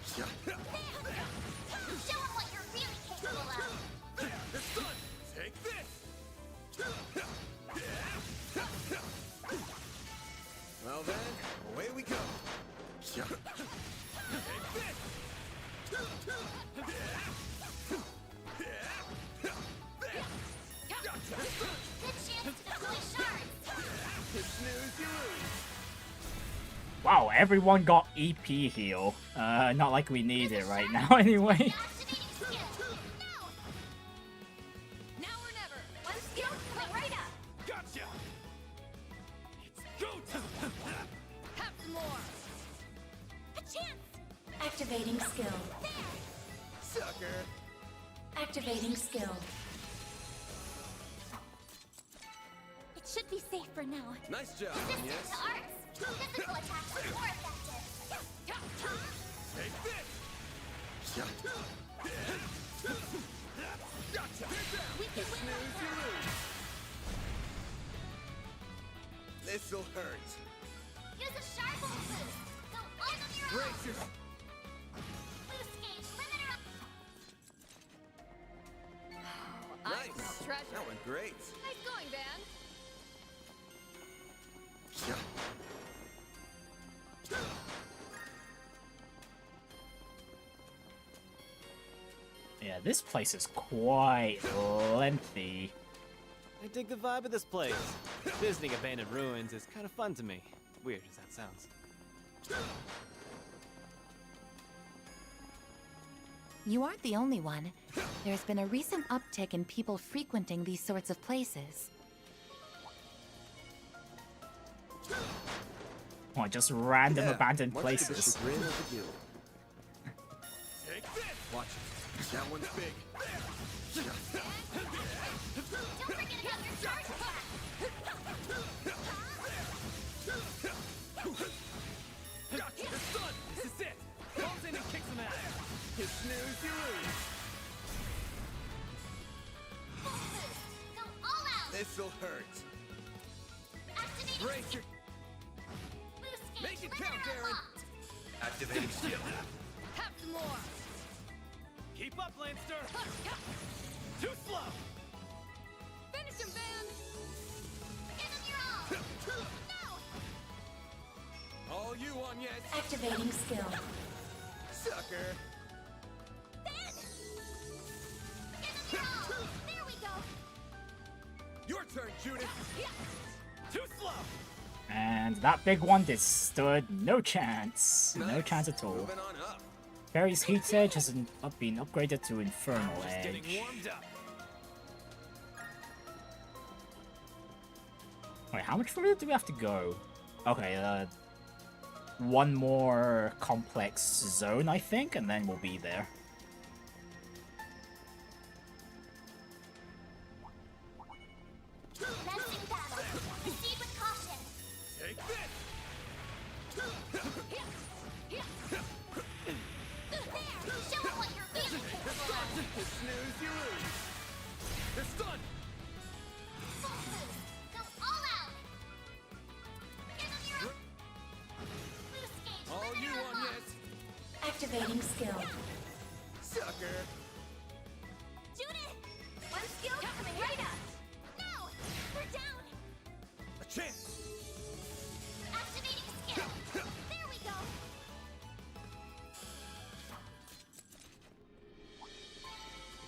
Show 'em what you're really capable of. It's done. Take this. Well then, away we go. Take this. Good chance to deploy shards. You snooze, you lose. Wow, everyone got EP heal. Not like we need it right now, anyway. Activating skill. Now or never. One skill coming right up. Gotcha. Go time. Have some more. A chance. Activating skill. Sucker. Activating skill. It should be safe for now. Nice job, Resistant yes. to arts. Physical attacks are more effective. Take this. Gotcha. We can win Snooze, you lose. This'll hurt. Use a sharp boost. Go all of your own. Brace yourself. Boost gauge. Limiter up. I smell treasure. That went great. Nice going, Van. Yeah, this place is quite lengthy. I dig the vibe of this place. Visiting abandoned ruins is kind of fun to me. Weird as that sounds. You aren't the only one. There's been a recent uptick in people frequenting these sorts of places. Oh, just random abandoned much to the places. chagrin of the guild. Watch it. That one's big. Gotcha! It's done! This is it! Comes in and kicks him out! You snooze, you lose! Go all out! This'll hurt. Activating Brace your... boost gauge. Make it limiter count, Darren. unlocked. Activating skill. Have some more. Keep up, Lancer! Too slow! Finish him, Van. Give him your all. No! All you on, yes. Activating skill. Sucker. Van! Give him your all. There we go. Your turn, Judith. Too slow! And that big one did stood no chance. No chance at all. Moving on up. Barry's Heat Edge has been upgraded to Infernal Just getting Edge. warmed up. Wait, how much further do we have to go? Okay, one more complex zone, I think, and then we'll be there. Commencing battle. Proceed with caution. Take this! There! Show him what you're really capable of. You snooze, you lose! It's done! Full boost. Go all out. Give him your all. Boost gauge. All limiter you on, unlocked. yes. Activating skill. Sucker. Judith! One skill coming right up. No! We're down. A chance. Activating skill. There we go.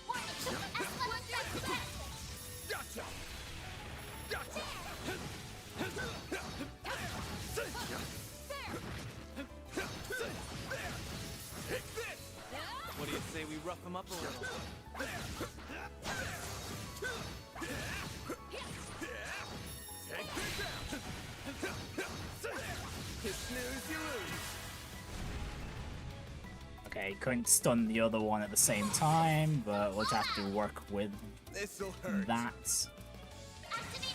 Warning. S1 threat detected. Gotcha. Gotcha. Take this. What do you say we rough him up a little? Take this out. You snooze, you lose. Okay, couldn't stun the other one at the same time, but we'll just have to work with This'll hurt. that.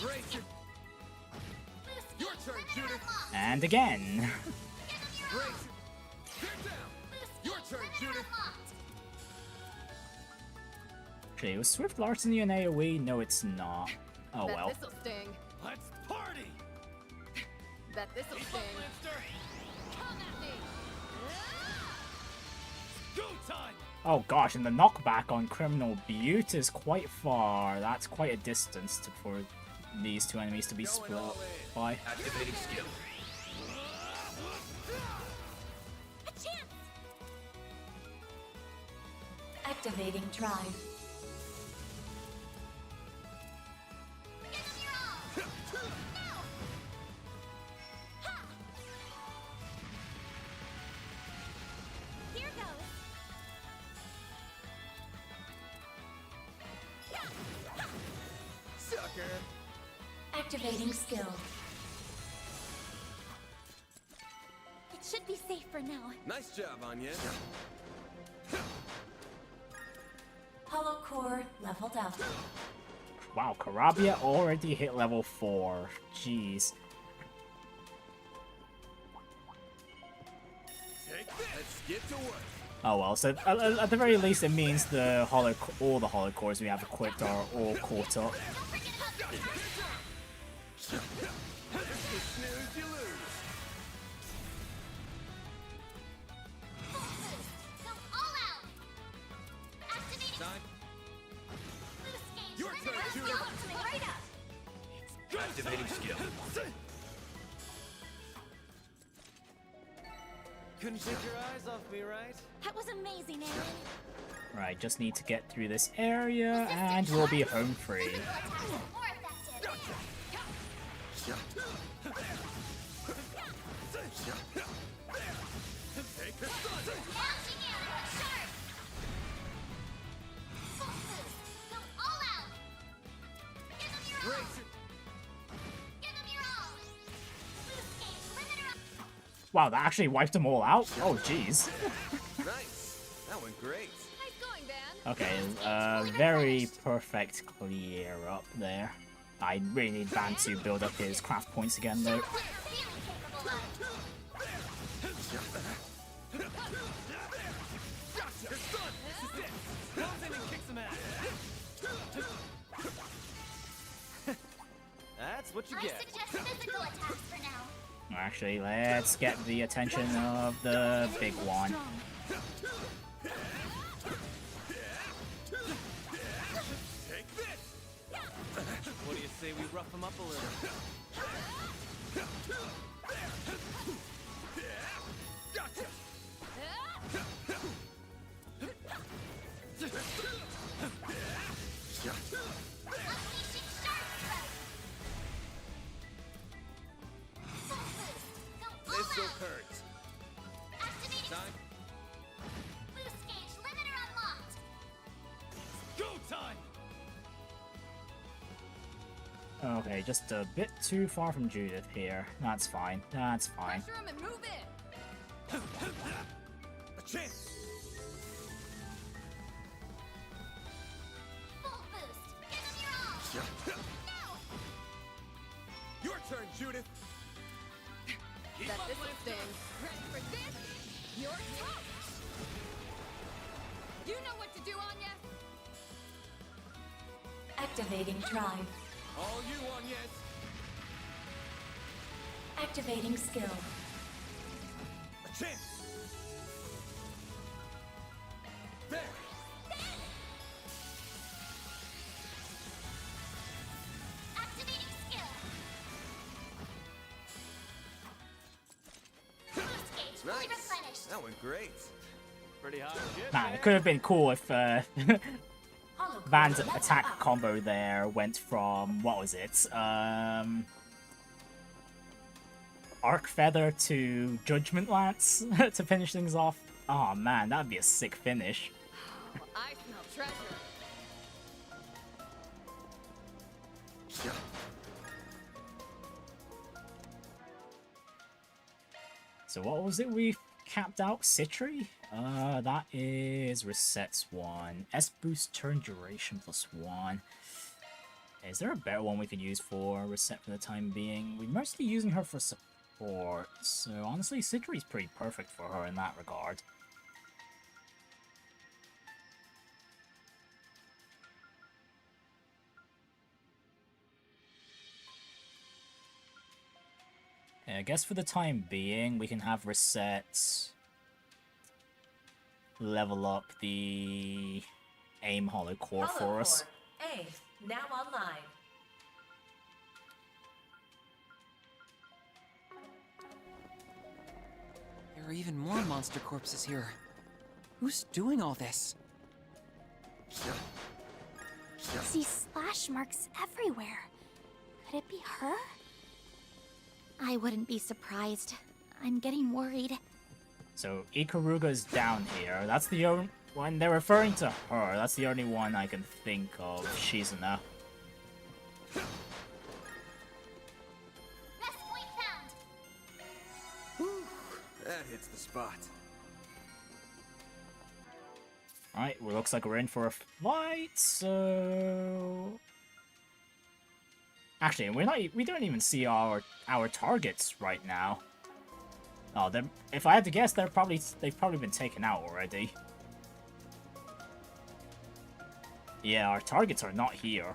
Brace your... Your turn, Judith. And again. Brace your... Get down. Your turn, Judith. Okay, was Swift Larceny an AoE? No, it's not. Oh Bet well. this'll sting. Let's party! Bet this'll Keep sting. up, Lancer! Come at me. Go time! Oh gosh, and the knockback on Criminal Butte is quite far. That's quite a distance for these two enemies to be split up by. Activating skill. A chance. Activating drive. Give him your all. No! Ha! Here goes. Sucker. Activating skill. It should be safe for now. Nice job, Anya. Hollow core leveled up. Wow, Karabia already hit level 4. Jeez. Take this. Let's get to work. Oh well, so at the very least it means the all the hollow cores we have equipped are all caught up. You snooze, you lose. Full boost. Go all out. Activating Time. boost gauge. Your turn, limiter Judith. unlocked. Coming right up. Activating skill. Couldn't take your eyes off me, right? That was amazing, Aaron. Right, just need to get through this area, and we'll be home free. Wow, that actually wiped them all out? Oh, jeez. Nice. That went great. Nice going, Van. Okay, very perfect clear up there. I really need Van to build up his craft points again, though. That's what you get. I suggest physical attacks for now. Actually, let's get the attention of the big one. What do you say we rough him up a little? This'll hurt. Time. Boost gauge limiter unlocked. Go time. Okay, just a bit too far from Judith here. That's fine. That's fine. Pressure him and move in. A chance. Full boost. Give him your all. No. Your turn, Judith. Bet this will sting. Ready for this? You're toast. You know what to do, Anya. Activating drive. All you, Anyes. Activating skill. A chance. There. Activating skill. Boost gauge fully Nice. replenished. That went great. Pretty hot shit. Man, it could have been cool if Van's attack combo there went from, what was it? Arc Feather to Judgment Lance to finish things off. Oh man, that'd be a sick finish. I smell treasure. So what was it we capped out? Citri? That is resets 1. S-boost turn duration +1. Is there a better one we could use for reset for the time being? We're mostly using her for support, so honestly Citri's pretty perfect for her in that regard. Okay, I guess for the time being we can have resets level up the aim hollow core for us. A, now online. There are even more monster corpses here. Who's doing all this? I see slash marks everywhere. Could it be her? I wouldn't be surprised. I'm getting worried. So Ikaruga's down here. That's the only when they're referring to her. That's the only one I can think of. Shizuna. Best point found. Whew, that hits the spot. Alright, well, looks like we're in for a fight, so... Actually, we don't even see our targets right now. Oh, if I had to guess, they've probably been taken out already. Yeah, our targets are not here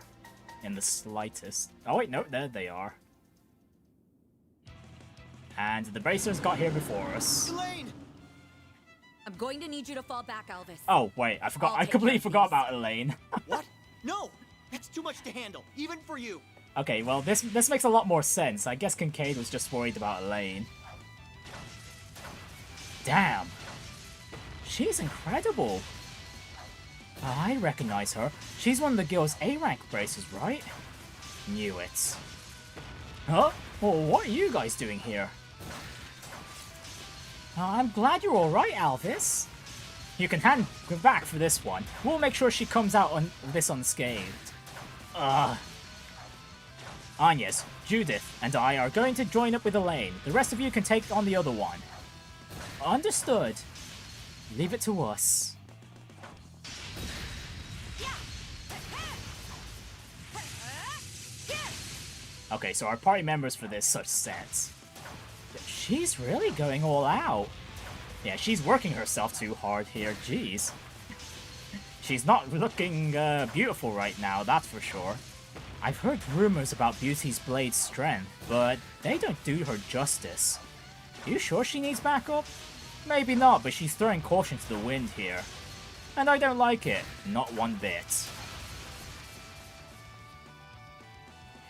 in the slightest. Oh wait, no, there they are. And the bracers got here before us. Elaine! I'm going to need you to fall back, Elvis. Oh wait, I forgot. I completely forgot about Elaine. What? No! That's too much to handle, even for you. Okay, well this makes a lot more sense. I guess Kincaid was just worried about Elaine. Damn. She's incredible. I recognize her. She's one of the guild's A-rank bracers, right? Knew it. Huh? Well, what are you guys doing here? I'm glad you're alright, Alvis. You can hand her back for this one. We'll make sure she comes out on this unscathed. Agnes, Judith, and I are going to join up with Elaine. The rest of you can take on the other one. Understood. Leave it to us. Okay, so our party members for this such set. She's really going all out. Yeah, she's working herself too hard here, jeez. She's not looking beautiful right now, that's for sure. I've heard rumors about Beauty's blade's strength, but they don't do her justice. You sure she needs backup? Maybe not, but she's throwing caution to the wind here. And I don't like it, not one bit.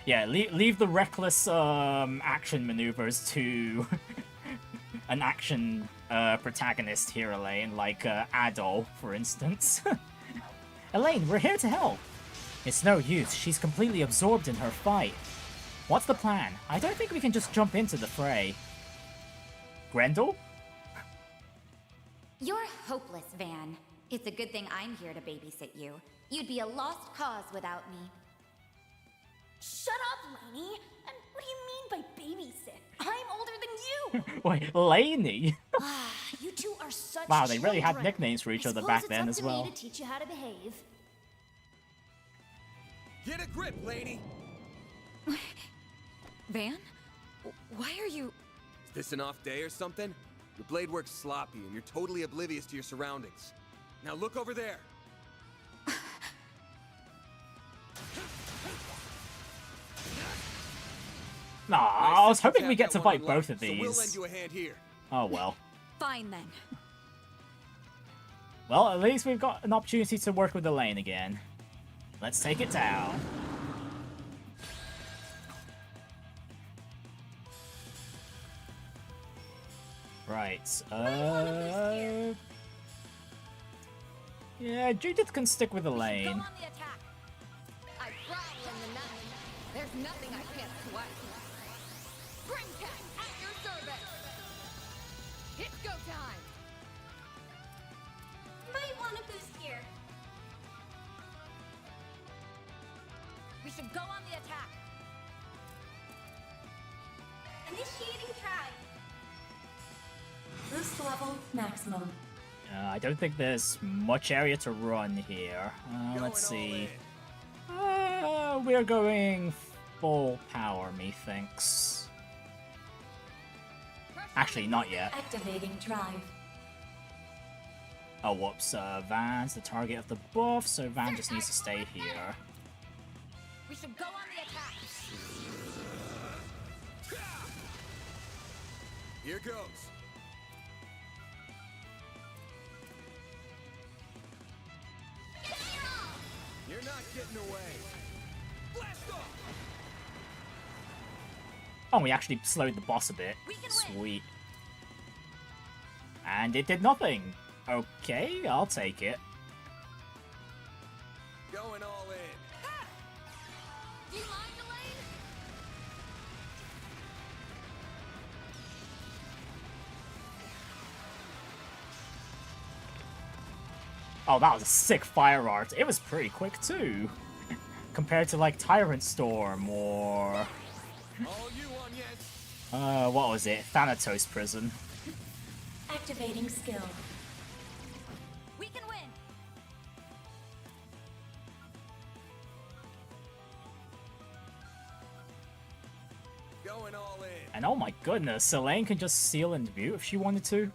Yeah, leave the reckless action maneuvers to an action protagonist here, Elaine, like Adol, for instance. Elaine, we're here to help. It's no use, she's completely absorbed in her fight. What's the plan? I don't think we can just jump into the fray. Grendel? You're hopeless, Van. It's a good thing I'm here to babysit you. You'd be a lost cause without me. Shut up, Lainey! And what do you mean by babysit? I'm older than you! Wait, Lainey? You two are such Wow, they really had children. nicknames for each other back then as well. I suppose it's up to me to teach you how to behave. Get a grip, lady! Van? Why are you... Is this an off day or something? Your blade works sloppy and you're totally oblivious to your surroundings. Now look over there! Aw, I was hoping we get to fight both of these. So we'll lend you a hand here. Oh well. Fine then. Well, at least we've got an opportunity to work with Elaine again. Let's take it down. Right, yeah, Judith can stick with Elaine. Go on the attack. I prowl in the night. There's nothing I can't swipe. Spring cat at your service. It's go time. Might want a boost here. We should go on the attack. Initiating try. Boost level maximum. I don't think there's much area to run here. Let's see. We're going full power, methinks. Actually, not yet. Activating drive. Oh, whoops. Van's the target of the buff, so Van just needs to stay here. We should go on the attack. Here goes. You're not getting away. Blast off. Oh, we actually slowed the boss a bit. Sweet. And it did nothing. Okay, I'll take it. Going all in. Do you mind, Elaine? Oh, that was a sick fire art. It was pretty quick too. Compared to like Tyrant Storm or... what was it? Thanatos Prison. Activating skill. We can win. Going all in. And oh my goodness, Elaine can just seal and mute if she wanted to.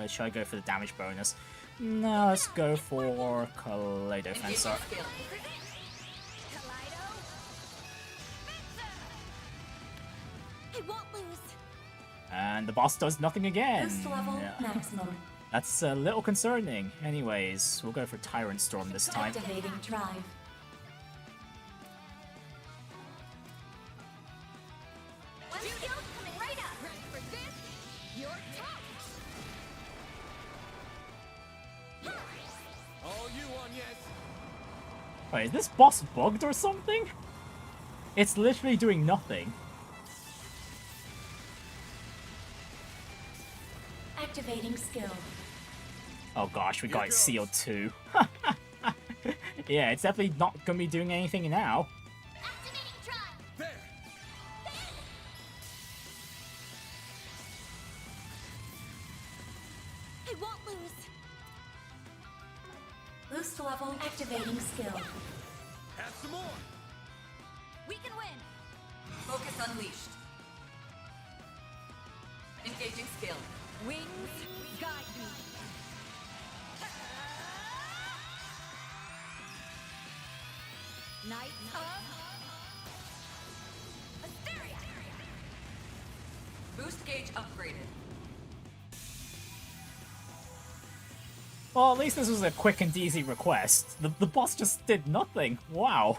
Should I go for the damage bonus? No, let's go for Kaleido Fencer. I won't lose. And the boss does nothing again. Boost level maximum. That's a little concerning. Anyways, we'll go for Tyrant Storm this time. Activating drive. One skill's coming right up. Ready for this? You're tough. All you on, yes. Wait, is this boss bugged or something? It's literally doing nothing. Activating skill. Oh gosh, we got it sealed too. Yeah, it's definitely not gonna be doing anything now. I won't lose. Boost level activating skill. Have some more. We can win. Focus unleashed. Engaging skill. Wings, guide me. Night of Asteria. Boost gauge upgraded. Well, at least this was a quick and easy request. The boss just did nothing. Wow.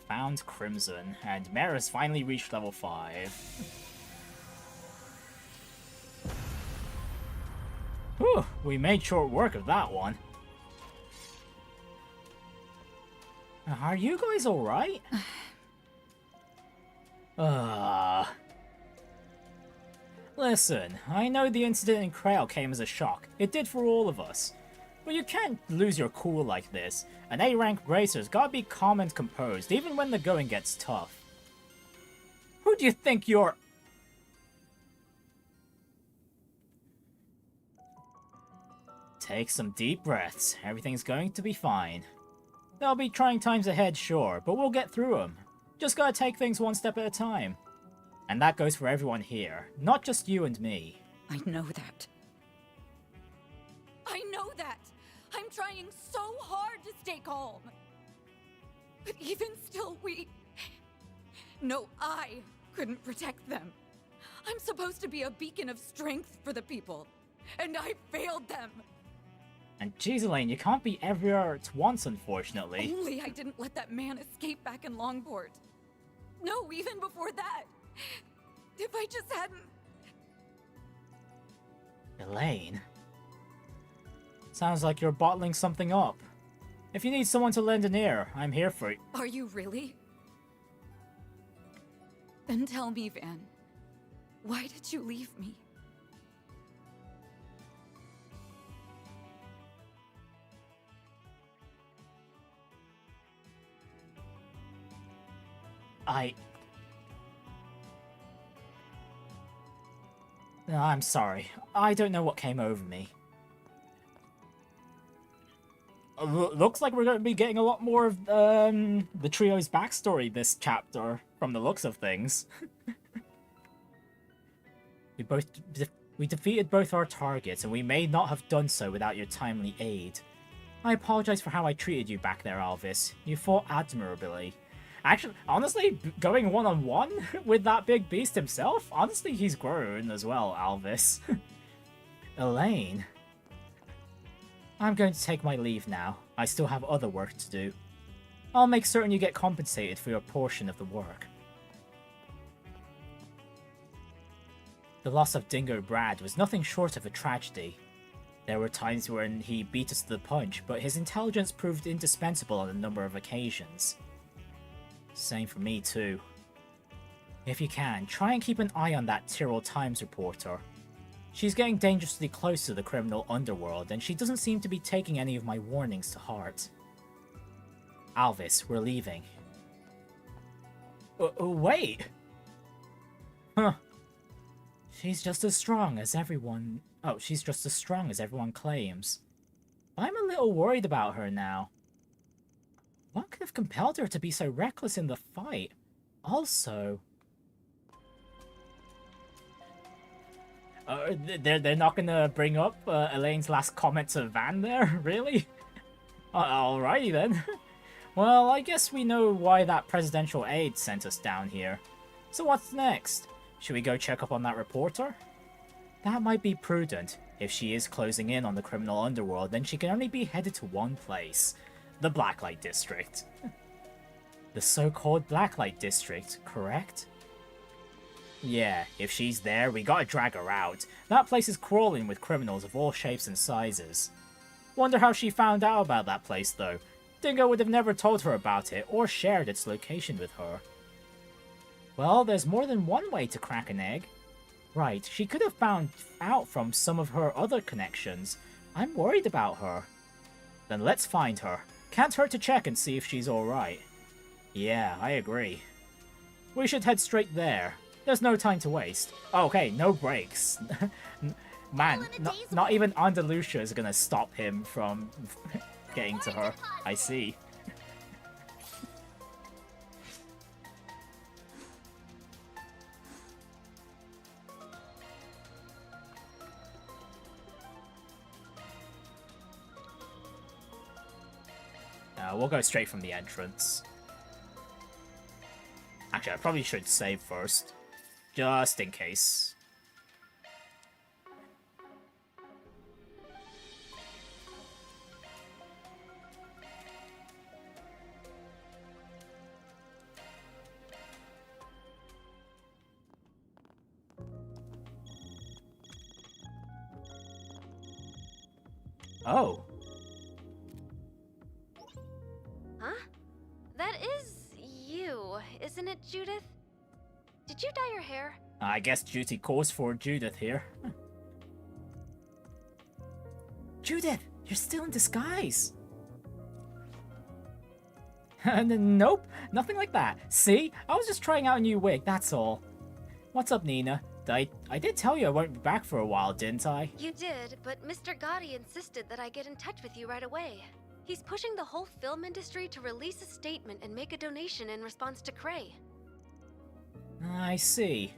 Found Crimson, and Mare has finally reached level 5. Whew, we made short work of that one. Are you guys alright? Listen, I know the incident in Creil came as a shock. It did for all of us. But you can't lose your cool like this. An A-rank racer's gotta be calm and composed, even when the going gets tough. Who do you think you're... Take some deep breaths. Everything's going to be fine. There'll be trying times ahead, sure, but we'll get through them. Just gotta take things one step at a time. And that goes for everyone here, not just you and me. I know that. I know that. I'm trying so hard to stay calm. But even still, I couldn't protect them. I'm supposed to be a beacon of strength for the people, and I failed them. And geez, Elaine, you can't be everywhere at once, unfortunately. Only I didn't let that man escape back in Longport. No, even before that. If I just hadn't... Elaine? Sounds like you're bottling something up. If you need someone to lend an ear, I'm here for you. Are you really? Then tell me, Van. Why did you leave me? I'm sorry. I don't know what came over me. Looks like we're going to be getting a lot more of the trio's backstory this chapter, from the looks of things. We defeated both our targets, and we may not have done so without your timely aid. I apologize for how I treated you back there, Alvis. You fought admirably. Actually, honestly, going one-on-one with that big beast himself, honestly, he's grown as well, Alvis. Elaine? I'm going to take my leave now. I still have other work to do. I'll make certain you get compensated for your portion of the work. The loss of Dingo Brad was nothing short of a tragedy. There were times when he beat us to the punch, but his intelligence proved indispensable on a number of occasions. Same for me too. If you can, try and keep an eye on that Tyrell Times reporter. She's getting dangerously close to the criminal underworld, and she doesn't seem to be taking any of my warnings to heart. Alvis, we're leaving. Wait! Huh. She's just as strong as everyone... Oh, she's just as strong as everyone claims. I'm a little worried about her now. What could have compelled her to be so reckless in the fight? Also... they're not gonna bring up Elaine's last comment to Van there? Really? Alrighty then. Well, I guess we know why that presidential aide sent us down here. So what's next? Should we go check up on that reporter? That might be prudent. If she is closing in on the criminal underworld, then she can only be headed to one place. The Blacklight District. The so-called Blacklight District, correct? Yeah, if she's there, we gotta drag her out. That place is crawling with criminals of all shapes and sizes. Wonder how she found out about that place, though. Dingo would have never told her about it, or shared its location with her. Well, there's more than one way to crack an egg. Right, she could have found out from some of her other connections. I'm worried about her. Then let's find her. Can't hurt to check and see if she's alright. Yeah, I agree. We should head straight there. There's no time to waste. Okay, no breaks. Man, not even Andalusia is gonna stop him from getting to her. I see. We'll go straight from the entrance. Actually, I probably should save first. Just in case. Oh. Huh? That is you, isn't it, Judith? Did you dye your hair? I guess duty calls for Judith here. Judith, you're still in disguise. Nope, nothing like that. See? I was just trying out a new wig, that's all. What's up, Nina? I did tell you I won't be back for a while, didn't I? You did, but Mr. Gotti insisted that I get in touch with you right away. He's pushing the whole film industry to release a statement and make a donation in response to Creil. I see.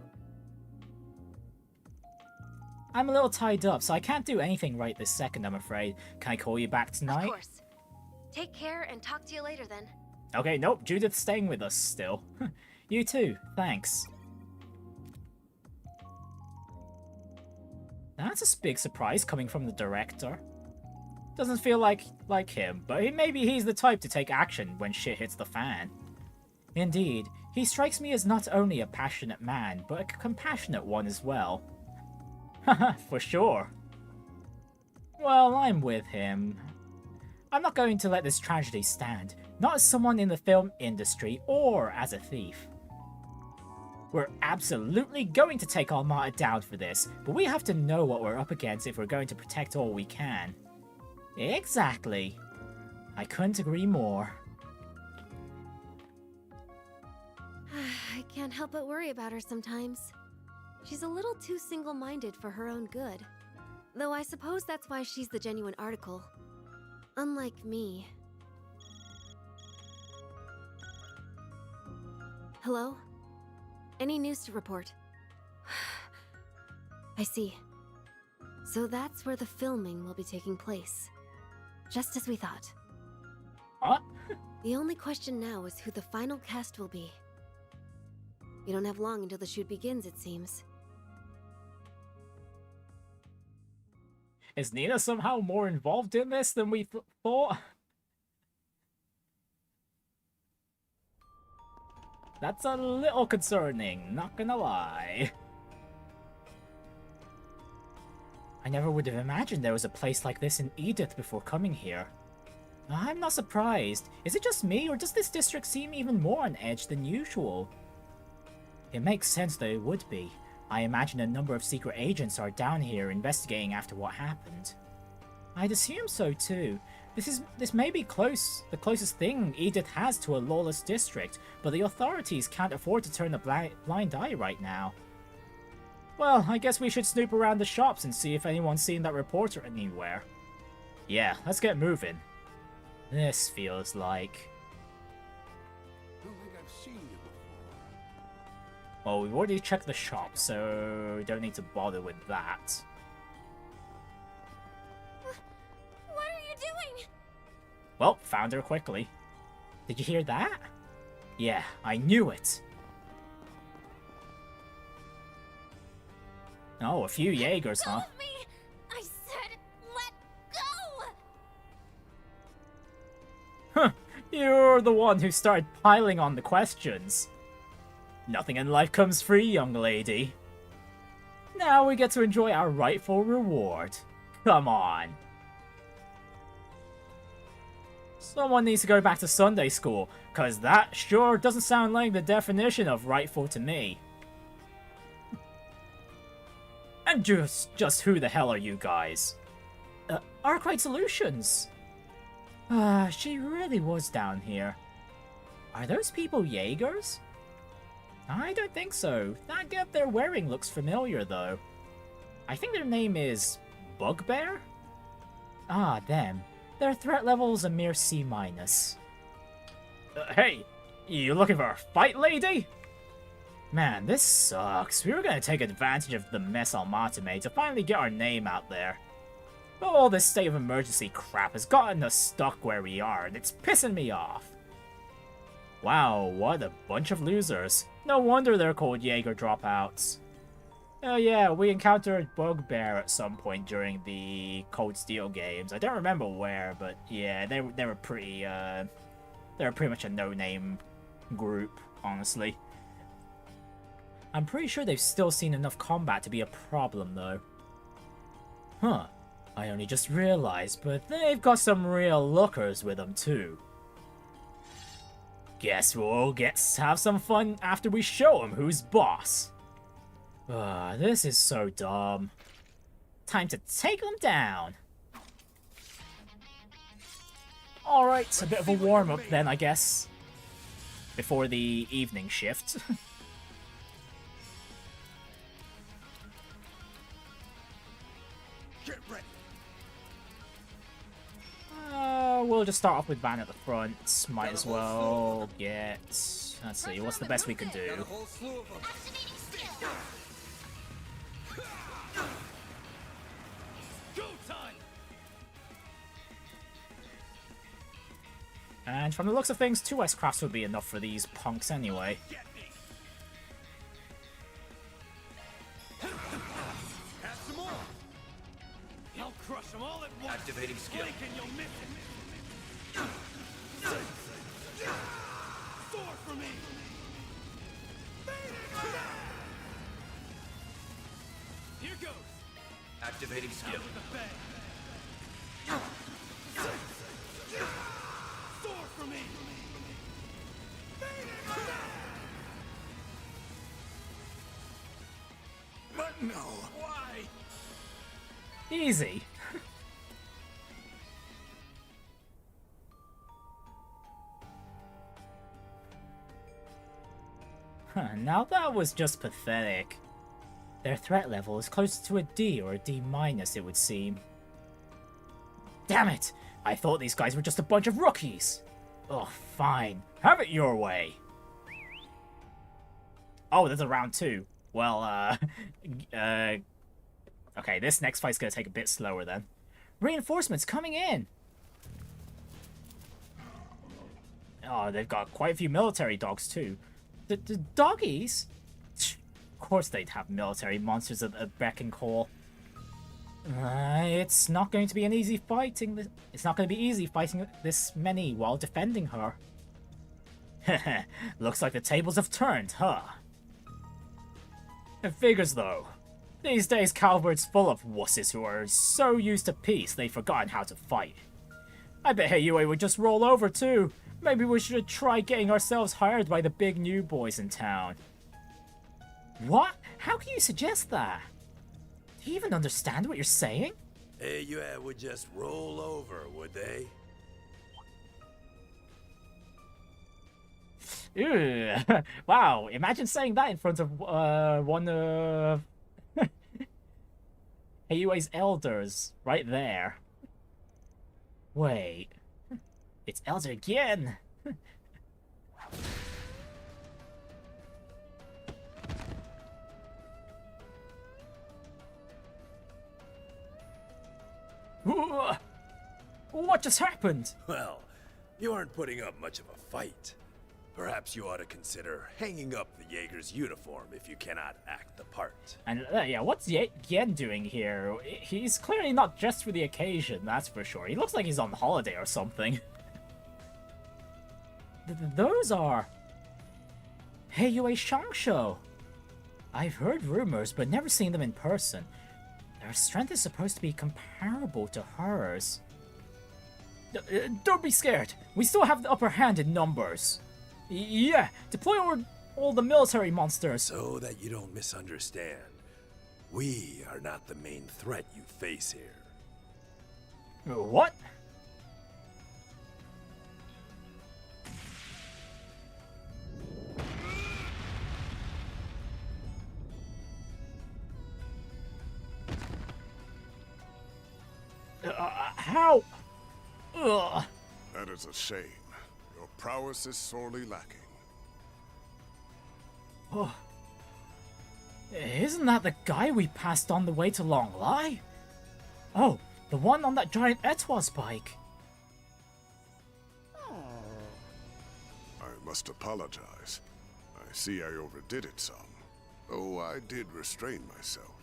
I'm a little tied up, so I can't do anything right this second, I'm afraid. Can I call you back tonight? Of course. Take care and talk to you later then. Okay, nope, Judith's staying with us still. You too, thanks. That's a big surprise coming from the director. Doesn't feel like him, but maybe he's the type to take action when shit hits the fan. Indeed, he strikes me as not only a passionate man, but a compassionate one as well. Haha, for sure. Well, I'm with him. I'm not going to let this tragedy stand, not as someone in the film industry or as a thief. We're absolutely going to take Almata down for this, but we have to know what we're up against if we're going to protect all we can. Exactly. I couldn't agree more. I can't help but worry about her sometimes. She's a little too single-minded for her own good. Though I suppose that's why she's the genuine article. Unlike me. Hello? Any news to report? I see. So that's where the filming will be taking place. Just as we thought. What? The only question now is who the final cast will be. We don't have long until the shoot begins, it seems. Is Nina somehow more involved in this than we thought? That's a little concerning, not gonna lie. I never would have imagined there was a place like this in Edith before coming here. I'm not surprised. Is it just me, or does this district seem even more on edge than usual? It makes sense that it would be. I imagine a number of secret agents are down here investigating after what happened. I'd assume so too. This may be the closest thing Edith has to a lawless district, but the authorities can't afford to turn a blind eye right now. Well, I guess we should snoop around the shops and see if anyone's seen that reporter anywhere. Yeah, let's get moving. This feels like... Don't think I've seen you before. Well, we've already checked the shop, so don't need to bother with that. What are you doing? Well, found her quickly. Did you hear that? Yeah, I knew it. Oh, a few Jaegers, huh? Me! I said, let go! Huh, You're the one who started piling on the questions. Nothing in life comes free, young lady. Now we get to enjoy our rightful reward. Come on. Someone needs to go back to Sunday school, cause that sure doesn't sound like the definition of rightful to me. And just who the hell are you guys? Arclight Solutions. She really was down here. Are those people Jaegers? I don't think so. That getup they're wearing looks familiar, though. I think their name is Bugbear? Ah, them. Their threat level is a mere C-. Hey, you looking for a fight, lady? Man, this sucks. We were gonna take advantage of the mess Almata made to finally get our name out there. But all this state of emergency crap has gotten us stuck where we are, and it's pissing me off. Wow, what a bunch of losers. No wonder they're called Jaeger dropouts. Oh yeah, we encountered Bugbear at some point during the Cold Steel games. I don't remember where, but yeah, they were pretty much a no-name group, honestly. I'm pretty sure they've still seen enough combat to be a problem, though. Huh. I only just realized, but they've got some real lookers with them, too. Guess we'll have some fun after we show them who's boss. This is so dumb. Time to take them down. Alright, a bit of a warm-up then, I guess. Before the evening shift. Get ready. We'll just start off with Van at the front. Might as well get... Let's see, what's the best we can do? And from the looks of things, 2 S-Crafts would be enough for these punks anyway. Activating skill. Here goes. Activating skill. Sword for me. But no. Why? Easy. Now that was just pathetic. Their threat level is closer to a D or a D-, it would seem. Damn it! I thought these guys were just a bunch of rookies! Oh, fine. Have it your way! Oh, there's a round 2. Well, okay, this next fight's gonna take a bit slower then. Reinforcements coming in! Oh, they've got quite a few military dogs too. The doggies? Of course they'd have military monsters at a beck and call. It's not going to be an easy fighting. It's not going to be easy fighting this many while defending her. Looks like the tables have turned, huh? It figures though. These days Calvert's full of wusses who are so used to peace they've forgotten how to fight. I bet Heiyue would just roll over too. Maybe we should try getting ourselves hired by the big new boys in town. What? How can you suggest that? Do you even understand what you're saying? Heiyue would just roll over, would they? Ew. Wow, imagine saying that in front of one of Heiyue's elders right there. Wait. It's Elder again! What just happened? Well, you aren't putting up much of a fight. Perhaps you ought to consider hanging up the Jaeger's uniform if you cannot act the part. And yeah, what's Yen doing here? He's clearly not dressed for the occasion, that's for sure. He looks like he's on holiday or something. Those are Heiyue Shangsho. I've heard rumors, but never seen them in person. Their strength is supposed to be comparable to hers. Don't be scared. We still have the upper hand in numbers. Yeah, deploy all the military monsters. So that you don't misunderstand, we are not the main threat you face here. What? How? Ugh. That is a shame. Your prowess is sorely lacking. Oh. Isn't that the guy we passed on the way to Long Lai? Oh, the one on that giant Etoise bike. I must apologize. I see I overdid it some. Though I did restrain myself.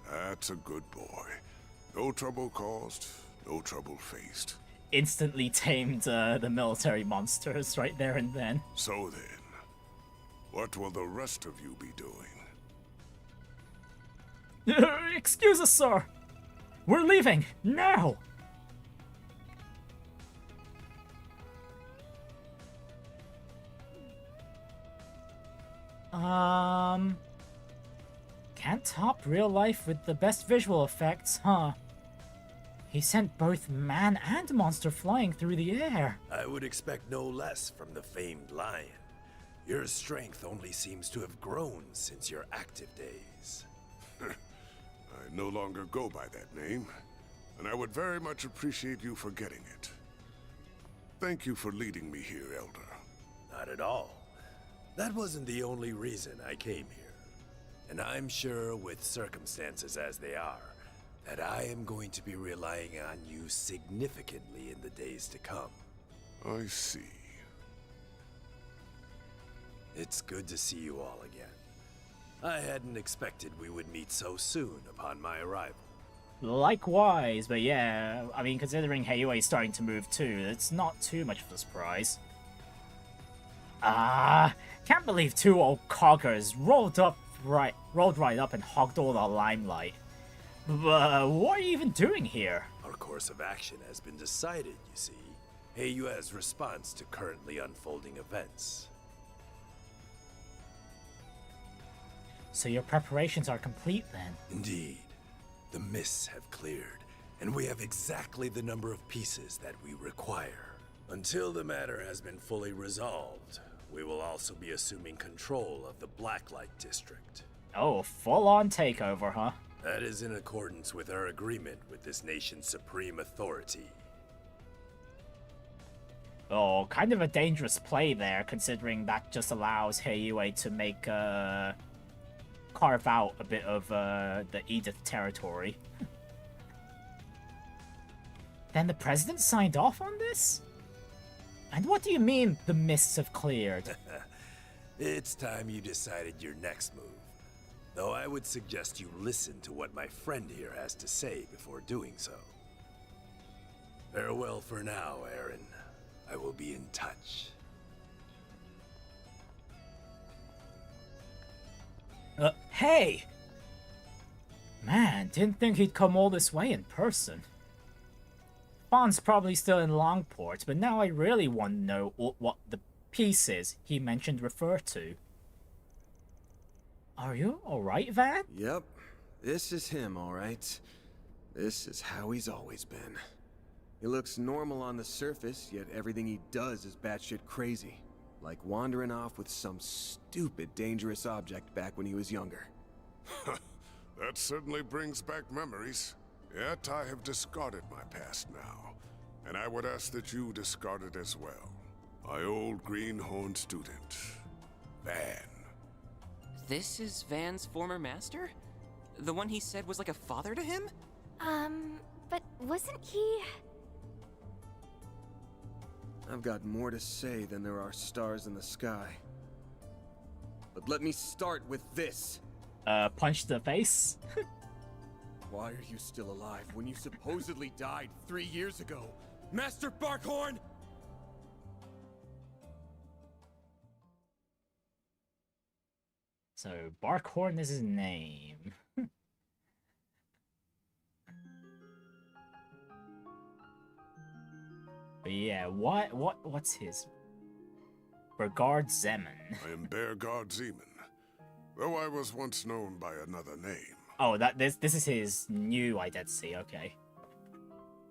That's a good boy. No trouble caused, no trouble faced. Instantly tamed the military monsters right there and then. So then, what will the rest of you be doing? Excuse us, sir. We're leaving now. Can't top real life with the best visual effects, huh? He sent both man and monster flying through the air. I would expect no less from the famed lion. Your strength only seems to have grown since your active days. I no longer go by that name, and I would very much appreciate you forgetting it. Thank you for leading me here, Elder. Not at all. That wasn't the only reason I came here. And I'm sure, with circumstances as they are, that I am going to be relying on you significantly in the days to come. I see. It's good to see you all again. I hadn't expected we would meet so soon upon my arrival. Likewise, but yeah, I mean, considering Heiyue is starting to move too, it's not too much of a surprise. Can't believe two old coggers rolled right up and hogged all the limelight. But what are you even doing here? Our course of action has been decided, you see. Heiyue's response to currently unfolding events. So your preparations are complete then? Indeed. The mists have cleared, and we have exactly the number of pieces that we require. Until the matter has been fully resolved, we will also be assuming control of the Blacklight District. Oh, full-on takeover, huh? That is in accordance with our agreement with this nation's supreme authority. Oh, kind of a dangerous play there, considering that just allows Heiyue to make, carve out a bit of, the Edith territory. Then the president signed off on this? And what do you mean, the mists have cleared? It's time you decided your next move. Though I would suggest you listen to what my friend here has to say before doing so. Farewell for now, Aaron. I will be in touch. Hey! Man, didn't think he'd come all this way in person. Fawn's probably still in Longport, but now I really want to know what the pieces he mentioned refer to. Are you alright, Van? Yep. This is him, alright. This is how he's always been. He looks normal on the surface, yet everything he does is batshit crazy. Like wandering off with some stupid dangerous object back when he was younger. That certainly brings back memories. Yet I have discarded my past now, and I would ask that you discard it as well. My old greenhorn student, Van. This is Van's former master? The one he said was like a father to him? But wasn't he... I've got more to say than there are stars in the sky. But let me start with this. Punch the face? Why are you still alive when you supposedly died 3 years ago? Master Barkhorn! So, Barkhorn is his name. But yeah, what's his? Bergard Zeman. I am Bergard Zeman, though I was once known by another name. Oh, this is his new identity, okay.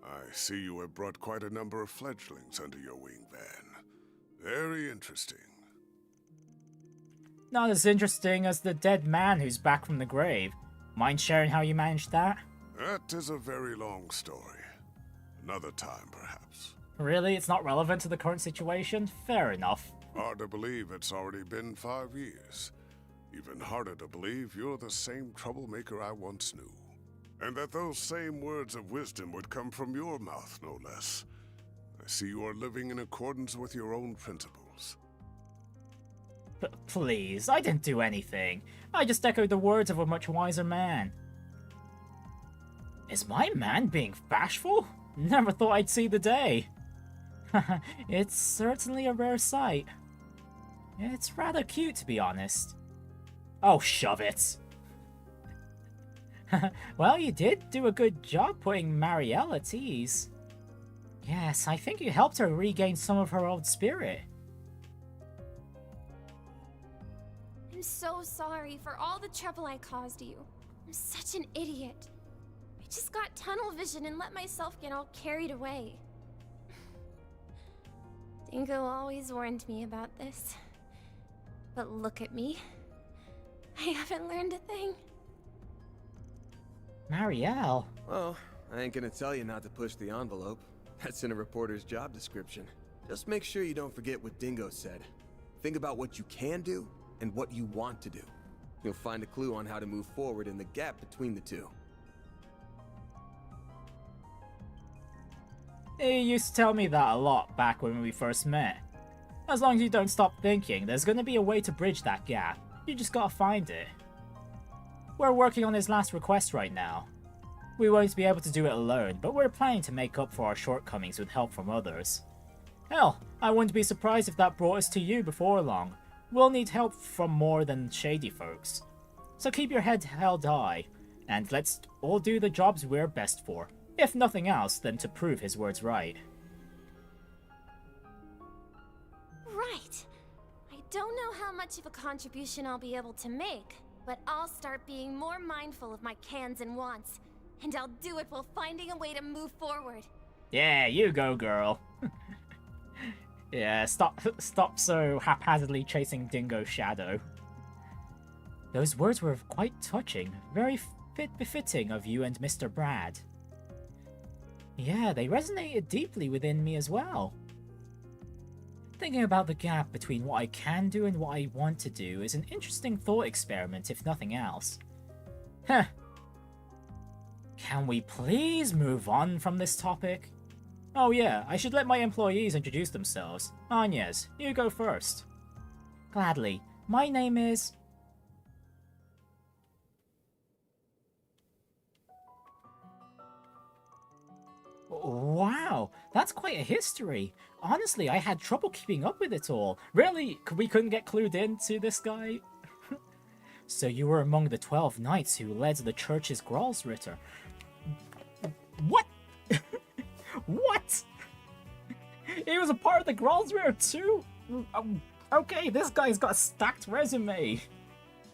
I see you have brought quite a number of fledglings under your wing, Van. Very interesting. Not as interesting as the dead man who's back from the grave. Mind sharing how you managed that? That is a very long story. Another time, perhaps. Really? It's not relevant to the current situation? Fair enough. Hard to believe it's already been 5 years. Even harder to believe you're the same troublemaker I once knew. And that those same words of wisdom would come from your mouth, no less. I see you are living in accordance with your own principles. Please, I didn't do anything. I just echoed the words of a much wiser man. Is my man being bashful? Never thought I'd see the day. It's certainly a rare sight. It's rather cute, to be honest. Oh, shove it. Well, you did do a good job putting Marielle at ease. Yes, I think you helped her regain some of her old spirit. I'm so sorry for all the trouble I caused you. I'm such an idiot. I just got tunnel vision and let myself get all carried away. Dingo always warned me about this. But look at me. I haven't learned a thing. Marielle? Well, I ain't gonna tell you not to push the envelope. That's in a reporter's job description. Just make sure you don't forget what Dingo said. Think about what you can do and what you want to do. You'll find a clue on how to move forward in the gap between the two. You used to tell me that a lot back when we first met. As long as you don't stop thinking, there's gonna be a way to bridge that gap. You just gotta find it. We're working on his last request right now. We won't be able to do it alone, but we're planning to make up for our shortcomings with help from others. Hell, I wouldn't be surprised if that brought us to you before long. We'll need help from more than Shady folks. So keep your head held high, and let's all do the jobs we're best for. If nothing else, then to prove his words right. Right. I don't know how much of a contribution I'll be able to make, but I'll start being more mindful of my cans and wants. And I'll do it while finding a way to move forward. Yeah, you go, girl. Yeah, stop so haphazardly chasing Dingo's shadow. Those words were quite touching, very befitting of you and Mr. Brad. Yeah, they resonated deeply within me as well. Thinking about the gap between what I can do and what I want to do is an interesting thought experiment, if nothing else. Huh. Can we please move on from this topic? Oh yeah, I should let my employees introduce themselves. Agnes, you go first. Gladly. My name is... Wow, that's quite a history. Honestly, I had trouble keeping up with it all. Really, we couldn't get clued into this guy? So you were among the 12 knights who led the church's Gralsritter. What? What? He was a part of the Gralsritter too? Okay, this guy's got a stacked resume.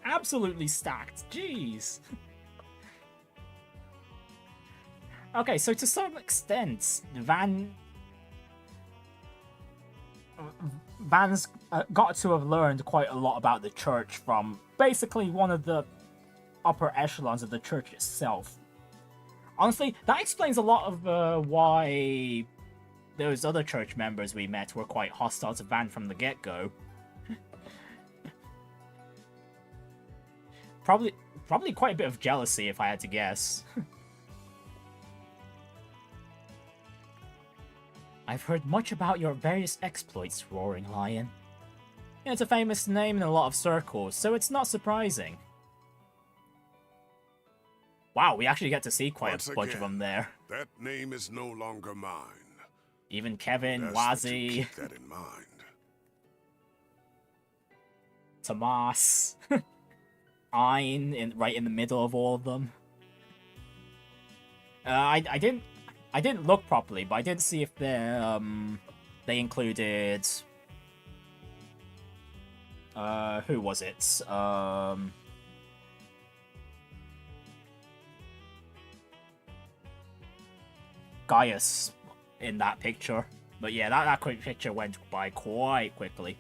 Absolutely stacked, jeez. Okay, so to some extent, Van's got to have learned quite a lot about the church from basically one of the upper echelons of the church itself. Honestly, that explains a lot of why those other church members we met were quite hostile to Van from the get-go. Probably quite a bit of jealousy, if I had to guess. I've heard much about your various exploits, Roaring Lion. It's a famous name in a lot of circles, so it's not surprising. Wow, we actually get to see quite a bunch of them there. That name is no longer mine. Even Kevin, Best that you Wazzy, keep that in mind. Tomas. Ein right in the middle of all of them. I didn't look properly, but I did see if they included who was it? Gaius in that picture. But yeah, that quick picture went by quite quickly.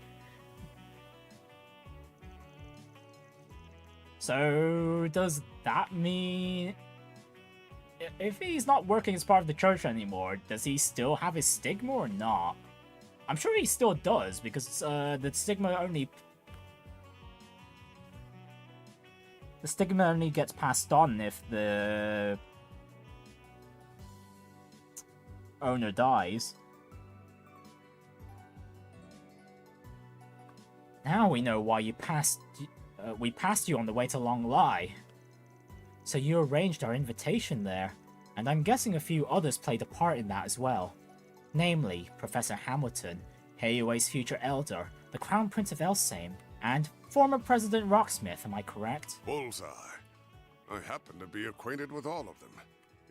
So, does that mean... If he's not working as part of the church anymore, does he still have his stigma or not? I'm sure he still does, because the stigma only gets passed on if the owner dies. Now we know why you passed. We passed you on the way to Long Lie. So you arranged our invitation there, and I'm guessing a few others played a part in that as well. Namely, Professor Hamilton, Heiyue's future elder, the Crown Prince of Elsame, and former President Rocksmith, am I correct? Bullseye. I happen to be acquainted with all of them,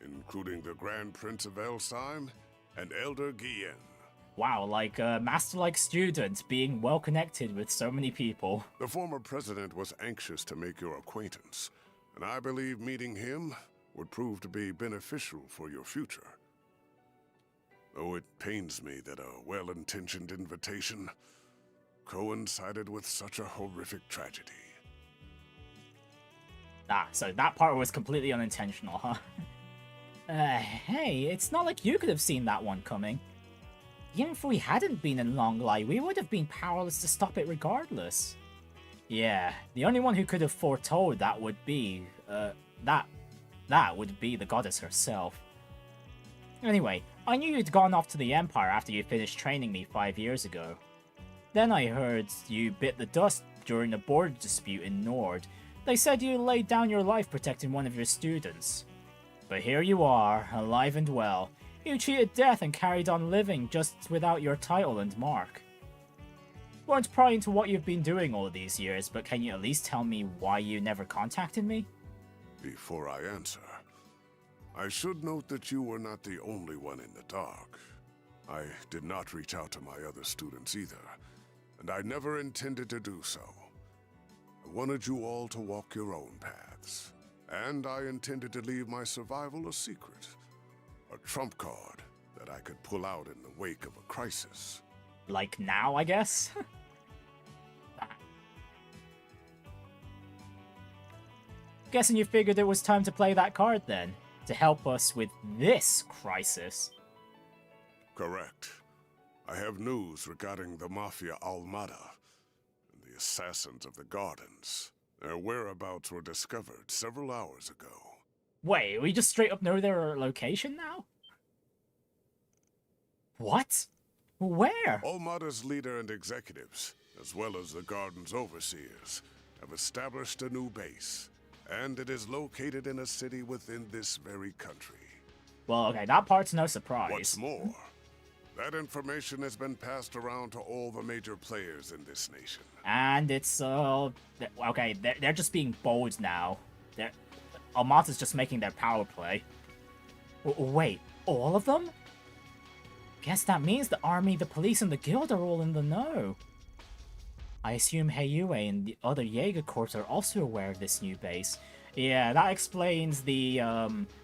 including the Grand Prince of Elsame and Elder Guillen. Wow, like a master-like student being well-connected with so many people. The former president was anxious to make your acquaintance, and I believe meeting him would prove to be beneficial for your future. Though it pains me that a well-intentioned invitation coincided with such a horrific tragedy. Ah, so that part was completely unintentional, huh? Hey, it's not like you could have seen that one coming. Even if we hadn't been in Long Lie, we would have been powerless to stop it regardless. Yeah, the only one who could have foretold that would be, that would be the goddess herself. Anyway, I knew you'd gone off to the Empire after you finished training me 5 years ago. Then I heard you bit the dust during a border dispute in Nord. They said you laid down your life protecting one of your students. But here you are, alive and well. You cheated death and carried on living just without your title and mark. Won't pry into what you've been doing all these years, but can you at least tell me why you never contacted me? Before I answer, I should note that you were not the only one in the dark. I did not reach out to my other students either, and I never intended to do so. I wanted you all to walk your own paths, and I intended to leave my survival a secret. A trump card that I could pull out in the wake of a crisis. Like now, I guess? Guessing you figured it was time to play that card then, to help us with this crisis. Correct. I have news regarding the Mafia Almata and the assassins of the Gardens. Their whereabouts were discovered several hours ago. Wait, we just straight up know their location now? What? Where? Almata's leader and executives, as well as the Garden's overseers, have established a new base, and it is located in a city within this very country. Well, okay, that part's no surprise. What's more, that information has been passed around to all the major players in this nation. And it's, okay, they're just being bold now. Almata's just making their power play. Wait, all of them? Guess that means the army, the police, and the guild are all in the know. I assume Heiyue and the other Jaeger Corps are also aware of this new base. Yeah, that explains the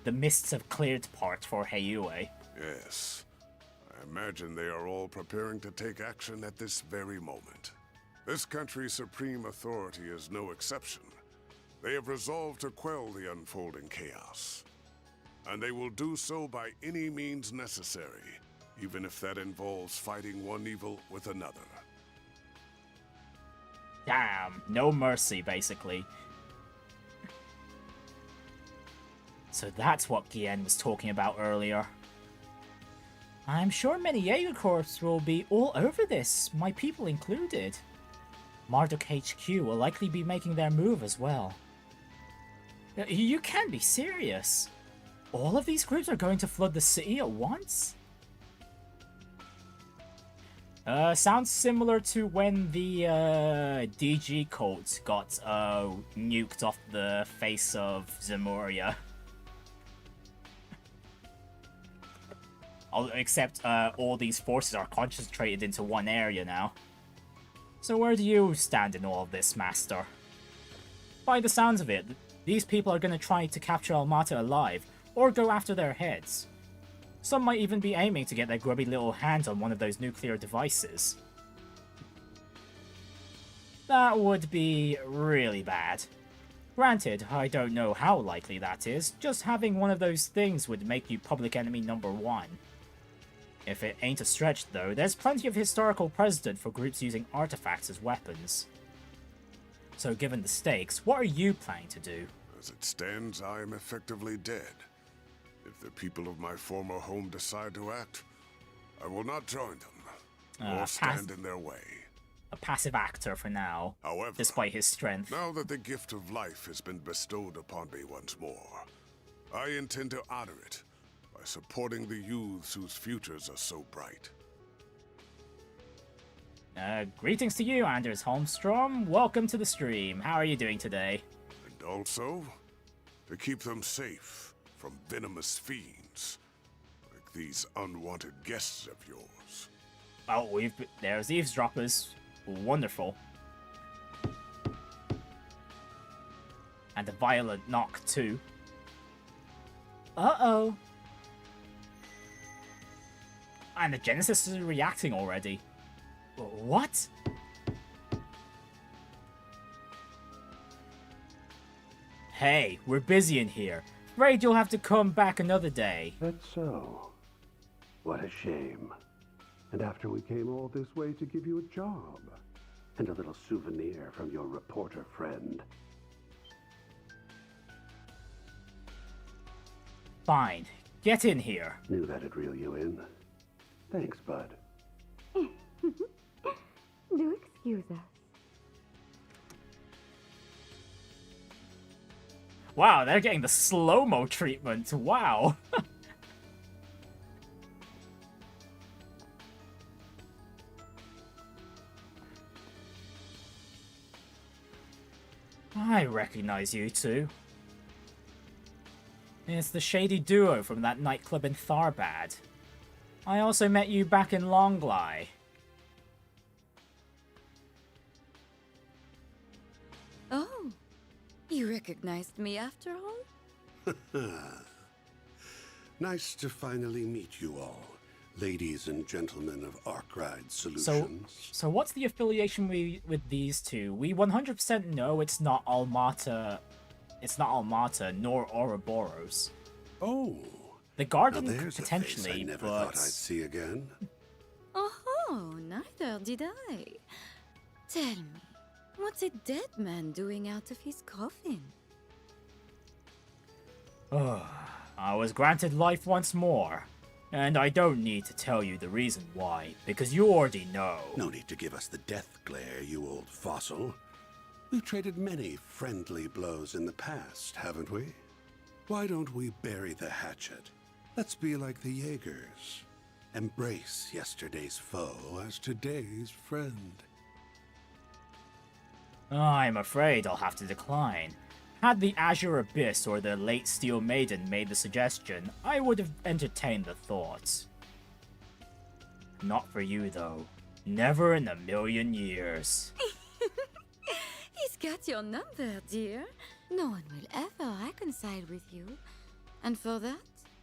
mists have cleared part for Heiyue. Yes. I imagine they are all preparing to take action at this very moment. This country's supreme authority is no exception. They have resolved to quell the unfolding chaos. And they will do so by any means necessary, even if that involves fighting one evil with another. Damn, no mercy, basically. So that's what Guillen was talking about earlier. I'm sure many Jaeger Corps will be all over this, my people included. Marduk HQ will likely be making their move as well. You can't be serious. All of these groups are going to flood the city at once? Sounds similar to when the DG cult got nuked off the face of Zemuria. Except all these forces are concentrated into one area now. So where do you stand in all of this, Master? By the sounds of it, these people are going to try to capture Almata alive, or go after their heads. Some might even be aiming to get their grubby little hands on one of those nuclear devices. That would be really bad. Granted, I don't know how likely that is, just having one of those things would make you public enemy number 1. If it ain't a stretch though, there's plenty of historical precedent for groups using artifacts as weapons. So given the stakes, what are you planning to do? As it stands, I am effectively dead. If the people of my former home decide to act, I will not join them, or stand in their way. A passive actor for now, however, despite his strength. Now that the gift of life has been bestowed upon me once more, I intend to honor it by supporting the youths whose futures are so bright. Greetings to you, Anders Holmstrom. Welcome to the stream. How are you doing today? And also, to keep them safe from venomous fiends, like these unwanted guests of yours. Oh, there's eavesdroppers. Wonderful. And a violent knock, too. Uh-oh. And the Genesis is reacting already. What? Hey, we're busy in here. Afraid you'll have to come back another day. That's so. What a shame. And after we came all this way to give you a job. And a little souvenir from your reporter friend. Fine. Get in here. Knew that'd reel you in. Thanks, bud. Do excuse us. Wow, they're getting the slow-mo treatment. Wow. I recognize you two. It's the Shady duo from that nightclub in Tharbad. I also met you back in Longly. Oh, you recognized me after all? Nice to finally meet you all, ladies and gentlemen of Arkride Solutions. So what's the affiliation with these two? We 100% know it's not Almata. It's not Almata nor Ouroboros. Oh, the garden there's potentially, a face I never but thought I'd see again. Oh, neither did I. Tell me, what's a dead man doing out of his coffin? I was granted life once more. And I don't need to tell you the reason why, because you already know. No need to give us the death glare, you old fossil. We've traded many friendly blows in the past, haven't we? Why don't we bury the hatchet? Let's be like the Jaegers. Embrace yesterday's foe as today's friend. I'm afraid I'll have to decline. Had the Azure Abyss or the late Steel Maiden made the suggestion, I would have entertained the thought. Not for you, though. Never in a million years. He's got your number, dear. No one will ever reconcile with you. And for that,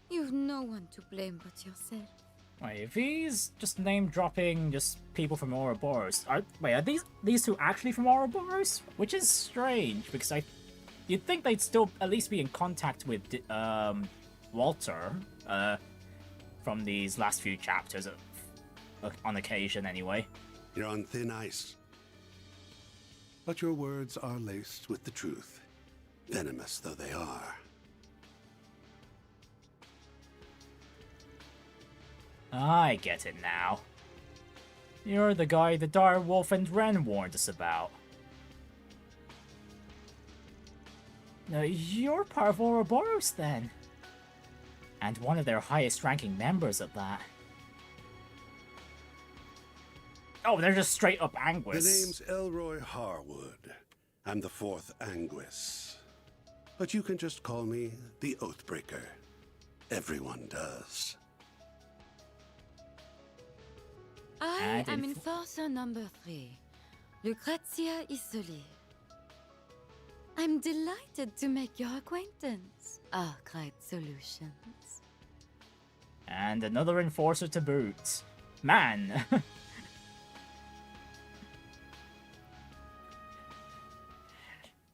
you've no one to blame but yourself. Wait, if he's just name-dropping just people from Ouroboros, are these two actually from Ouroboros? Which is strange, because you'd think they'd still at least be in contact with Walter from these last few chapters, on occasion anyway. You're on thin ice. But your words are laced with the truth, venomous though they are. I get it now. You're the guy the Dire Wolf and Ren warned us about. You're part of Ouroboros, then. And one of their highest-ranking members at that. Oh, they're just straight up The Anguis. name's Elroy Harwood. I'm the 4th Anguis. But you can just call me the Oathbreaker. Everyone does. I am Enforcer number 3, Lucrezia Isoli. I'm delighted to make your acquaintance, Arkwright Solutions. And another enforcer to boot. Man!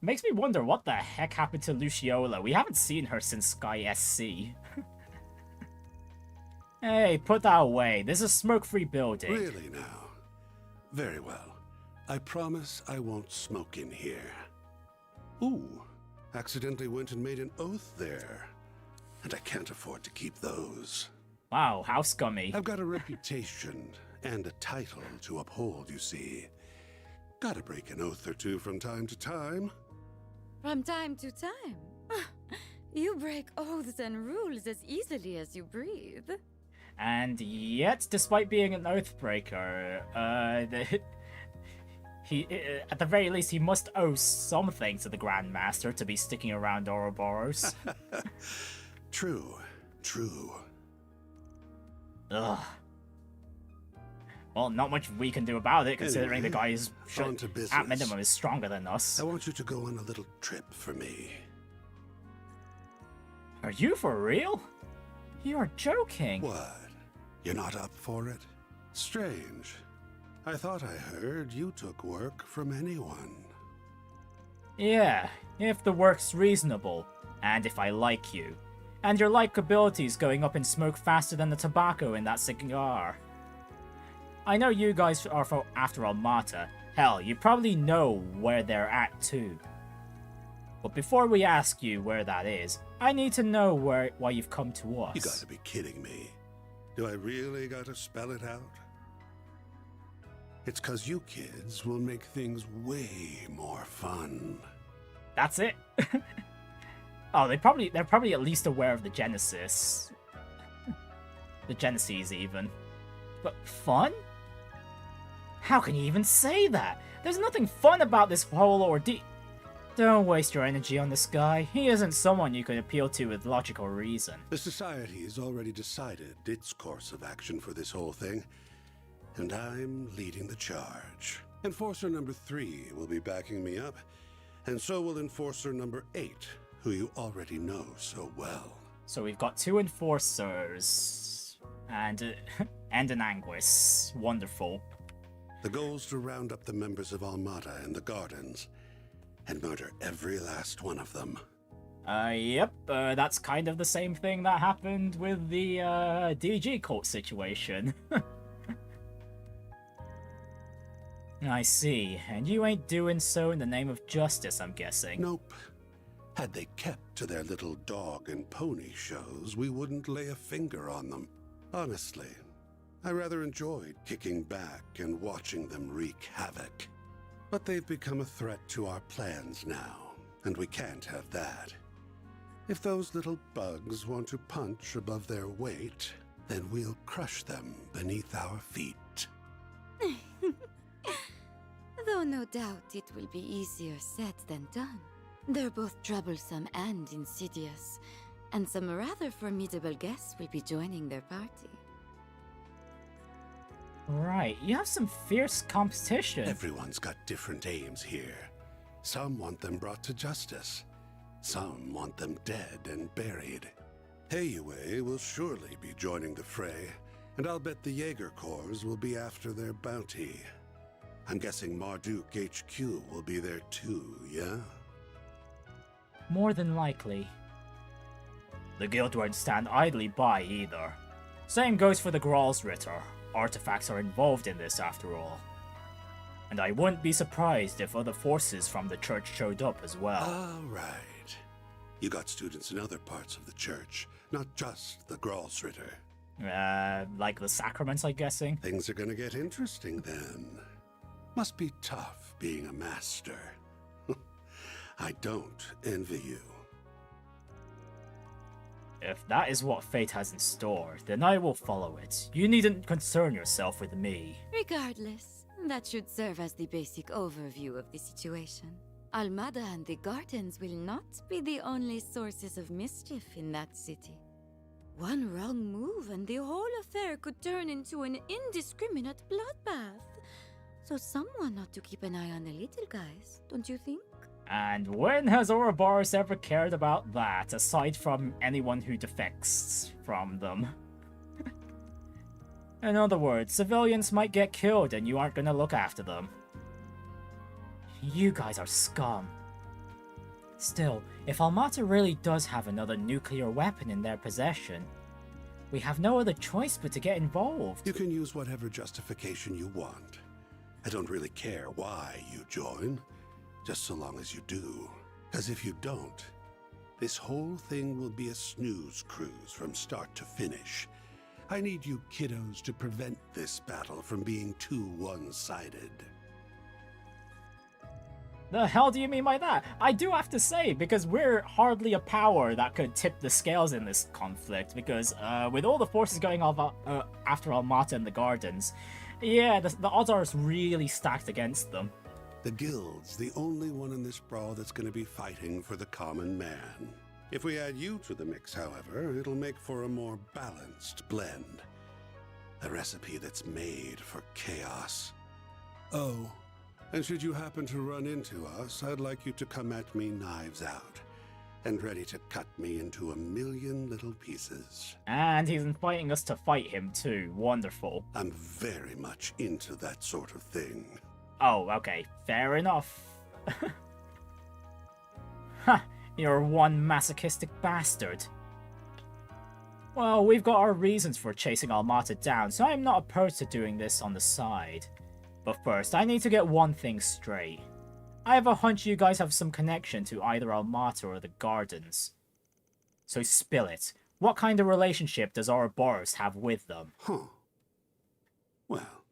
Makes me wonder what the heck happened to Luciola. We haven't seen her since Sky SC. Hey, put that away. This is a smoke-free building. Really now? Very well. I promise I won't smoke in here. Ooh, accidentally went and made an oath there. And I can't afford to keep those. Wow, how scummy. I've got a reputation and a title to uphold, you see. Gotta break an oath or two from time to time. From time to time. You break oaths and rules as easily as you breathe. And yet, despite being an Oathbreaker, he, at the very least, he must owe something to the Grandmaster to be sticking around Ouroboros. True. Ugh. Well, not much we can do about it, considering Anyway, the guy is, on to business. at minimum, is stronger than us. I want you to go on a little trip for me. Are you for real? You're joking. What? You're not up for it? Strange. I thought I heard you took work from anyone. Yeah, if the work's reasonable, and if I like you. And your likability's going up in smoke faster than the tobacco in that cigar. I know you guys are after Almata. Hell, you probably know where they're at too. But before we ask you where that is, I need to know why you've come to us. You gotta be kidding me. Do I really gotta spell it out? It's 'cause you kids will make things way more fun. That's it? Oh, they're probably at least aware of the Genesis. The Genesis, even. But fun? How can you even say that? There's nothing fun about this whole ordeal. Don't waste your energy on this guy. He isn't someone you can appeal to with logical reason. The Society's already decided its course of action for this whole thing, and I'm leading the charge. Enforcer number 3 will be backing me up, and so will Enforcer number 8, who you already know so well. So we've got 2 enforcers and an Anguis. Wonderful. The goal's to round up the members of Almata and the Gardens and murder every last one of them. Yep, that's kind of the same thing that happened with the DG court situation. I see, and you ain't doing so in the name of justice, I'm guessing. Nope. Had they kept to their little dog and pony shows, we wouldn't lay a finger on them. Honestly, I rather enjoyed kicking back and watching them wreak havoc. But they've become a threat to our plans now, and we can't have that. If those little bugs want to punch above their weight, then we'll crush them beneath our feet. Though no doubt it will be easier said than done. They're both troublesome and insidious, and some rather formidable guests will be joining their party. Right, you have some fierce competition. Everyone's got different aims here. Some want them brought to justice. Some want them dead and buried. Heiyue will surely be joining the fray, and I'll bet the Jaeger Corps will be after their bounty. I'm guessing Marduk HQ will be there too, yeah? More than likely. The guild won't stand idly by either. Same goes for the Gralsritter. Artifacts are involved in this after all. And I wouldn't be surprised if other forces from the church showed up as well. All right. You got students in other parts of the church, not just the Gralsritter. Like the sacraments, I'm guessing? Things are gonna get interesting then. Must be tough being a master. I don't envy you. If that is what fate has in store, then I will follow it. You needn't concern yourself with me. Regardless, That should serve as the basic overview of the situation. Almata and the gardens will not be the only sources of mischief in that city. One wrong move and the whole affair could turn into an indiscriminate bloodbath. So someone ought to keep an eye on the little guys, don't you think? And when has Ouroboros ever cared about that, aside from anyone who defects from them? In other words, civilians might get killed and you aren't gonna look after them. You guys are scum. Still, if Almata really does have another nuclear weapon in their possession, we have no other choice but to get involved. You can use whatever justification you want. I don't really care why you join, just so long as you do. Because if you don't, this whole thing will be a snooze cruise from start to finish. I need you kiddos to prevent this battle from being too one-sided. The hell do you mean by that? I do have to say, because we're hardly a power that could tip the scales in this conflict, because with all the forces going off after Almata and the Gardens, yeah, the odds are really stacked against them. The Guild's the only one in this brawl that's going to be fighting for the common man. If we add you to the mix, however, it'll make for a more balanced blend. A recipe that's made for chaos. Oh, and should you happen to run into us, I'd like you to come at me knives out, and ready to cut me into a million little pieces. And he's inviting us to fight him too. Wonderful. I'm very much into that sort of thing. Oh, okay. Fair enough. Ha! You're one masochistic bastard. Well, we've got our reasons for chasing Almata down, so I'm not opposed to doing this on the side. But first, I need to get one thing straight. I have a hunch you guys have some connection to either Almata or the Gardens. So spill it. What kind of relationship does Ouroboros have with them? Huh. Well,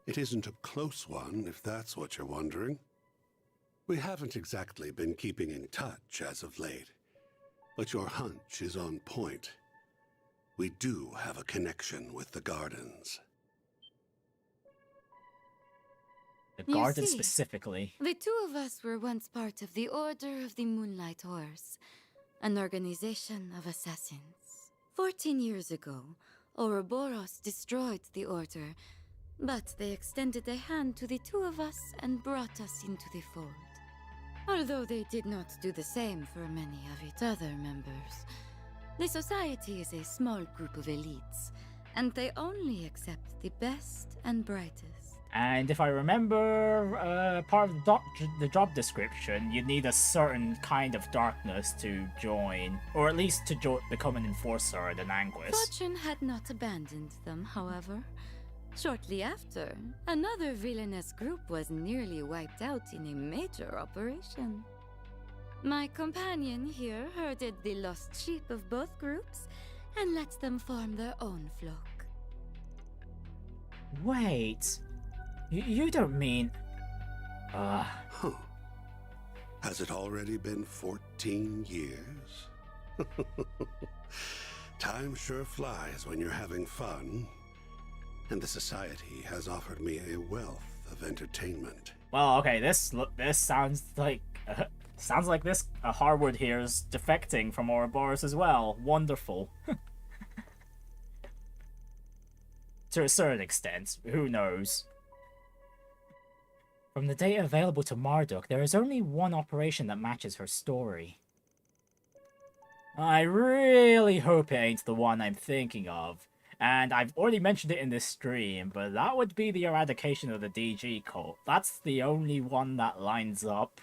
it isn't a close one, if that's what you're wondering. We haven't exactly been keeping in touch as of late, but your hunch is on point. We do have a connection with the Gardens. The Gardens specifically. The two of us were once part of the Order of the Moonlight Horse, an organization of assassins. 14 years ago, Ouroboros destroyed the Order, but they extended a hand to the two of us and brought us into the fold. Although they did not do the same for many of its other members. The society is a small group of elites, and they only accept the best and brightest. And if I remember, part of the job description, you need a certain kind of darkness to join, or at least to become an enforcer at an Anguis. Fortune had not abandoned them, however. Shortly after, another villainous group was nearly wiped out in a major operation. My companion here herded the lost sheep of both groups and let them form their own flock. Wait, you don't mean... Huh. Has it already been 14 years? Time sure flies when you're having fun. And the society has offered me a wealth of entertainment. Well, okay, this sounds like this Harwood here is defecting from Ouroboros as well. Wonderful. To a certain extent, who knows? From the data available to Marduk, there is only one operation that matches her story. I really hope it ain't the one I'm thinking of. And I've already mentioned it in this stream, but that would be the eradication of the DG cult. That's the only one that lines up.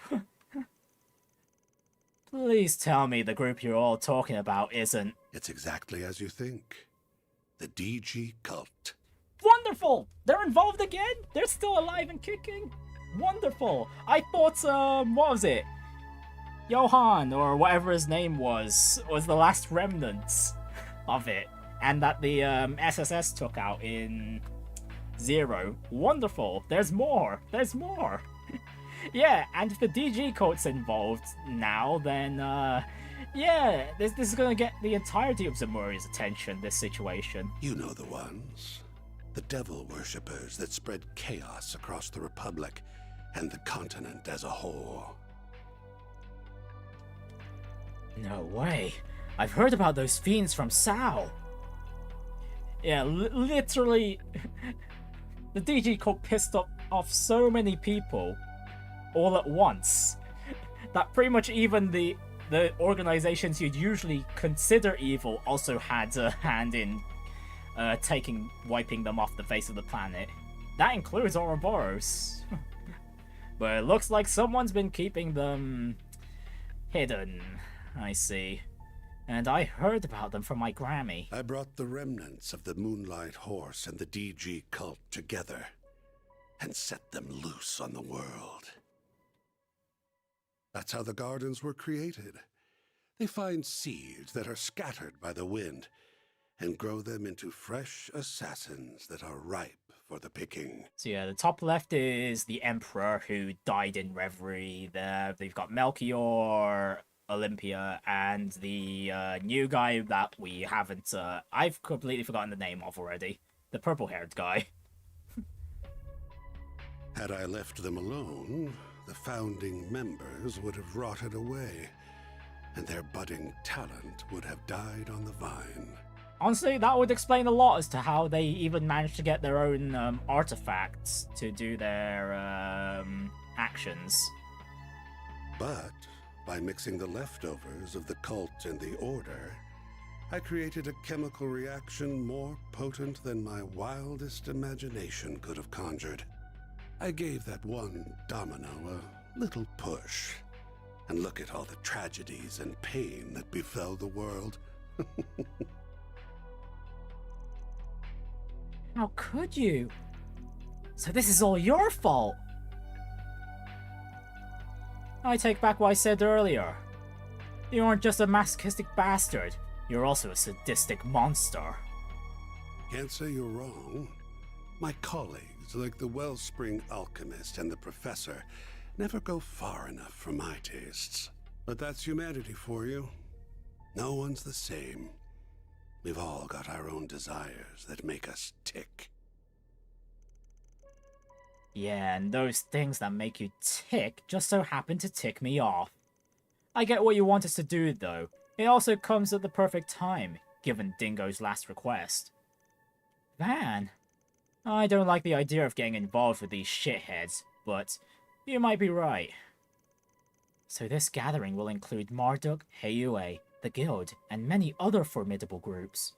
Please tell me the group you're all talking about isn't... It's exactly as you think. The DG cult. Wonderful! They're involved again? They're still alive and kicking? Wonderful! I thought, what was it? Johan, or whatever his name was the last remnants of it. And that the SSS took out in Zero. Wonderful. There's more. There's more. Yeah, and if the DG cult's involved now, then, yeah, this is gonna get the entirety of Zamuria's attention, this situation. You know the ones. The devil worshippers that spread chaos across the Republic and the continent as a whole. No way. I've heard about those fiends from Sao. Yeah, literally, the DG Corp pissed off so many people all at once that pretty much even the organizations you'd usually consider evil also had a hand in wiping them off the face of the planet. That includes Ouroboros. But it looks like someone's been keeping them hidden. I see. And I heard about them from my Grammy. I brought the remnants of the Moonlight Horse and the DG cult together and set them loose on the world. That's how the gardens were created. They find seeds that are scattered by the wind and grow them into fresh assassins that are ripe for the picking. So yeah, the top left is the Emperor who died in Reverie. They've got Melchior, Olympia, and the new guy that we haven't... I've completely forgotten the name of already. The purple-haired guy. Had I left them alone, the founding members would have rotted away, and their budding talent would have died on the vine. Honestly, that would explain a lot as to how they even managed to get their own artifacts to do their actions. But by mixing the leftovers of the cult and the order, I created a chemical reaction more potent than my wildest imagination could have conjured. I gave that one domino a little push, and look at all the tragedies and pain that befell the world. How could you? So this is all your fault? I take back what I said earlier. You aren't just a masochistic bastard, you're also a sadistic monster. Can't say you're wrong. My colleagues, like the Wellspring Alchemist and the Professor, never go far enough for my tastes. But that's humanity for you. No one's the same. We've all got our own desires that make us tick. Yeah, and those things that make you tick just so happen to tick me off. I get what you want us to do, though. It also comes at the perfect time, given Dingo's last request. Van, I don't like the idea of getting involved with these shitheads, but you might be right. So this gathering will include Marduk, Heiyue, the Guild, and many other formidable groups.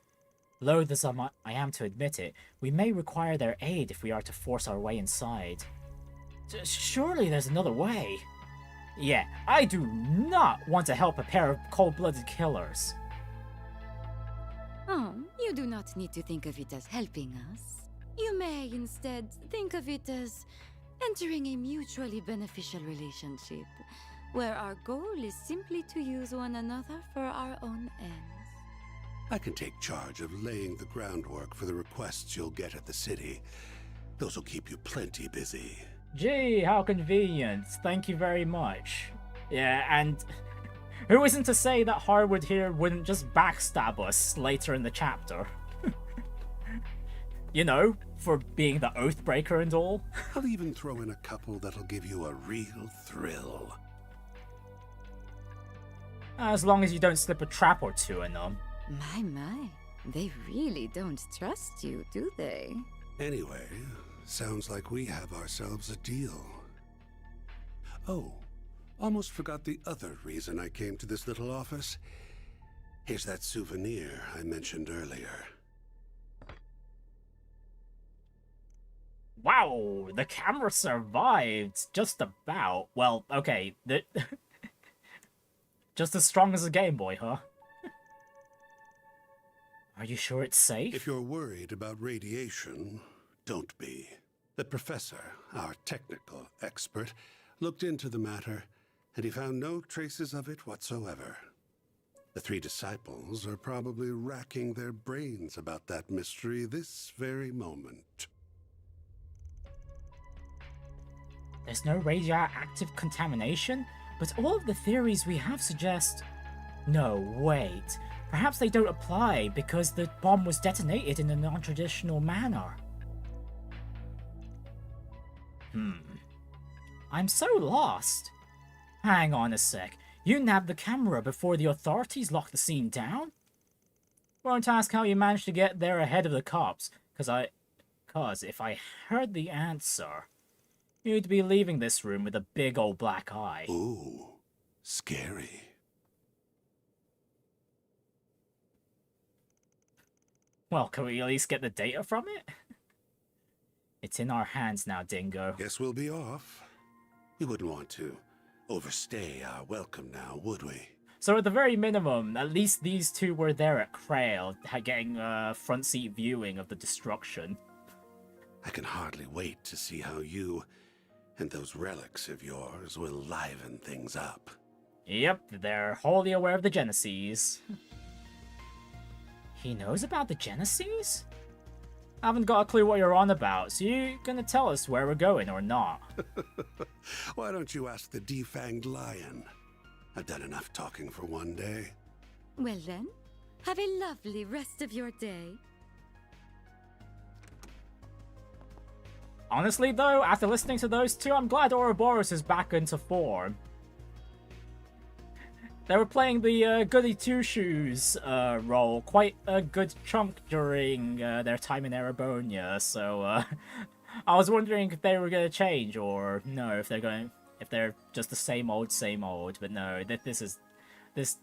Loath as I am to admit it, we may require their aid if we are to force our way inside. Surely there's another way. Yeah, I do not want to help a pair of cold-blooded killers. Oh, you do not need to think of it as helping us. You may instead think of it as entering a mutually beneficial relationship, where our goal is simply to use one another for our own ends. I can take charge of laying the groundwork for the requests you'll get at the city. Those will keep you plenty busy. Gee, how convenient. Thank you very much. Yeah, and who isn't to say that Harwood here wouldn't just backstab us later in the chapter? You know, for being the Oathbreaker and all. I'll even throw in a couple that'll give you a real thrill. As long as you don't slip a trap or two in them. My, they really don't trust you, do they? Anyway, sounds like we have ourselves a deal. Oh, almost forgot the other reason I came to this little office. Here's that souvenir I mentioned earlier. Wow, the camera survived, just about. Well, okay, just as strong as a Game Boy, huh? Are you sure it's safe? If you're worried about radiation, don't be. The professor, our technical expert, looked into the matter, and he found no traces of it whatsoever. The three disciples are probably racking their brains about that mystery this very moment. There's no radioactive contamination, but all of the theories we have suggest... No, wait. Perhaps they don't apply because the bomb was detonated in a non-traditional manner. I'm so lost. Hang on a sec. You nabbed the camera before the authorities locked the scene down? Won't ask how you managed to get there ahead of the cops, cause if I heard the answer, you'd be leaving this room with a big old black eye. Ooh, scary. Well, can we at least get the data from it? It's in our hands now, Dingo. Guess we'll be off. We wouldn't want to overstay our welcome now, would we? So at the very minimum, at least these two were there at Creil, getting front seat viewing of the destruction. I can hardly wait to see how you and those relics of yours will liven things up. Yep, they're wholly aware of the Genesis. He knows about the Genesis? I haven't got a clue what you're on about, so you gonna tell us where we're going or not? Why don't you ask the defanged lion? I've done enough talking for one day. Well then, have a lovely rest of your day. Honestly though, after listening to those two, I'm glad Ouroboros is back into form. They were playing the goody two-shoes role quite a good chunk during their time in Erebonia, so I was wondering if they were going to change or no, if they're just the same old, but no, this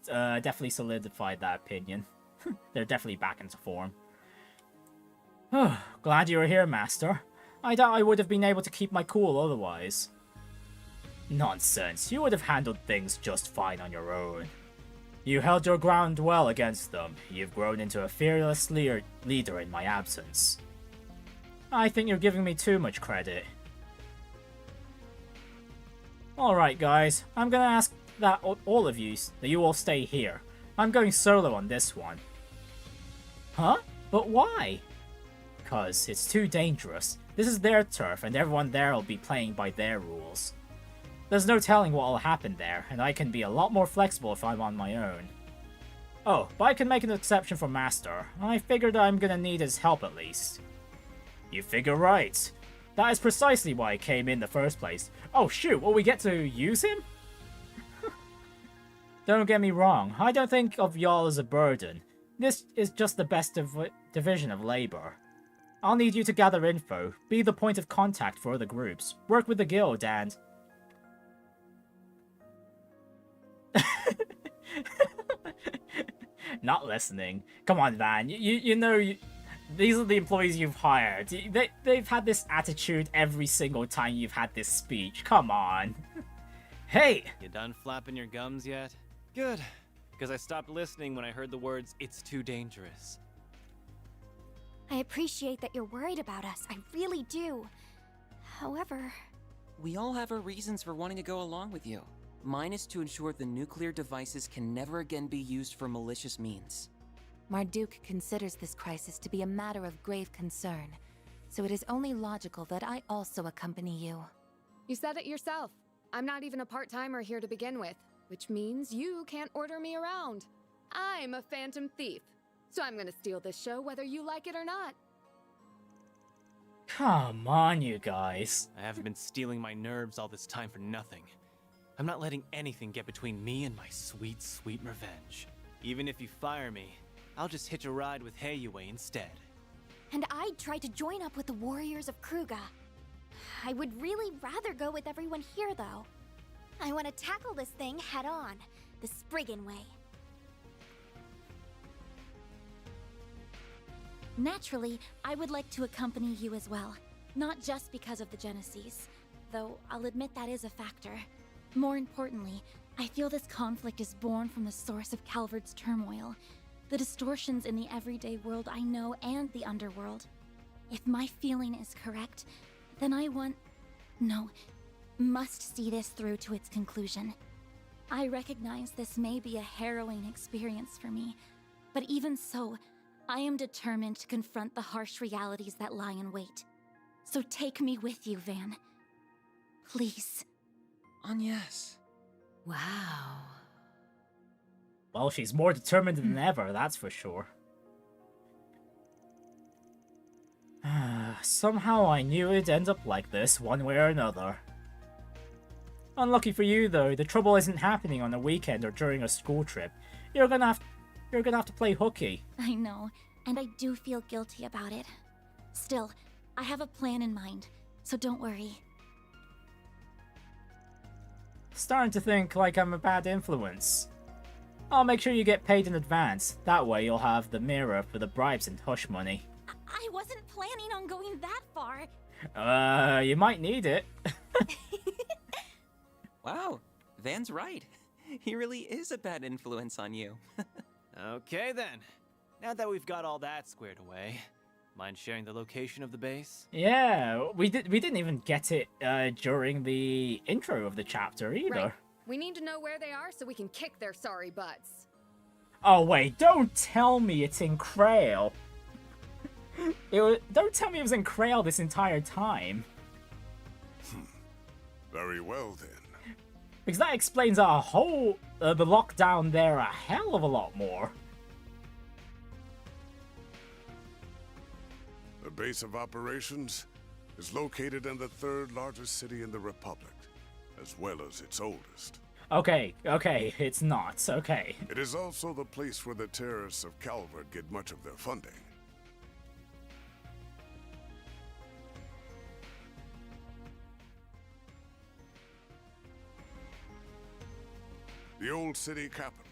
definitely solidified that opinion. They're definitely back into form. Glad you were here, Master. I doubt I would have been able to keep my cool otherwise. Nonsense, you would have handled things just fine on your own. You held your ground well against them. You've grown into a fearless leader in my absence. I think you're giving me too much credit. Alright guys, I'm gonna ask that all of you, that you all stay here. I'm going solo on this one. Huh? But why? 'Cause it's too dangerous. This is their turf and everyone there will be playing by their rules. There's no telling what will happen there, and I can be a lot more flexible if I'm on my own. Oh, but I can make an exception for Master. I figured I'm gonna need his help at least. You figure right. That is precisely why I came in the first place. Oh shoot, will we get to use him? Don't get me wrong, I don't think of y'all as a burden. This is just the best division of labor. I'll need you to gather info, be the point of contact for other groups, work with the guild, and... Not listening. Come on, Van. You know, these are the employees you've hired. They've had this attitude every single time you've had this speech. Come on. Hey! You done flapping your gums yet? Good. Because I stopped listening when I heard the words, "It's too dangerous." I appreciate that you're worried about us. I really do. However... We all have our reasons for wanting to go along with you. Mine is to ensure the nuclear devices can never again be used for malicious means. Marduk considers this crisis to be a matter of grave concern, so it is only logical that I also accompany you. You said it yourself. I'm not even a part-timer here to begin with, which means you can't order me around. I'm a phantom thief, so I'm gonna steal this show whether you like it or not. Come on, you guys. I haven't been stealing my nerves all this time for nothing. I'm not letting anything get between me and my sweet, sweet revenge. Even if you fire me, I'll just hitch a ride with Heiyue instead. And I'd try to join up with the warriors of Kruga. I would really rather go with everyone here, though. I want to tackle this thing head on, the Spriggan way. Naturally, I would like to accompany you as well. Not just because of the Genesis, though I'll admit that is a factor. More importantly, I feel this conflict is born from the source of Calvard's turmoil, the distortions in the everyday world I know and the underworld. If my feeling is correct, then must see this through to its conclusion. I recognize this may be a harrowing experience for me, but even so, I am determined to confront the harsh realities that lie in wait. So take me with you, Van. Please. Yes. Wow. Well, she's more determined than ever, that's for sure. Somehow I knew it'd end up like this, one way or another. Unlucky for you, though, the trouble isn't happening on a weekend or during a school trip. You're gonna have to play hooky. I know, and I do feel guilty about it. Still, I have a plan in mind, so don't worry. Starting to think like I'm a bad influence. I'll make sure you get paid in advance. That way you'll have the mirror for the bribes and hush money. I wasn't planning on going that far. You might need it. Wow, Van's right. He really is a bad influence on you. Okay then. Now that we've got all that squared away, mind sharing the location of the base? Yeah, we didn't even get it during the intro of the chapter either. Right. We need to know where they are so we can kick their sorry butts. Oh wait, don't tell me it's in Creil. Don't tell me it was in Creil this entire time. Very well then. Because that explains our whole the lockdown there a hell of a lot more. The base of operations is located in the third largest city in the Republic, as well as its oldest. Okay, it's not, okay. It is also the place where the terrorists of Calvert get much of their funding. The old city capital.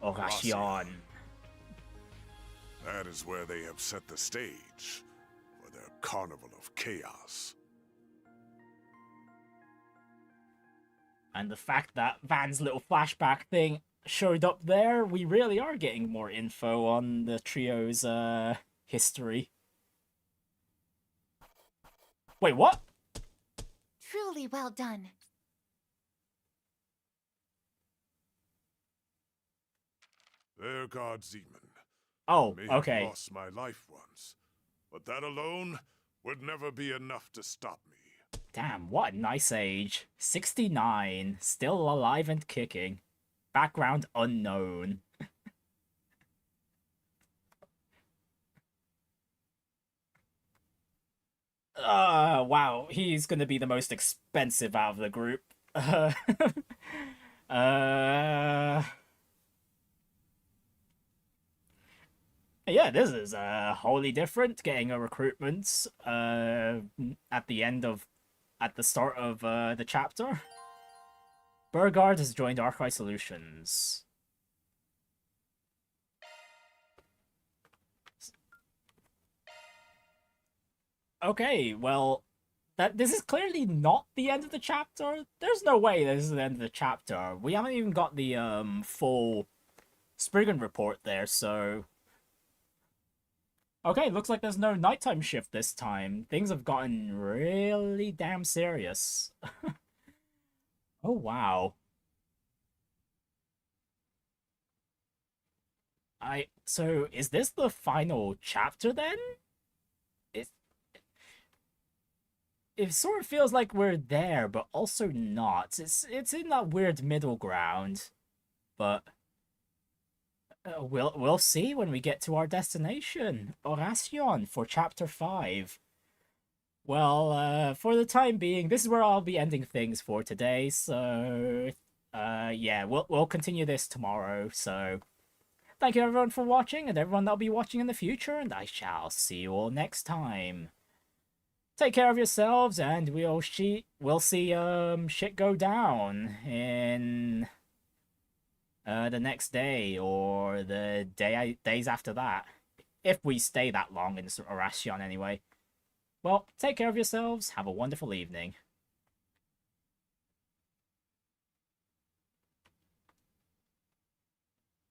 Oration. That is where they have set the stage for their carnival of chaos. And the fact that Van's little flashback thing showed up there, we really are getting more info on the trio's history. Wait, what? Truly well done. There, God Zeman. Oh, May okay. have lost my life once, but that alone would never be enough to stop me. Damn, what a nice age. 69, still alive and kicking. Background unknown. Wow, he's gonna be the most expensive out of the group. Yeah, this is wholly different. Getting a recruitment at the start of the chapter. Burgard has joined Archive Solutions. Okay, well, this is clearly not the end of the chapter. There's no way this is the end of the chapter. We haven't even got the full Spriggan report there, so... Okay, looks like there's no nighttime shift this time. Things have gotten really damn serious. Oh, wow. So, is this the final chapter then? It sort of feels like we're there, but also not. It's in that weird middle ground. But... we'll see when we get to our destination, Oration, for Chapter 5. Well, for the time being, this is where I'll be ending things for today, so... yeah, we'll continue this tomorrow, so... Thank you everyone for watching, and everyone that'll be watching in the future, and I shall see you all next time. Take care of yourselves, and we'll see shit go down in... the next day, or the days after that. If we stay that long in Oration anyway. Well, take care of yourselves, have a wonderful evening.